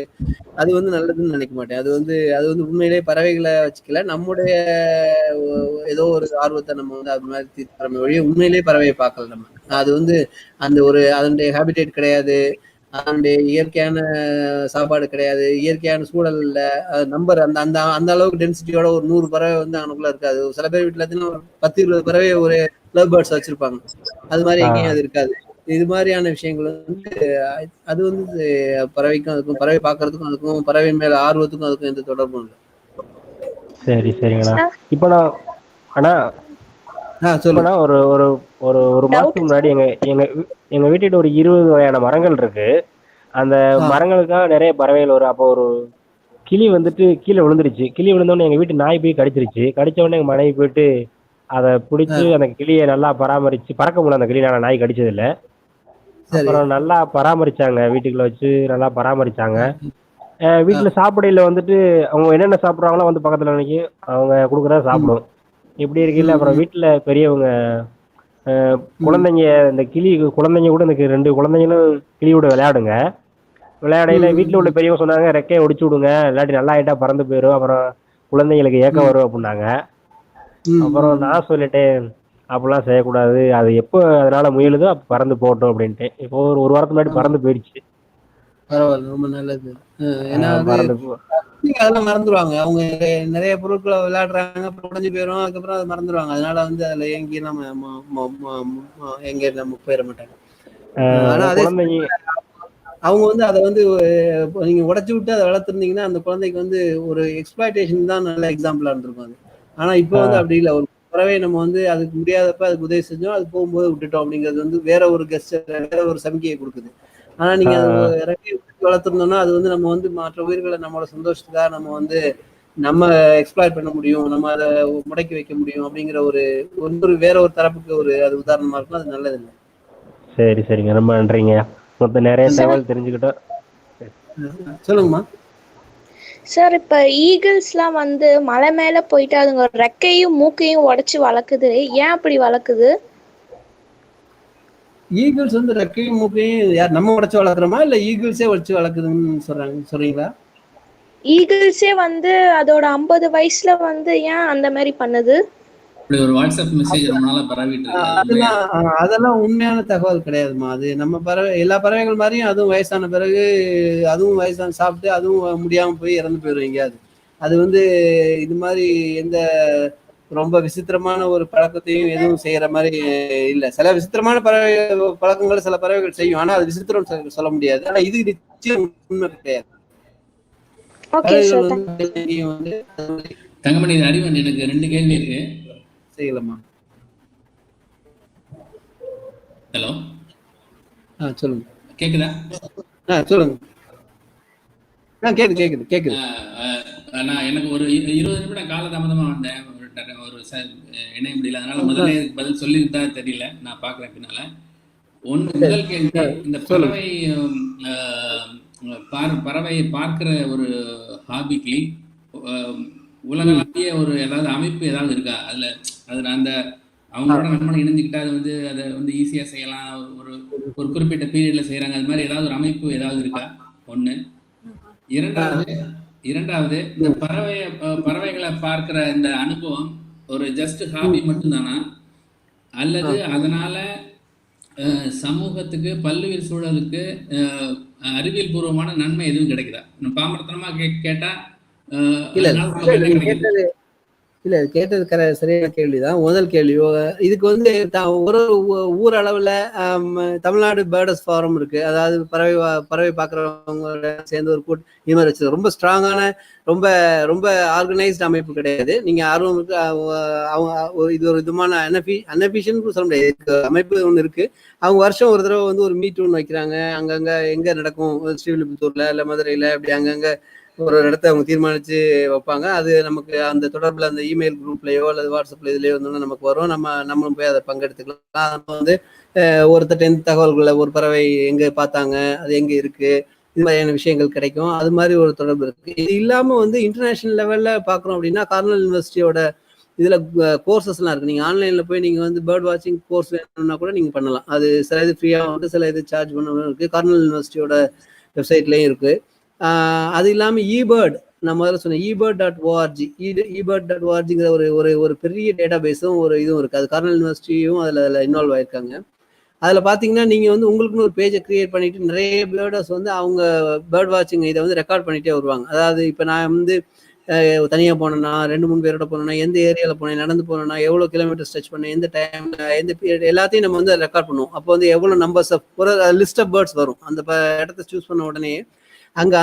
அது வந்து நல்லதுன்னு நினைக்க மாட்டேன். அது வந்து உண்மையிலேயே பறவைகளை வச்சுக்கல, நம்முடைய ஏதோ ஒரு ஆர்வத்தை நம்ம வந்து அது மாதிரி தீர்க்கிற வழியே உண்மையிலேயே பறவையை பார்க்கல நம்ம. அது வந்து அந்த ஒரு அதனுடைய ஹேபிடேட் கிடையாது, அதனுடைய இயற்கையான சாப்பாடு கிடையாது, இயற்கையான சூழல்ல நம்பர் அந்த அந்த அந்த அளவுக்கு டென்சிட்டியோட ஒரு 100 பறவை வந்து அவனுக்குள்ள இருக்காது. சில பேர் வீட்டுல ஒரு 10-20 பறவை ஒரு லவ் பேர்ட்ஸ் வச்சிருப்பாங்க. அது மாதிரி எங்கேயும் அது இருக்காது. இது மாதிரியான விஷயங்கள் வந்து அது வந்து பறவைக்கும் அதுக்கும் பறவை பார்க்கறதுக்கும் அதுக்கும் பறவை மேல ஆர்வத்துக்கும் அதுக்கும் எந்த தொடர்பும் இல்லை. சரி சரிங்கண்ணா. இப்போ நான் அண்ணா சொல்லுண்ணா ஒரு ஒரு ஒரு ஒரு மாசத்துக்கு முன்னாடி எங்க வீட்டுக்கிட்ட ஒரு 20 வகையான மரங்கள் இருக்கு. அந்த மரங்களுக்காக நிறைய பறவைகள் வரும். அப்போ ஒரு கிளி வந்துட்டு கீழே விழுந்துருச்சு. கிளி விழுந்தோடனே எங்க வீட்டு நாய் போய் கடிச்சிருச்சு. கடிச்ச உடனே எங்க மனைவி போயிட்டு அதை பிடிச்சி அந்த கிளியை நல்லா பராமரிச்சு, பறக்க முடியல அந்த கிளியை, நாய் கடிச்சது இல்லை. அப்புறம் நல்லா பராமரிச்சாங்க, வீட்டுக்குள்ள வச்சு நல்லா பராமரிச்சாங்க. வீட்டுல சாப்பிடையில வந்துட்டு அவங்க என்னென்ன சாப்பிட்றாங்களோ வந்து பக்கத்துல அன்னைக்கு அவங்க கொடுக்குறத சாப்பிடும். இப்படி இருக்கையில அப்புறம் வீட்டுல பெரியவங்க குழந்தைங்க இந்த குழந்தைங்க கூட இந்த 2 குழந்தைங்களும் கிளியோட விளையாடுங்க. விளையாடையில வீட்டுல உள்ள பெரியவங்க சொன்னாங்க ரெக்கையை ஒடிச்சு விடுங்க, இல்லாட்டி நல்லா ஆயிட்டா பறந்து போயிடும், அப்புறம் குழந்தைங்களுக்கு ஏக்கம் வரும் அப்படின்னாங்க. அப்புறம் நான் சொல்லிட்டேன் அப்படிலாம் செய்யக்கூடாது, அது எப்போ அதனால முயலுதோ அப்ப பறந்து போகட்டும் அப்படின்ட்டு. இப்போ ஒரு வாரத்துக்கு முன்னாடி பறந்து போயிடுச்சு. பரவாயில்ல, ரொம்ப நல்லது. ஏன்னா அதெல்லாம் மறந்துடுவாங்க. அவங்க நிறைய பொருட்களை விளையாடுறாங்க, அப்புறம் உடஞ்சு போயிடும், அதுக்கப்புறம் அதை மறந்துடுவாங்க. அதனால வந்து அதுல எங்கேயும் நம்ம போயிட மாட்டாங்க. ஆனா அதே அவங்க வந்து அதை வந்து நீங்க உடைச்சு விட்டு அதை வளர்த்துருந்தீங்கன்னா அந்த குழந்தைக்கு வந்து ஒரு எக்ஸ்பிளாய்டேஷன் தான் நல்ல எக்ஸாம்பிளா இருந்திருக்கும் அது. ஆனா இப்போ வந்து அப்படி இல்லை. ஒரு பறவை நம்ம வந்து அதுக்கு முடியாதப்ப அதுக்கு உதவி செஞ்சோம், அது போகும்போது விட்டுட்டோம் அப்படிங்கிறது வந்து வேற ஒரு கெஸ்டர், வேற ஒரு சமிக்கையை கொடுக்குது. ஆனா நீங்க இறக்கி வளர்த்துருந்தோம்னா அது வந்து நம்ம வந்து மற்ற உயிர்களை நம்மளோட சந்தோஷத்துக்காக நம்ம வந்து நம்ம எக்ஸ்ப்ளாய்ட் பண்ண முடியும், நம்ம அதை முடக்கி வைக்க முடியும் அப்படிங்கிற ஒரு வேற ஒரு தரப்புக்கு அது உதாரணமா இருக்கும். அது நல்லது இல்லை. சரி சரிங்க, ரொம்ப நன்றிங்க. மொத்தம் நிறைய தகவல் தெரிஞ்சுக்கிட்டோம். சொல்லுங்கம்மா. சார் இப்ப ஈகிள்ஸ்லாம் வந்து மலை மேல போயிட்டு அதுங்க ரெக்கையும் மூக்கையும் உடைச்சு வளர்க்குது. ஏன் அப்படி வளர்க்குது? ஈகிள்ஸ் வந்து ரெக்கையும் மூக்கையும் யார் நம்ம உடைச்சு வளர்க்குறோமா இல்ல ஈகிள்ஸே உடைச்சு வளர்க்குதுன்னு சொல்றீங்களா? ஈகிள்ஸே வந்து அதோட 50 வயசுல வந்து ஏன் அந்த மாதிரி பண்ணுது? இப்படி ஒரு வாட்ஸ்அப் மெசேஜ் ரொம்ப நாளா பரவிட்டு இருக்கு. அதெல்லாம் உண்மையான தகவல் கிடையாதுமா. அது நம்ம பறவை எல்லா பறவைகள் மாதிரியும் அதுவும் வயசான பிறகு அதுவும் வயசான சாப்பிட்டு அதுவும் முடியாம போய் இறந்து போயிடும் எங்கேயாவது. அது வந்து இது மாதிரி எந்த ரொம்ப விசித்திரமான ஒரு பழக்கத்தையும் எதுவும் செய்யற மாதிரி இல்ல. சில விசித்திரமான பழக்கங்கள் சில பறவைகள் செய்யும். ஆனா அது விசித்திரம் சொல்ல முடியாது. ஆனா இது நிச்சயம் உண்மை கிடையாது. தங்கமணி அறிவன், எனக்கு 2 கேள்வி இருக்கு. செய்யலாமா? ஹலோ, சொல்லுங்க. கேக்குதா? சொல்லுங்க. கேக்குது. நான் எனக்கு ஒரு 20 நிமிடம் காலதாமதமா வந்தேன். ஒரு இணைய முடியல, அதனால முதல்ல பதில் சொல்லியிருந்தா தெரியல. நான் பாக்குறேன் பின்னால. முதல் கேள்வி, இந்த பறவையை பார்க்கிற ஒரு ஹாபிக்கு உலகளாவிய ஒரு ஏதாவது அமைப்பு ஏதாவது இருக்கா? அதுல அந்த அவங்களோட நம்மளும் இணைஞ்சுக்கிட்டா அது வந்து அதை வந்து ஈஸியா செய்யலாம், ஒரு குறிப்பிட்ட பீரியட்ல செய்யறாங்க, அது மாதிரி ஏதாவது ஒரு அமைப்பு ஏதாவது இருக்கா? ஒண்ணு. இரண்டாவது இந்த பறவைகளை பார்க்கிற இந்த அனுபவம் ஒரு ஜஸ்ட் ஹாபி மட்டும்தானா, அல்லது அதனால சமூகத்துக்கு பல்லுயிர் சூழலுக்கு அறிவியல் பூர்வமான நன்மை எதுவும் கிடைக்குதா? பாமரத்தனமா கேட்டா இல்ல, கேட்டது சரியான கேள்விதான். முதல் கேள்வி, இதுக்கு வந்து ஒரு ஊர் அளவுல தமிழ்நாடு பேர்டஸ் ஃபாரம் இருக்கு. அதாவது பறவை பார்க்கறவங்க சேர்ந்து ஒரு இது மாதிரி வச்சு ரொம்ப ஸ்ட்ராங்கான ரொம்ப ரொம்ப ஆர்கனைஸ்ட் அமைப்பு கிடையாது. நீங்க ஆர்வம் இருக்கு, இது ஒரு விதமான அன்அஃபிஷியன்ட் சொல்ல முடியாது, அமைப்பு ஒன்று இருக்கு. அவங்க வருஷம் ஒரு தடவை வந்து ஒரு மீட் ஒன்று வைக்கிறாங்க. அங்கங்க எங்க நடக்கும், ஸ்ரீவில்லிபுத்தூர்ல இல்ல மதுரையில, அப்படி அங்கங்க ஒரு இடத்த அவங்க தீர்மானிச்சு வைப்பாங்க. அது நமக்கு அந்த தொடர்புல அந்த இமெயில் குரூப்லயோ அல்லது வாட்ஸ்அப்ல இதுலயோ வந்தோம்னா நமக்கு வரும். நம்மளும் போய் அதை பங்கெடுத்துக்கலாம். நம்ம வந்து ஒருத்தட்ட எந்த தகவல்களை, ஒரு பறவை எங்க பார்த்தாங்க, அது எங்க இருக்கு, இது மாதிரியான விஷயங்கள் கிடைக்கும். அது மாதிரி ஒரு தொடர்பு இருக்கு. இது இல்லாம வந்து இன்டர்நேஷனல் லெவல்ல பாக்குறோம் அப்படின்னா கார்னல் யூனிவர்சிட்டியோட இதுல கோர்சஸ் எல்லாம் இருக்கு. நீங்க ஆன்லைன்ல போய் நீங்க வந்து பேர்ட் வாட்சிங் கோர்ஸ் வேணும்னா கூட நீங்க பண்ணலாம். அது சில இது ஃப்ரீயா வந்து சில இது சார்ஜ் பண்ண இருக்கு. கார்னல் யூனிவர்சிட்டியோட வெப்சைட்லயும் இருக்கு. அது இல்லாம eBird, நான் முதல்ல சொன்னேன் ebird.org, ebird.orgங்கிற ஒரு பெரிய டேட்டா பேஸும் ஒரு இதுவும் இருக்கு. அது கார்னல் யூனிவர்சிட்டியும் அதுல இன்வால்வ் ஆயிருக்காங்க. அதுல பாத்தீங்கன்னா நீங்க வந்து உங்களுக்குன்னு ஒரு பேஜை கிரியேட் பண்ணிட்டு நிறைய பேர்டர்ஸ் வந்து அவங்க பேர்ட் வாட்சிங் இதை வந்து ரெக்கார்ட் பண்ணிட்டே வருவாங்க. அதாவது இப்ப நான் வந்து தனியா போனேன்னா, 2-3 பேரோட போனேன்னா, எந்த ஏரியால போனேன், நடந்து போனேன்னா, எவ்வளவு கிலோமீட்டர் ஸ்ட்ரெச் பண்ணேன், எந்த டைம்ல, எந்த பீரியட், எல்லாத்தையும் நம்ம வந்து ரெக்கார்ட் பண்ணுவோம். அப்போ வந்து எவ்வளவு நம்பர்ஸ் ஒரு லிஸ்ட் ஆஃப் பேர்ட்ஸ் வரும். அந்த இடத்த சூஸ் பண்ண உடனே அங்க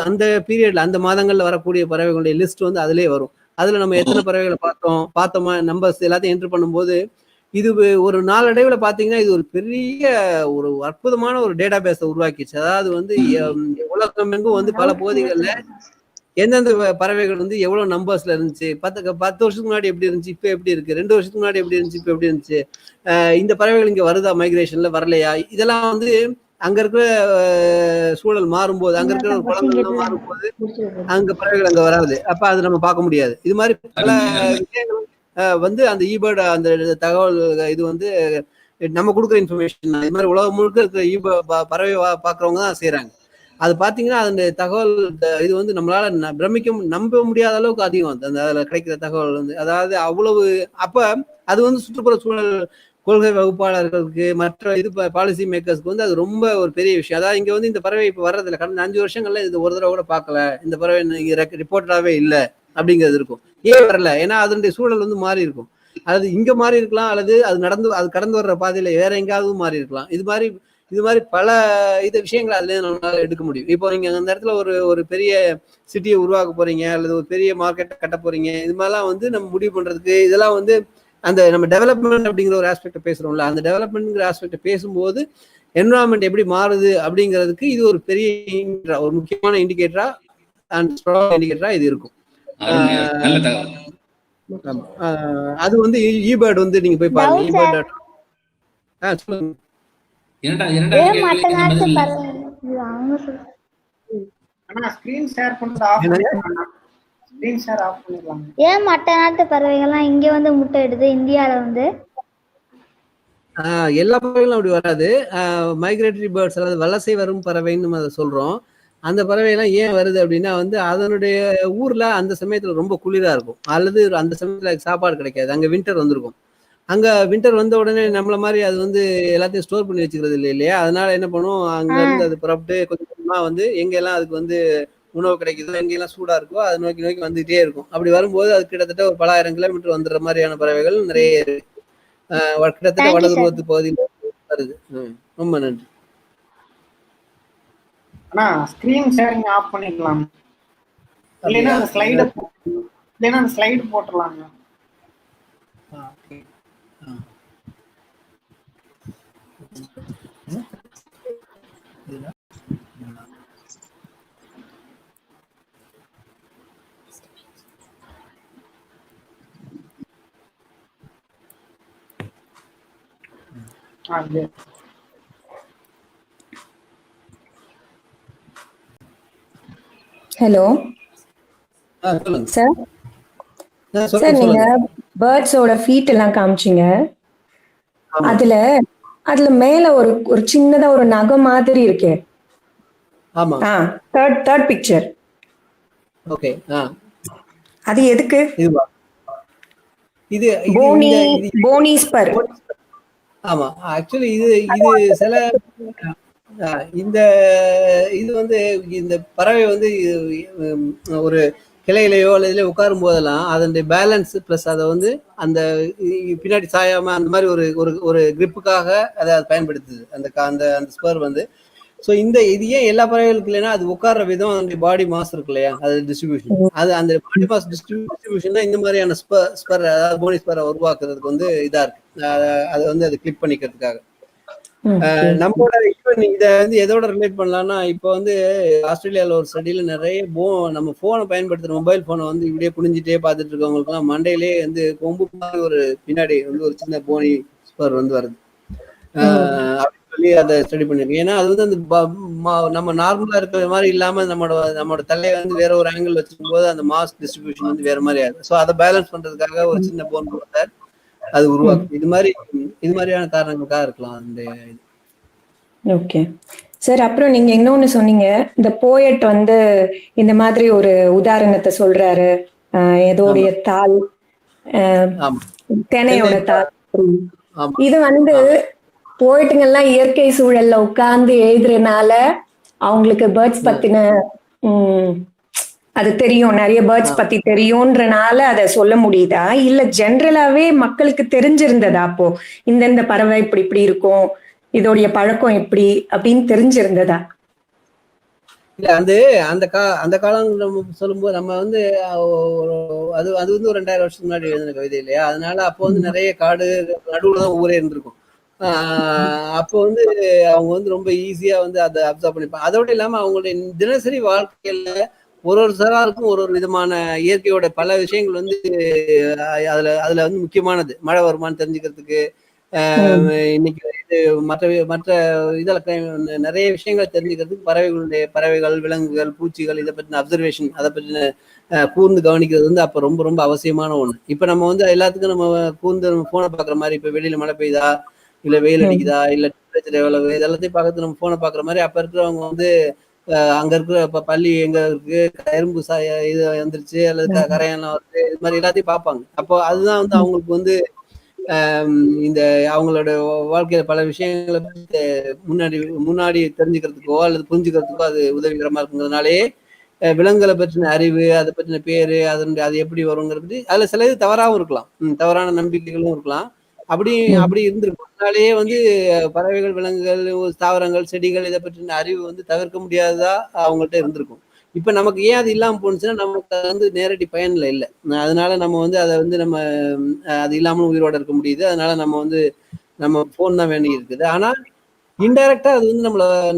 அந்த பீரியட்ல அந்த மாதங்கள்ல வரக்கூடிய பறவைகளுடைய லிஸ்ட் வந்து அதுலயே வரும். அதுல நம்ம எத்தனை பறவைகளை பார்த்தோமா நம்பர்ஸ் எல்லாத்தையும் என்ட்ரு பண்ணும்போது இது ஒரு நாளடைவுல பாத்தீங்கன்னா இது ஒரு பெரிய ஒரு அற்புதமான ஒரு டேட்டா பேஸை உருவாக்கிச்சு. அதாவது வந்து உலகம் எங்கும் வந்து பல பகுதிகளில் எந்தெந்த பறவைகள் வந்து எவ்வளவு நம்பர்ஸ்ல இருந்துச்சு, 10 வருஷத்துக்கு முன்னாடி எப்படி இருந்துச்சு, இப்ப எப்படி இருக்கு, 2 வருஷத்துக்கு முன்னாடி எப்படி இருந்துச்சு, இப்ப எப்படி இருந்துச்சு, இந்த பறவைகள் இங்க வருதா, மைக்ரேஷன்ல வரலையா, இதெல்லாம் வந்து அங்க இருக்கிற சூழல் மாறும்போது, அங்க இருக்கிற குளங்கள்லாம் மாறும்போது அங்க பறவைகள் அங்க வராது. அப்ப அது நம்ம பார்க்க முடியாது. இது மாதிரி பல விஷயங்கள் வந்து அந்த eBird அந்த தகவல் இது வந்து நம்ம கொடுக்குற இன்ஃபர்மேஷன். இது மாதிரி உலகம் முழுக்க இருக்கிற பறவை பார்க்கறவங்க தான் செய்யறாங்க. அது பாத்தீங்கன்னா அந்த தகவல் இது வந்து நம்மளால நம்ப முடியாத அளவுக்கு அதிகம். அந்த அதுல கிடைக்கிற தகவல் வந்து அதாவது அவ்வளவு. அப்ப அது வந்து சுற்றுப்புற சூழல் கொள்கை வகுப்பாளர்களுக்கு, மற்ற இது பாலிசி மேக்கர்ஸ்க்கு வந்து அது ரொம்ப ஒரு பெரிய விஷயம். அதாவது இங்க வந்து இந்த பறவை இப்ப வர்றதில்ல, கடந்த 5 வருஷங்கள்ல இது ஒரு தடவை கூட பார்க்கல, இந்த பறவை ரிப்போர்ட்டராகவே இல்லை அப்படிங்கிறது இருக்கும். ஏன் வரல? ஏன்னா அதனுடைய சூழல் வந்து மாறி இருக்கும். அது இங்க மாறி இருக்கலாம், அல்லது அது கடந்து வர்ற பாதையில வேற எங்காவது மாறி இருக்கலாம். இது மாதிரி பல விஷயங்களை அதுல நம்மளால எடுக்க முடியும். இப்போ நீங்க அந்த இடத்துல ஒரு பெரிய சிட்டியை உருவாக்க போறீங்க, அல்லது ஒரு பெரிய மார்க்கெட்டை கட்ட போறீங்க, இது மாதிரிலாம் வந்து நம்ம முடிவு பண்றதுக்கு இதெல்லாம் வந்து அந்த நம்ம டெவலப்மெண்ட் அப்படிங்கிற ஒரு ஆஸ்பெக்ட் பேசுறோம்ல, அந்த டெவலப்மெண்ட்ங்கிற ஆஸ்பெக்ட் பேசும்போது என்விரான்மெண்ட் எப்படி மாறுது அப்படிங்கிறதுக்கு இது ஒரு பெரிய ஒரு முக்கியமான இண்டிகேட்டரா அண்ட் ஸ்ட்ராங் இண்டிகேட்டரா இது இருக்கும். அது வந்து eBird வந்து நீங்க போய் பாருங்க. eBird. சொல்லுங்க. ஆனா ஸ்கிரீன் ஷேர் பண்றது ஆஃப் பண்ணிடலாம். ஸ்கிரீன் ஷேர் ஆஃப் பண்ணிடலாம். ஏன் மற்ற நாட்டு பறவைகள்லாம் இங்க வந்து முட்டை இடுது, இந்தியால வந்து? எல்லா பறவைகளும் அப்படி வராது. மைக்ரேட்டரி பேர்ட்ஸ், அதாவது வலசை வரும் பறவைன்னு நம்ம அதை சொல்றோம். அந்த பறவைலாம் ஏன் வருது அப்படின்னா வந்து அதனுடைய ஊர்ல அந்த சமயத்துல ரொம்ப குளிரா இருக்கும், அல்லது அந்த சமயத்துல சாப்பாடு கிடைக்காது. அங்க வின்டர் வந்திருக்கும். அங்க வின்டர் வந்த உடனே நம்மள மாதிரி அது வந்து எல்லாத்தையும் ஸ்டோர் பண்ணி வச்சுக்கிறது இல்லை இல்லையா? அதனால என்ன பண்ணும், அங்க இருந்து அது புறப்பட்டு கொஞ்சம் கொஞ்சமா வந்து எங்கெல்லாம் அதுக்கு வந்து உணவு கிடைக்குதோ, எங்கெல்லாம் சூடா இருக்கோ அது நோக்கி நோக்கி வந்துகிட்டே இருக்கும். அப்படி வரும்போது அது கிட்டத்தட்ட ஒரு பல ஆயிரம் கிலோமீட்டர் வந்துடுற மாதிரியான பறவைகள் நிறைய இருக்கு. கிட்டத்தட்ட வட துருவத்து பகுதியில் வருது. ரொம்ப நன்றி. ஆனா ஸ்கிரீன் ஷேரிங் ஆஃப் பண்ணிடலாம். இல்லைன்னா அந்த ஸ்லைடு போட்டுடலாங்க. Hello sir. சார், நீங்க பேர்ட்ஸோட ஃபீட் எல்லாம் காமிச்சிங்க. அதுல மேல ஒரு ஒரு சின்னதா ஒரு நகம் மாதிரி இருக்கே. ஆமா. Third picture. ஓகே. அது எதுக்கு? இது போனி ஸ்பர். ஆமா, ஆக்சுவலி இது சில இந்த இது வந்து இந்த பறவை வந்து ஒரு கிளையிலையோ அல்லது இதுல உட்காரும் போதெல்லாம் அதனுடைய பேலன்ஸ் பிளஸ் அதை வந்து அந்த பின்னாடி சாயாம அந்த மாதிரி ஒரு ஒரு ஒரு கிரிப்புக்காக அதை பயன்படுத்துது அந்த அந்த அந்த ஸ்பர் வந்து. ஸோ இது ஏன் எல்லா பறவைகளுக்கு இல்லைன்னா அது உட்கார்ற விதம் அதனுடைய பாடி மாஸ் இருக்கு இல்லையா, அது டிஸ்ட்ரிபியூஷன், அது அந்த பாடி மாஸ் டிஸ்ட்ரிபியூஷன் தான் இந்த மாதிரியான ஸ்பர், அதாவது போனி ஸ்பரை உருவாக்குறதுக்கு வந்து இதா இருக்கு. அதை வந்து அதை கிளிக் பண்ணிக்கிறதுக்காக. நம்மளோட இதை வந்து எதோட ரிலேட் பண்ணலாம்னா, இப்போ வந்து ஆஸ்திரேலியாவில் ஒரு ஸ்டடியில நிறைய நம்ம போனை பயன்படுத்துற மொபைல் போனை வந்து இப்படியே குனிஞ்சிட்டே பார்த்துட்டு இருக்கவங்களுக்கு எல்லாம் மண்டையிலே வந்து கொம்பு மாதிரி ஒரு பின்னாடி வந்து ஒரு சின்ன போனி ஸ்பர் வந்து வருது அப்படின்னு சொல்லி அதை ஸ்டடி பண்ணிருக்கேன். ஏன்னா அது வந்து அந்த நம்ம நார்மலா இருக்கிற மாதிரி இல்லாம நம்மளோட தலையை வந்து வேற ஒரு ஆங்கிள் வச்சுக்கும் போது அந்த மாஸ் டிஸ்ட்ரிபியூஷன் வந்து வேற மாதிரி ஆகுது. ஸோ அதை பேலன்ஸ் பண்றதுக்காக ஒரு சின்ன போன் கொடுத்த அது உருவாக்கும். இது மாதிரியான காரணங்களுக்காக இருக்கலாம் அந்த இது. Okay sir. அப்புறம் நீங்க இன்னொன்னு சொன்னீங்க, இந்த போயட் வந்து இந்த மாதிரி ஒரு உதாரணத்தை சொல்றாரு. எதோடைய தாள், தெனையோட தாள். இது வந்து போயட்டுங்கெல்லாம் இயற்கை சூழல்ல உட்கார்ந்து எழுதுறதுனால அவங்களுக்கு பேர்ட்ஸ் பத்தின அது தெரியும், நிறைய பேர்ட்ஸ் பத்தி தெரியும்ன்றனால அதை சொல்ல முடியுதா, இல்ல ஜென்ரலாவே மக்களுக்கு தெரிஞ்சிருந்ததா? அப்போ இந்த பறவை இப்படி இப்படி இருக்கும், இதோடைய பழக்கம் எப்படி அப்படின்னு தெரிஞ்சிருந்ததா? இல்ல அந்த காலம் நம்ம சொல்லும்போது நம்ம வந்து அது வந்து ஒரு 2000 வருஷத்துக்கு முன்னாடி எழுதின கவிதை இல்லையா, அதனால அப்போ வந்து நிறைய காடு நடுவுல தான் ஊரே இருந்திருக்கும். அப்போ வந்து அவங்க வந்து ரொம்ப ஈஸியா வந்து அதை அப்சர்வ் பண்ணிப்பாங்க. அதோட இல்லாம அவங்களுடைய தினசரி வாழ்க்கையில ஒரு சராருக்கும் ஒரு விதமான இயற்கையோட பல விஷயங்கள் வந்து அதுல வந்து முக்கியமானது. மழை வருமானு தெரிஞ்சுக்கிறதுக்கு, இன்னைக்கு இது மற்ற இதில் நிறைய விஷயங்களை தெரிஞ்சுக்கிறதுக்கு பறவைகள், விலங்குகள், பூச்சிகள் இதை பற்றின அப்சர்வேஷன், அதை பற்றின கூர்ந்து கவனிக்கிறது வந்து அப்போ ரொம்ப ரொம்ப அவசியமான ஒண்ணு. இப்ப நம்ம வந்து எல்லாத்துக்கும் நம்ம கூர்ந்து நம்ம போனை பாக்குற மாதிரி, இப்ப வெளியில மழை பெய்யுதா இல்ல வெயில் அடிக்குதா இல்ல டெம்பரேச்சர் எவ்வளவு, இதெல்லாத்தையும் பார்க்கறது நம்ம போனை பாக்குற மாதிரி அப்ப இருக்கிறவங்க வந்து அங்க இருக்கிற பள்ளி எங்க இருக்கு, எறும்பு இது வந்துருச்சு அல்லது கரையான்லாம் வருது, இது மாதிரி எல்லாத்தையும் பார்ப்பாங்க. அப்போ அதுதான் வந்து அவங்களுக்கு வந்து இந்த அவங்களோட வாழ்க்கையில பல விஷயங்களை முன்னாடி தெரிஞ்சுக்கிறதுக்கோ அல்லது புரிஞ்சுக்கிறதுக்கோ அது உதவிகரமா இருக்குங்கிறதுனாலே விலங்குகளை பற்றின அறிவு, அதை பற்றின பேரு, அது எப்படி வருங்கிறது அதுல சில இது தவறாகவும் இருக்கலாம், தவறான நம்பிக்கைகளும் இருக்கலாம். அப்படி இருந்திருக்கும். அதனாலேயே வந்து பறவைகள், விலங்குகள், தாவரங்கள், செடிகள் இதை பற்றின அறிவு வந்து தவிர்க்க முடியாததா அவங்கள்ட்ட இருந்திருக்கும். இப்ப நமக்கு ஏன் அது இல்லாம போனுச்சுன்னா நமக்கு வந்து நேரடி பயன்ல இல்லை. அதனால நம்ம வந்து அதை வந்து நம்ம அது இல்லாமலும் உயிரோட இருக்க முடியுது. அதனால நம்ம போன் தான் வேண்டி இருக்குது. ஆனா இன்டைரக்டா அது வந்து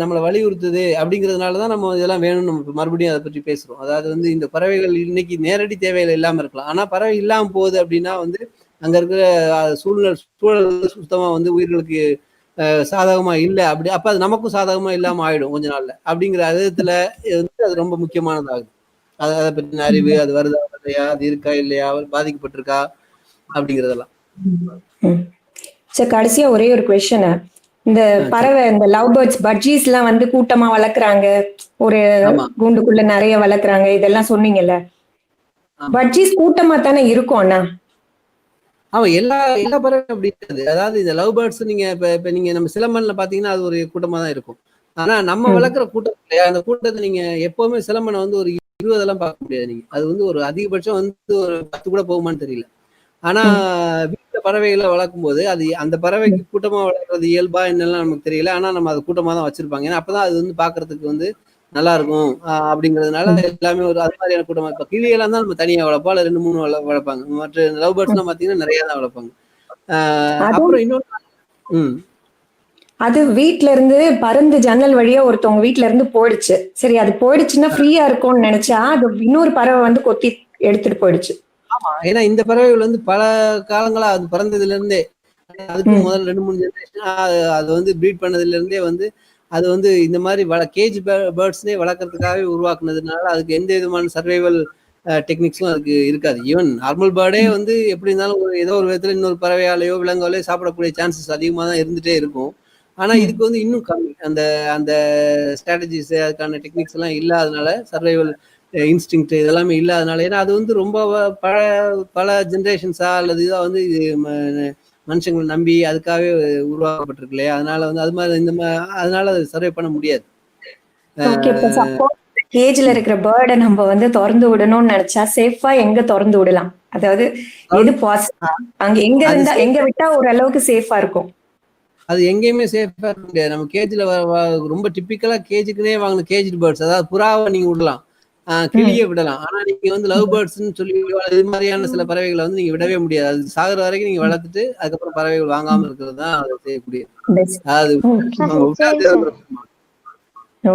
நம்மளை வலியுறுத்துது அப்படிங்கிறதுனாலதான் நம்ம இதெல்லாம் வேணும்னு நம்ம மறுபடியும் அதை பற்றி பேசுறோம். அதாவது வந்து இந்த பறவைகள் இன்னைக்கு நேரடி தேவைகள் இல்லாம இருக்கலாம், ஆனா பறவை இல்லாம போகுது அப்படின்னா வந்து அங்க இருக்கிற சூழல் சுத்தமா வந்து உயிர்களுக்கு சாதகமா இல்லை அப்படி அப்ப அது நமக்கும் சாதகமா இல்லாம ஆயிடும் கொஞ்ச நாள்ல அப்படிங்கிற விதத்துல அது ரொம்ப முக்கியமானதாகுது. அதை பற்றின அறிவு, அது வருதா இல்லையா, அது இருக்கா இல்லையா, பாதிக்கப்பட்டிருக்கா அப்படிங்கிறதெல்லாம். சார் கடைசியா ஒரே ஒரு கொஸ்டின். இந்த பறவை, இந்த லவ் பேர்ட்ஸ், பட்ஜீஸ் எல்லாம் வந்து கூட்டமா வளர்க்குறாங்க, ஒரு கூண்டுக்குள்ள நிறைய வளர்க்குறாங்க, இதெல்லாம் சொன்னீங்கல்ல. பட்ஜீஸ் கூட்டமா தானே இருக்கும் அண்ணா? ஆமா, எல்லா எல்லா பறவையும் அப்படி இருக்காது. அதாவது இந்த லவ் பேர்ட்ஸ் நீங்க இப்ப நீங்க நம்ம சிலம்பன்ல பாத்தீங்கன்னா அது ஒரு கூட்டமா தான் இருக்கும். ஆனா நம்ம வளர்க்குற கூட்டம் இல்லையா, அந்த கூட்டத்தை நீங்க எப்பவுமே சிலம்பனை வந்து ஒரு 20 எல்லாம் பார்க்க முடியாது. நீங்க அது வந்து ஒரு அதிகபட்சம் வந்து ஒரு 10 கூட போகுமான்னு தெரியல. ஆனா வீட்டுல பறவைகளை வளர்க்கும் போது அது அந்த பறவைக்கு கூட்டமா வளர்க்கறது இயல்பா என்னெல்லாம் நமக்கு தெரியல. ஆனா நம்ம அது கூட்டமா தான் வச்சிருப்பாங்க. ஏன்னா அப்பதான் அது வந்து பாக்குறதுக்கு வந்து நல்லா இருக்கும் அப்படிங்கிறதுனால எல்லாமே ஒரு அது மாதிரியான கூட்டமா இருப்பாங்க. கிளியெல்லாம் தான் நம்ம தனியா வளர்ப்போம், அல்ல 2 3 வளர்ப்பாங்க. மற்ற லவ் பேர்ட்ஸ் எல்லாம் பாத்தீங்கன்னா நிறைய தான் வளர்ப்பாங்க. அப்புறம் இன்னொன்று, அது வீட்ல இருந்து பறந்து ஜன்னல் வழியா ஒருத்தவங்க வீட்ல இருந்து போயிடுச்சு. சரி, அது போயிடுச்சுன்னா ஃப்ரீயா இருக்கும்னு நினைச்சா அது இன்னொரு பறவை வந்து கொத்தி எடுத்துட்டு போயிடுச்சு. ஆமா, ஏன்னா இந்த பறவைகள் வந்து பல காலங்களா அது பிறந்ததுல இருந்தே, அதுக்கு முதல்ல 2 3 ஜெனரேஷன் அது வந்து ப்ரீட் பண்ணதுல இருந்தே வந்து அது வந்து இந்த மாதிரி கேஜ் பேர்ட்ஸ்னே வளர்க்கறதுக்காகவே உருவாக்குனதுனால அதுக்கு எந்த விதமான சர்வைவல் டெக்னிக்ஸும் அதுக்கு இருக்காது. ஈவன் நார்மல் பேர்டே வந்து எப்படி இருந்தாலும் ஏதோ ஒரு விதத்துல இன்னொரு பறவையாலேயோ விலங்காலேயோ சாப்பிடக்கூடிய சான்சஸ் அதிகமாக தான் இருந்துட்டே இருக்கும். ஆனா இதுக்கு வந்து இன்னும் கம்மி. அந்த அந்த ஸ்ட்ராட்டஜிஸ், அதுக்கான டெக்னிக்ஸ் எல்லாம் இல்லாதனால, சர்வைவல் இன்ஸ்டிங்க்ட் இதெல்லாமே இல்லாதனால, ஏன்னா அது வந்து ரொம்ப பல ஜென்ரேஷன்ஸா அல்லது இதாக வந்து மனுஷங்களை நம்பி அதுக்காகவே உருவாக்கப்பட்டிருக்கு இல்லையா. அதனால வந்து அது மாதிரி அதனால அதை சர்வை பண்ண முடியாது. கேஜ்ல இருக்கிற பேர்டை நம்ம வந்து திறந்து விடணும்னு நினைச்சா சேஃபா எங்க திறந்து விடலாம்? அதாவது எது பாசிபிள், அங்க எங்க விட்டா ஓரளவுக்கு சேஃபா இருக்கும்? அது எங்கேயுமே சேஃபா இருக்க முடியாது. நம்ம கேஜ்ல ரொம்ப டிப்பிக்கலா கேஜுக்குனே வாங்கின கேஜ் பேர்ட்ஸ், அதாவது புறாவை நீங்க விடலாம், கிளியை விடலாம். ஆனா நீங்க வந்து லவ் பேர்ட்ஸ்ன்னு சொல்லி இது மாதிரியான சில பறவைகளை வந்து நீங்க விடவே முடியாது. அது சாகுற வரைக்கும் நீங்க வளர்த்துட்டு அதுக்கப்புறம் பறவைகள் வாங்காம இருக்கிறது தான் அதை செய்யக்கூடிய. அது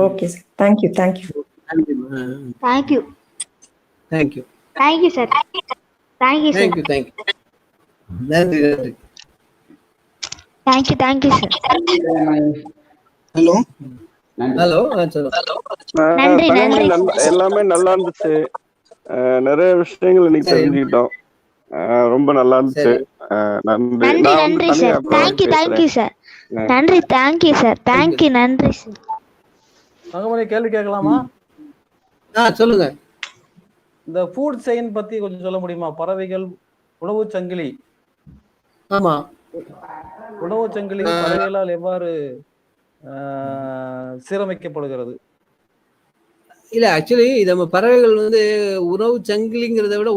okay sir, thank you thank you thank you thank you thank you sir. Thank you sir. Thank you thank you நன்றி நன்றி தேங்க்யூ சார். ஹலோ ஹலோ நன்றி நன்றி. எல்லாமே நல்லா இருந்துச்சு. நிறைய விஷயங்கள் இன்னைக்கு தெரிஞ்சுக்கிட்டோம். ரொம்ப நல்லா இருந்துச்சு. நன்றி. நன்றி நன்றி சார். Thank you sir. நன்றி தேங்க்யூ சார். தேங்க்யூ நன்றி சார். தங்கமணி, கேள்வி கேட்கலாமா? சொல்லுங்க. இந்த ஃபுட் செயின் பத்தி கொஞ்சம் சொல்ல முடியுமா? பறவைகள் உணவு சங்கிலி. ஆமா, உணவு சங்கிலி பறவைகளால் எவ்வாறு சீரமைக்கப்படுகிறது? இல்ல ஆக்சுவலி நம்ம பறவைகள் வந்து உணவு சங்கிலிங்கிறத விட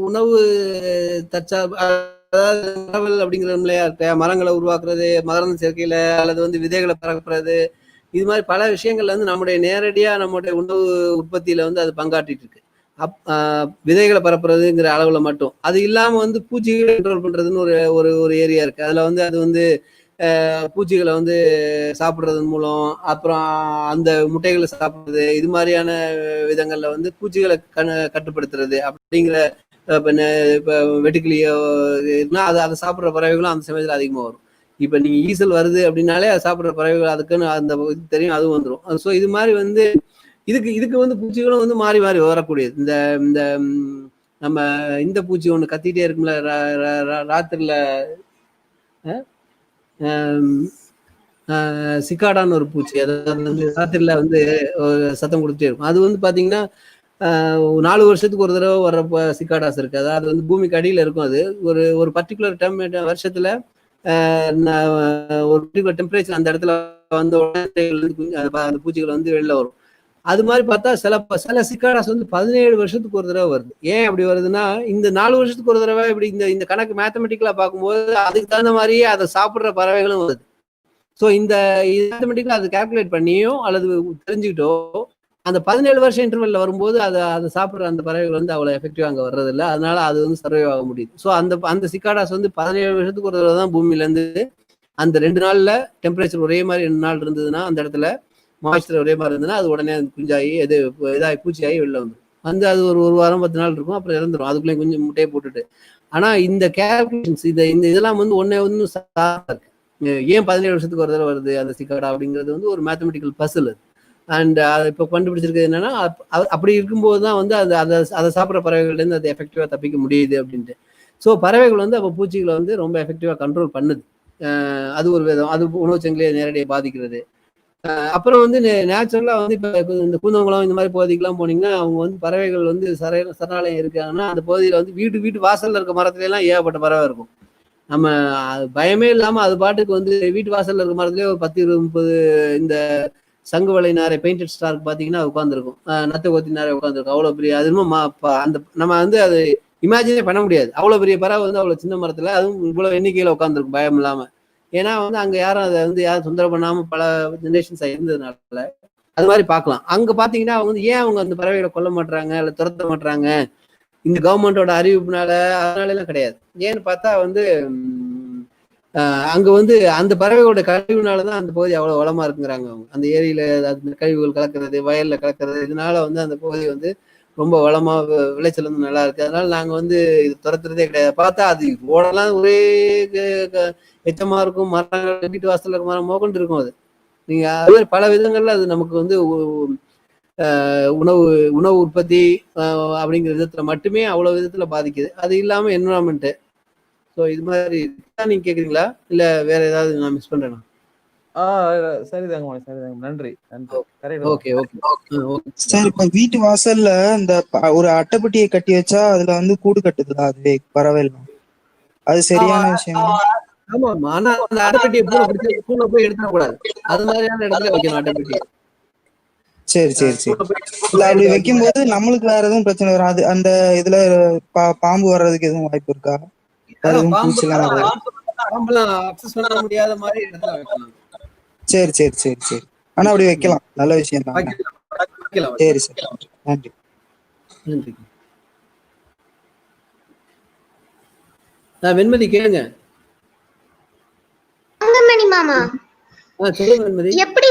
உணவு தற்சார்பு, அதாவது பறவைகள் அப்படிங்கிற மரங்களை உருவாக்குறது, மகரந்த சேர்க்கையில அல்லது வந்து விதைகளை பறக்கிறது, இது மாதிரி பல விஷயங்கள்ல வந்து நம்முடைய உணவு உற்பத்தியில வந்து அது பங்காற்றிட்டு இருக்கு. விதைகளை பரப்புறதுங்கிற அளவுல மட்டும். அது இல்லாம வந்து பூச்சிகளை கண்ட்ரோல் பண்றதுன்னு ஒரு ஏரியா இருக்கு. அதுல வந்து அது வந்து பூச்சிகளை வந்து சாப்பிட்றதன் மூலம், அப்புறம் அந்த முட்டைகளை சாப்பிடுறது, இது மாதிரியான விதங்கள்ல வந்து பூச்சிகளை கட்டுப்படுத்துறது அப்படிங்கிற இப்ப வெட்டுக்கிளியோ அதை சாப்பிட்ற பறவைகளும் அந்த சமயத்துல அதிகமா வரும். இப்ப நீங்க ஈசல் வருது அப்படின்னாலே அது சாப்பிட்ற பறவைகள் அதுக்குன்னு அந்த இது தெரியும், அதுவும் வந்துடும். ஸோ இது மாதிரி வந்து இதுக்கு வந்து பூச்சிகளும் வந்து மாறி மாறி வரக்கூடியது. இந்த இந்த நம்ம இந்த பூச்சி ஒண்ணு கத்திட்டே இருக்கும்ல ராத்திரில, சிக்காடான்னு ஒரு பூச்சி, அதாவது வந்து ராத்திரில வந்து சத்தம் கொடுத்துட்டே இருக்கும். அது வந்து பாத்தீங்கன்னா 4 வருஷத்துக்கு ஒரு தடவை வர்ற சிக்காடாஸ் இருக்கு. அதாவது வந்து பூமிக்கு அடியில இருக்கும். அது ஒரு பர்டிகுலர் வருஷத்துல ஒரு பர்டிகுலர் டெம்பரேச்சர் அந்த இடத்துல வந்த உடனே அந்த பூச்சிகள் வந்து வெளில வரும். அது மாதிரி பார்த்தா சில சிக்காடாஸ் வந்து 17 வருஷத்துக்கு ஒரு தடவை வருது. ஏன் அப்படி வருதுன்னா, இந்த 4 வருஷத்துக்கு ஒரு தடவை இப்படி இந்த கணக்கு மேத்தமெட்டிக்கலா பார்க்கும்போது அதுக்கு தகுந்த மாதிரியே அதை சாப்பிட்ற பறவைகளும் வருது. ஸோ இந்த மேத்தமெட்டிக்கலா அதை கால்குலேட் பண்ணியோ அல்லது தெரிஞ்சுக்கிட்டோ அந்த 17 வருஷம் இன்டர்வெல்ல வரும்போது அதை சாப்பிட்ற அந்த பறவைகள் வந்து அவ்வளோ எஃபெக்டிவா அங்கே வர்றதில்லை. அதனால அது வந்து சர்வைவ் ஆக முடியுது. ஸோ அந்த சிக்காடாஸ் வந்து 17 வருஷத்துக்கு ஒரு தடவை தான் பூமியிலேருந்து அந்த 2 நாள்ல டெம்பரேச்சர் ஒரே மாதிரி 2 நாள் இருந்ததுன்னா, அந்த இடத்துல மாய்ச்சர் ஒரே மாதிரி இருந்ததுன்னா அது உடனே குஞ்சாகி இதாகி பூச்சியாகி வெளில வந்துடும். வந்து அது ஒரு வாரம் 10 நாள் இருக்கும், அப்புறம் இறந்துடும். அதுக்குள்ளே கொஞ்சம் முட்டையை போட்டுட்டு. ஆனா இந்த கேல்குலேஷன்ஸ் இந்த இதெல்லாம் வந்து ஒன்று சாதா இருக்கு. ஏன் 17 வருஷத்துக்கு ஒரு தடவை வருது அந்த சிக்காடா அப்படிங்கிறது வந்து ஒரு மேத்தமெட்டிக்கல் பசில் அது. அண்ட் அதை இப்போ கண்டுபிடிச்சிருக்கிறது என்னன்னா, அப்படி இருக்கும்போது தான் வந்து அதை சாப்பிட்ற பறவைகள்லேருந்து அது எஃபெக்டிவாக தப்பிக்க முடியுது அப்படின்ட்டு. ஸோ பறவைகள் வந்து அப்போ பூச்சிகளை வந்து ரொம்ப எஃபெக்டிவாக கண்ட்ரோல் பண்ணுது. அது ஒரு விதம், அது உணவு சங்கிலியை நேரடியாக பாதிக்கிறது. அப்புறம் வந்து நேச்சுரலாக வந்து இப்போ இந்த கூந்தங்குளம் இந்த மாதிரி பகுதிக்கெல்லாம் போனீங்கன்னா அவங்க வந்து பறவைகள் வந்து சரணாலயம் இருக்காங்கன்னா அந்த பகுதியில் வந்து வீட்டு வாசல்ல இருக்க மரத்துலாம் ஏகப்பட்ட பறவை இருக்கும். நம்ம பயமே இல்லாமல் அது பாட்டுக்கு வந்து வீட்டு வாசல்ல இருக்க மரத்துலேயே ஒரு 10, 20, 30 இந்த சங்கு வலை நாரை பெயிண்டட் ஸ்டார்க் பார்த்தீங்கன்னா உட்காந்துருக்கும். நத்த கொத்தி நாரை உட்காந்துருக்கும். அவ்வளோ பெரிய அது அந்த நம்ம வந்து அது இமேஜினே பண்ண முடியாது. அவ்வளோ பெரிய பறவை வந்து அவ்வளோ சின்ன மரத்தில் அதுவும் இவ்வளோ எண்ணிக்கையில் உட்காந்துருக்கும் பயம் இல்லாமல். ஏன்னா வந்து அங்கே யாரும் அதை வந்து யாரும் தொந்தரவு பண்ணாமல் பல ஜென்ரேஷன்ஸ் இருந்ததுனால அது மாதிரி பார்க்கலாம். அங்கே பார்த்தீங்கன்னா அவங்க வந்து ஏன் அவங்க அந்த பறவைகளை கொல்ல மாட்டுறாங்க இல்லை துரத்த மாட்டுறாங்க இந்த கவர்மெண்டோட அறிவிப்புனால அதனால எல்லாம் கிடையாது. ஏன்னு பார்த்தா வந்து அங்க வந்து அந்த பறவைகளோட கழிவுனாலதான் அந்த பகுதி அவ்வளவு வளமா இருக்குங்கிறாங்க. அவங்க அந்த ஏரியில அந்த கழிவுகள் கலக்கிறது, வயல்ல கலக்கிறது, இதனால வந்து அந்த பகுதி வந்து ரொம்ப வளமா விளைச்சல் வந்து நல்லா இருக்கு. அதனால நாங்க வந்து இது துரத்துறதே கிடையாது. பார்த்தா அது ஓடலாம் ஒரே எச்சமா இருக்கும். மரங்கள் வீட்டு வாசல்ல இருக்க மரம் மோகண்டு இருக்கும். அது நீங்க அது மாதிரி பல விதங்கள்ல அது நமக்கு வந்து உணவு உணவு உற்பத்தி அப்படிங்கிற விதத்துல மட்டுமே அவ்வளவு விதத்துல பாதிக்குது. அது இல்லாம என்விரான்மெண்ட். ஸோ இது மாதிரி நீங்க கேக்குறீங்களா இல்ல வேற ஏதாவது நான் மிஸ் பண்றேனா? சரிதாங்க சரிதாங்க. நன்றி நன்றி. ஓகே ஓகே சார், இப்ப வீட்டு வாசல்ல இந்த ஒரு அட்டைப்பெட்டியை கட்டி வச்சா அதுல வந்து கூடு கட்டுதுல அது பறவை எல்லாம், அது சரியான விஷயம்? ஆமா, ஆனா அந்த அட்டைப்பெட்டியை பூனை போய் எடுத்துடக்கூடாது. அது மாதிரியான இடத்துல வைக்கணும் அட்டைப்பெட்டியை. சரி சரி சரி. இல்ல அப்படி வைக்கும் போது நம்மளுக்கு வேற எதுவும் பிரச்சனை வராது? அந்த இதுல பாம்பு வர்றதுக்கு எதுவும் வாய்ப்பு இருக்கா? முடியாத மாதிரி இடத்துல வைக்கலாம். சரி சரி சரி சரி. ஆனா அப்படி வைக்கலாம், நல்ல விஷயம் தான். சரி சார், நன்றி நன்றி. வெண்மதி கேளுங்க. மாமா சொல்லுங்க வெண்மதி. எப்படி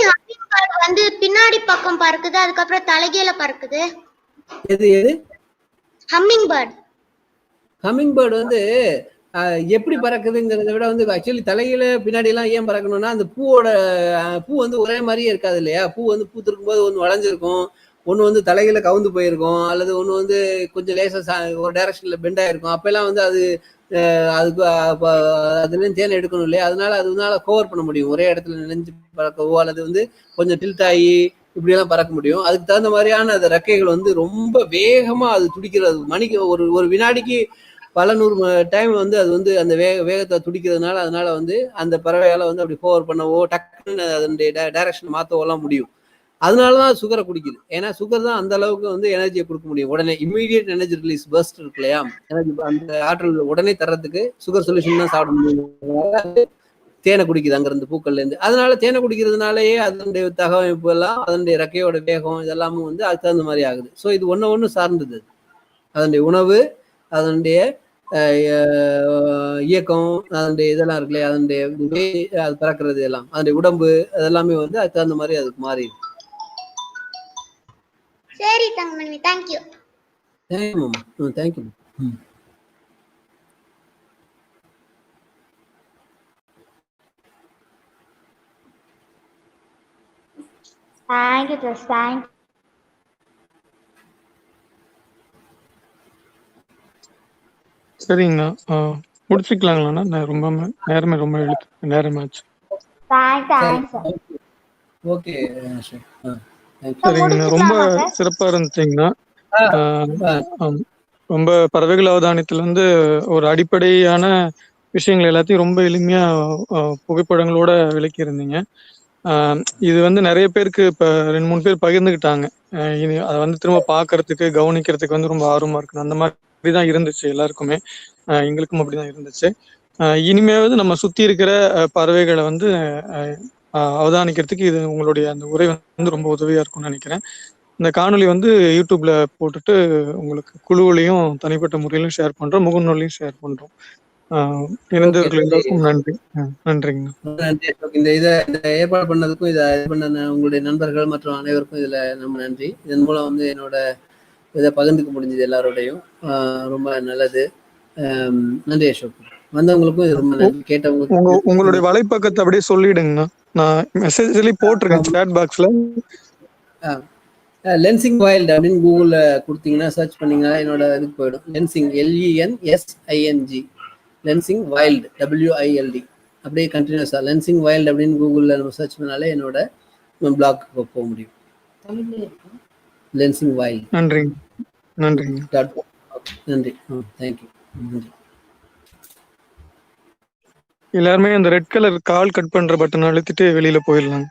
வந்து பின்னாடி பக்கம் பறக்குது அதுக்கப்புறம் தலைகீழ பறக்குது? எது எது? Humming bird. ஹம்மிங் பேர்டு வந்து எப்படி பறக்குதுங்கிறத விட வந்து ஆக்சுவலி தலையில பின்னாடி எல்லாம் ஏன் பறக்கணும்னா அந்த பூ வந்து ஒரே மாதிரியே இருக்காது இல்லையா? பூ வந்து பூத்திருக்கும் போது ஒன்று வளைஞ்சிருக்கும், ஒன்று வந்து தலையில கவுந்து போயிருக்கும், அல்லது ஒன்று வந்து கொஞ்சம் லேசா ஒரு டைரக்ஷன்ல பெண்ட் ஆயிருக்கும். அப்பெல்லாம் வந்து அது அதுக்கு அதுல தேன் எடுக்கணும் இல்லையா? அதனால கவர் பண்ண முடியும். ஒரே இடத்துல நினைஞ்சு பறக்கவோ அல்லது வந்து கொஞ்சம் டில்ட் ஆகி இப்படியெல்லாம் பறக்க முடியும். அதுக்கு தகுந்த மாதிரியான அந்த ரெக்கைகள் வந்து ரொம்ப வேகமா அது துடிக்கிறது. மணிக்கு ஒரு வினாடிக்கு பல 100 டைம் வந்து அது வந்து அந்த வேகத்தை துடிக்கிறதுனால அதனால வந்து அந்த பறவையால வந்து அப்படி கவர் பண்ணவோ டக்குன்னு அதனுடைய டைரக்ஷன் மாற்றவோ எல்லாம் முடியும். அதனாலதான் சுகரை குடிக்குது. ஏன்னா சுகர் தான் அந்த அளவுக்கு வந்து எனர்ஜியை கொடுக்க முடியும். உடனே இம்மீடியட் எனர்ஜி ரிலீஸ் பர்ஸ்ட் இருக்கு இல்லையா? எனர்ஜி அந்த ஆற்றல் உடனே தர்றதுக்கு சுகர் சொல்யூஷன் தான் சாப்பிட முடியும். தேனை குடிக்குது அங்கிருந்து பூக்கள்ல இருந்து. அதனால தேனை குடிக்கிறதுனாலயே அதனுடைய தகவமைப்பு எல்லாம் அதனுடைய ரெக்கையோட வேகம் இதெல்லாமும் வந்து அதுக்கு தகுந்த மாதிரி ஆகுது. ஸோ இது ஒன்று சார்ந்தது. அதனுடைய உணவு, அதனுடைய இயக்கம், அதனுடைய இதெல்லாம் இருக்கு இல்லையா? அதனுடைய அது பறக்கிறது எல்லாம், அதனுடைய உடம்பு அதெல்லாமே வந்து அதுக்கு தகுந்த மாதிரி அதுக்கு மாறி. சரி தங்கமணி, தேங்க்யூ. தேங்க்யூ மாமா. தேங்க்யூ. Thank you sir, thank you. சரிங்கண்ணா, முடிச்சுக்கலாங்களாண்ணா? நான் ரொம்ப நேரமே ரொம்ப நேரமாச்சு. ஓகே சரிங்கண்ணா, ரொம்ப சிறப்பா இருந்துச்சுங்கண்ணா. ரொம்ப பறவைகள் அவதானியத்துல வந்து ஒரு அடிப்படையான விஷயங்கள் எல்லாத்தையும் ரொம்ப எளிமையா புகைப்படங்களோட விளக்கி இருந்தீங்க. இது வந்து நிறைய பேருக்கு இப்ப 2-3 பேர் பகிர்ந்துக்கிட்டாங்க. அதை வந்து திரும்ப பாக்குறதுக்கு கவனிக்கிறதுக்கு வந்து ரொம்ப ஆர்வமா இருக்கு. அந்த மாதிரிதான் இருந்துச்சு எல்லாருக்குமே. எங்களுக்கும் அப்படிதான் இருந்துச்சு. இனிமேவது நம்ம சுத்தி இருக்கிற பறவைகளை வந்து அவதானிக்கிறதுக்கு இது உங்களுடைய அந்த உரை வந்து ரொம்ப உதவியா இருக்கும்னு நினைக்கிறேன். இந்த காணொலி வந்து யூடியூப்ல போட்டுட்டு உங்களுக்கு குழுவிலையும் தனிப்பட்ட முறையிலும் ஷேர் பண்றோம், முகநூலையும் ஷேர் பண்றோம். இணைந்தவர்கள் எல்லாருக்கும் நன்றி. நன்றிங்க. நன்றி. இந்த ஏற்பாடு பண்ணதுக்கும் இதை பண்ண உங்களுடைய நண்பர்கள் மற்றும் அனைவருக்கும் இதுல நம்ம நன்றி. இதன் மூலம் வந்து என்னோட இதை பகிர்ந்துக்க முடிஞ்சது எல்லாரோடையும். ரொம்ப நல்லது. நன்றி அசோக். வந்தவங்களுக்கும் இது ரொம்ப நன்றி, கேட்டவங்களுக்கும். உங்களுடைய வலைப்பக்கத்தை அப்படியே சொல்லிடுங்கண்ணா. நான் மெசேஜ்லயே போட்டிருக்கேன் சேட் பாக்ஸ்ல. லென்சிங் வைல்டு அப்படின்னு கூகுளில் கொடுத்தீங்கன்னா சர்ச் பண்ணீங்கன்னா என்னோட இதுக்கு போயிடும். Lensing LENSING lensing wild WILD அப்படியே கண்டினியூஸாக லென்சிங் வைல்டு அப்படின்னு கூகுளில் நம்ம சர்ச் பண்ணாலே என்னோட பிளாக்கு போக முடியும். Lensing wild. நன்றி நன்றி நன்றி. தேங்க்யூ. நன்றி. எல்லாருமே அந்த ரெட் கலர் கால் கட் பண்ற பட்டன் அழுத்திட்டு வெளியில போயிடலாம்.